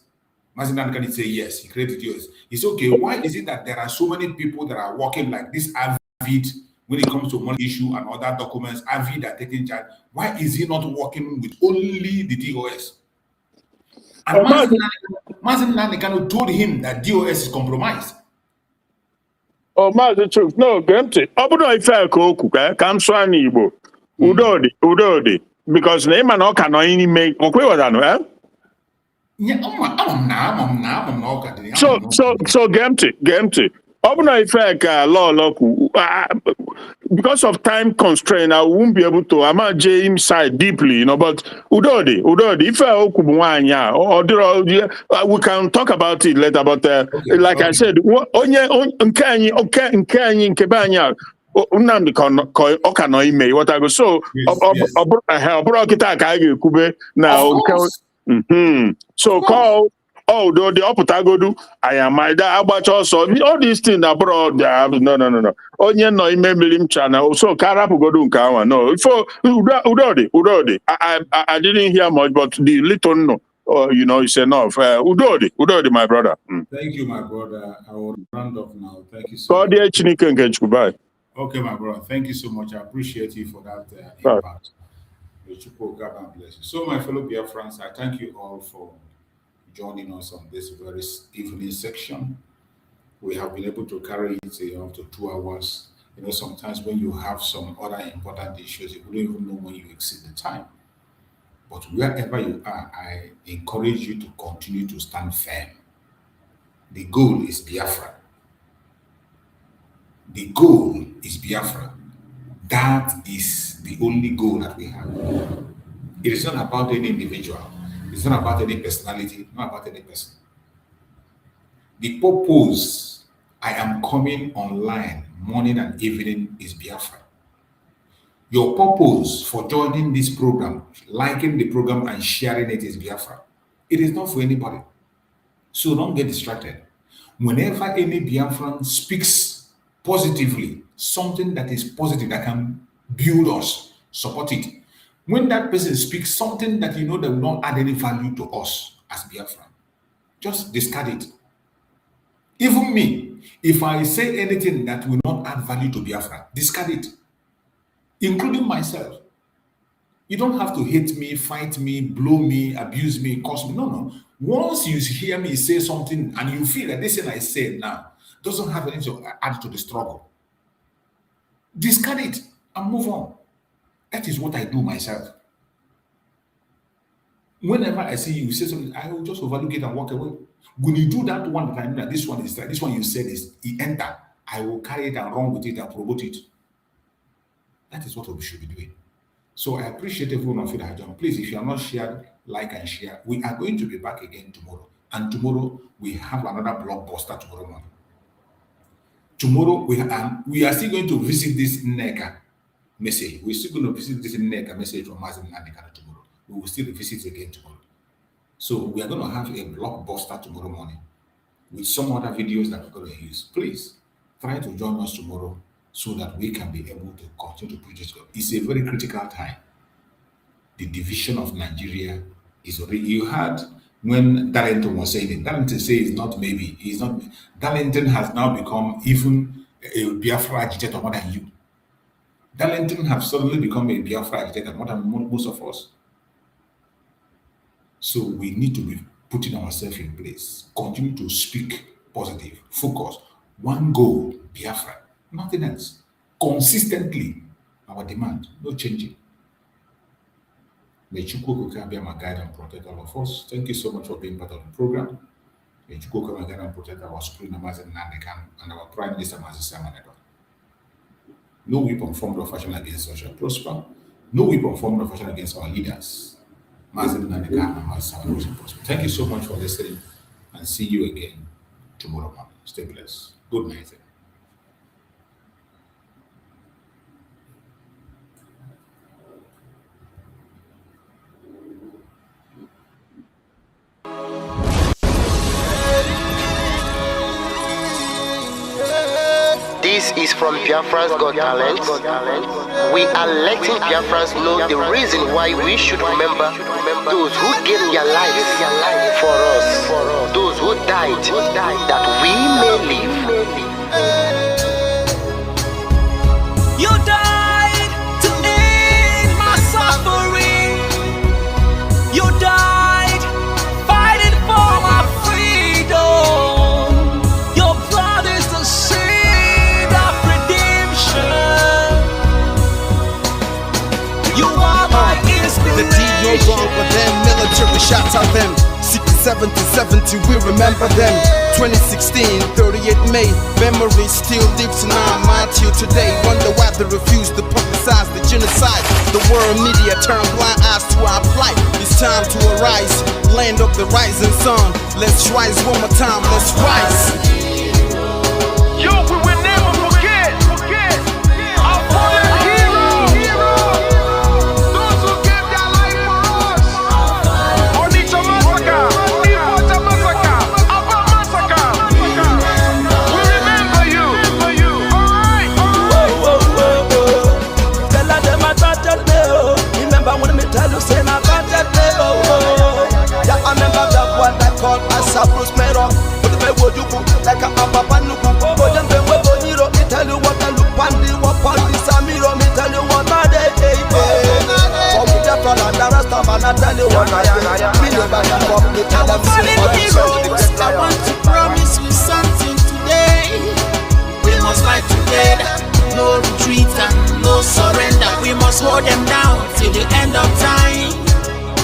Mazi Nnamdi Kanu say yes, he created the DOS. He said, okay, why is it that there are so many people that are working like this avid when it comes to money issue and other documents, avid are taking charge? Why is he not working with only the DOS? And Mazi Nnamdi Kanu told him that DOS is compromised. Oh, Mazi Truth. No, empty. Obodo ife koku ka m swa n'Igbo. Udodi. Because na ịma na ọka nọ ini mee okwe wadano, eh? So empty. Obodo ife ka law ku. Because of time constraint, I won't be able to. I'm not inside deeply, you know. But Udodi, if we can talk about it later. But like I said, Nnamdi ọ ka nọ ime ịghọtago so ọ bụrụ kịta ka a ga-ekwube na so call although the oputagodu I am agbacha ọsọ all these things abroad no onye nọ ime milim channel so karapụgodu nke ahụ no ifo udodi I didn't hear much but the little no it's enough udodi my brother. Thank you my brother. I will round up now. Thank you so much. Bye. Okay my brother, thank you so much. I appreciate you for that impact. God bless you. So my fellow Biafrans, I thank you all for joining us on this very evening section. We have been able to carry it up to 2 hours. Sometimes when you have some other important issues, you don't even know when you exceed the time. But wherever you are, I encourage you to continue to stand firm. The goal is Biafra. The goal is Biafra. That is the only goal that we have. It is not about any individual. It's not about any personality, not about any person. The purpose I am coming online morning and evening is Biafra. Your purpose for joining this program, liking the program and sharing it is Biafra. It is not for anybody. So don't get distracted. Whenever any Biafran speaks positively, something that is positive that can build us, support it. When that person speaks something that that will not add any value to us as Biafran, just discard it. Even me, if I say anything that will not add value to Biafra, discard it, including myself. You don't have to hate me, fight me, blow me, abuse me, curse me. No. Once you hear me say something and you feel that this thing I said now doesn't have anything to add to the struggle, discard it and move on. That is what I do myself. Whenever I see you say something, I will just overlook it and walk away. When you do that one that I know that this one is right, this one you said is enter, I will carry it and run with it and promote it. That is what we should be doing. So I appreciate everyone of you that have done. Please, if you are not shared, like and share. We are going to be back again tomorrow. And tomorrow we have another blockbuster tomorrow morning. Tomorrow we are still going to visit this Neka message. We're still going to visit this Neka message from Mazin Neka tomorrow. We will still visit again tomorrow. So we are going to have a blockbuster tomorrow morning with some other videos that we're going to use. Please try to join us tomorrow so that we can be able to continue to preach this. It's a very critical time. The division of Nigeria is already. You heard when Darlington was saying it. Darlington says not maybe. He's not. Darlington has now become even a Biafra agitator more than you. Darlington have suddenly become a Biafra agitator more than most of us. So we need to be putting ourselves in place. Continue to speak positive. Focus. One goal, Biafra. Nothing else. Consistently, our demand. No changing. May Chukwuka be my guide and protect all of us. Thank you so much for being part of the program. May Chukwuka be guide and protect our Supreme Mazin Nandekan and our Prime Minister Mazin Samanado. No weapon formed of fashion against us shall prosper. No weapon formed of fashion against our leaders. Mazin Nandekan and Mazin Samanado shall prosper. Thank you so much for listening and see you again tomorrow morning. Stay blessed. Good night. This is from Biafra's Got Talent. We are letting Biafrans know the reason why we should remember those who gave their lives for us, those who died, that we may live. You died to end my suffering. You died fighting for my freedom. Your blood is the seed of redemption. You are my inspiration. The deed no wrong for them, military shots at them. 67 to 70, we remember them. 2016, 38 May, memory still lives in our mind till today. Wonder why they refuse to publicize the genocide. The world media turn blind eyes to our plight. It's time to arise, land of the rising sun. Let's rise one more time, let's rise. Yo, we will never forget. Cyprus Mero, but the way you go, like a papa nuku. But then they will go, me tell you what I look pandi, what pandi Samiro, me tell you what I day. For me, the fella, the rest of man, I tell you what I am. Me never give up, me tell them heroes, I want to promise you something today. We must fight together, no retreat and no surrender. We must hold them down till the end of time.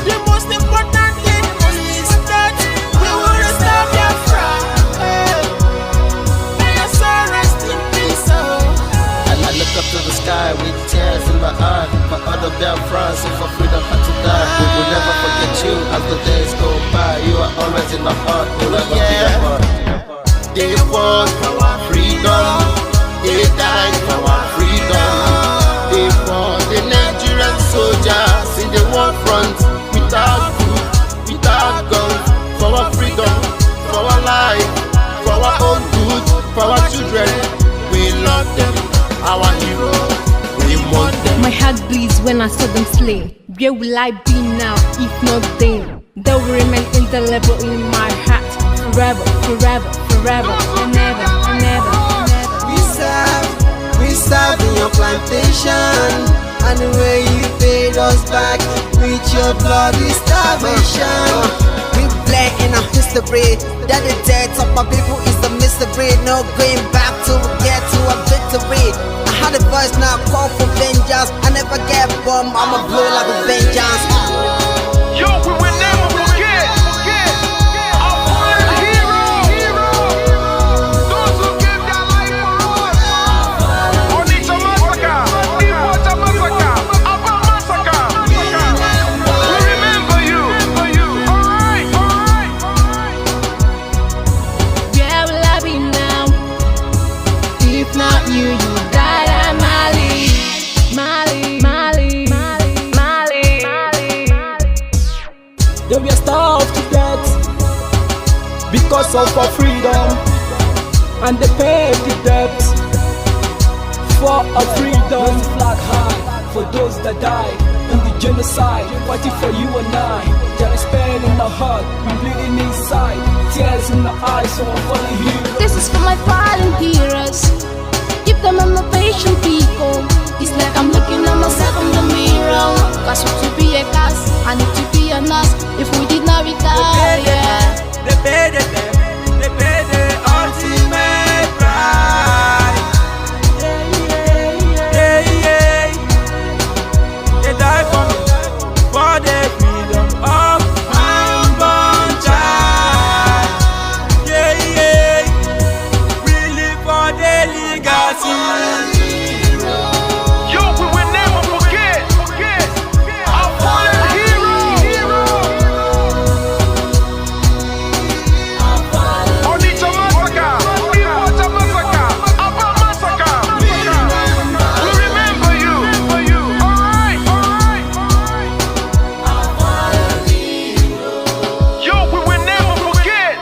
The most important thing is that we will restore Biafra. May your soul rest in peace. I look up to the sky with tears in my eyes for other Biafrans and for freedom had to die. We will never forget you as the days go by. You are always in my heart, we'll never be apart. They fought for our freedom, they died for our freedom. They fought the Nigerian soldiers in the war front without food, without guns, for our freedom, for our life, for our own good, for our children. We love them, our heroes, we want them. My heart bleeds when I saw them slain. Where will I be now if not then? They will remain indelible in my heart forever, forever, forever, and ever, and ever, and ever. We serve in your plantation, and the way you paid us back with your bloody starvation. We bled in our history that the death of my people is a mystery. No going back to get to a victory. I had a voice now call for vengeance. I never get bombed, I'ma blow like a vengeance. Yo, we will never forget our fallen heroes, those who gave their life for us. Onitsha massacre, Iwacha massacre, Aba massacre. We remember you. Alright. Where will I be now if not you? You died at Mali. They were starved to death because of our freedom, and they paid the debt for our freedom. Flag high for those that died in the genocide, fighting for you and I. There is pain in our heart, we bleeding inside, tears in the eyes, so I'm falling heroes. This is for my fallen heroes. Give them motivation, people. It's like I'm looking at myself in the mirror. Cause to be a cast, I need to be an us. If we did not retire, They paid the ultimate price. They died for the freedom of my unborn child. We live for the legacy. Yo, we will never forget our fallen heroes. Onitsha massacre, Iwacha massacre, Aba massacre. We remember you. Alright. Yo, we will never forget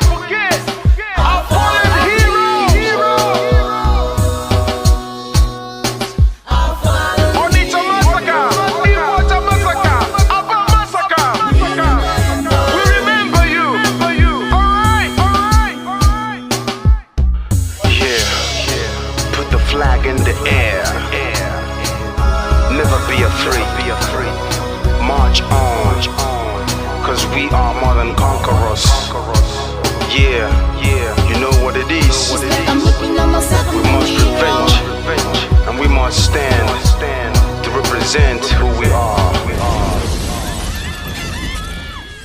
our fallen heroes. Onitsha massacre, Iwacha massacre, Aba massacre. We remember you. Alright. Yeah, put the flag in the air. Never be afraid. March on, cause we are more than conquerors. Yeah, you know what it is. I'm looking at myself in We the must mirror. revenge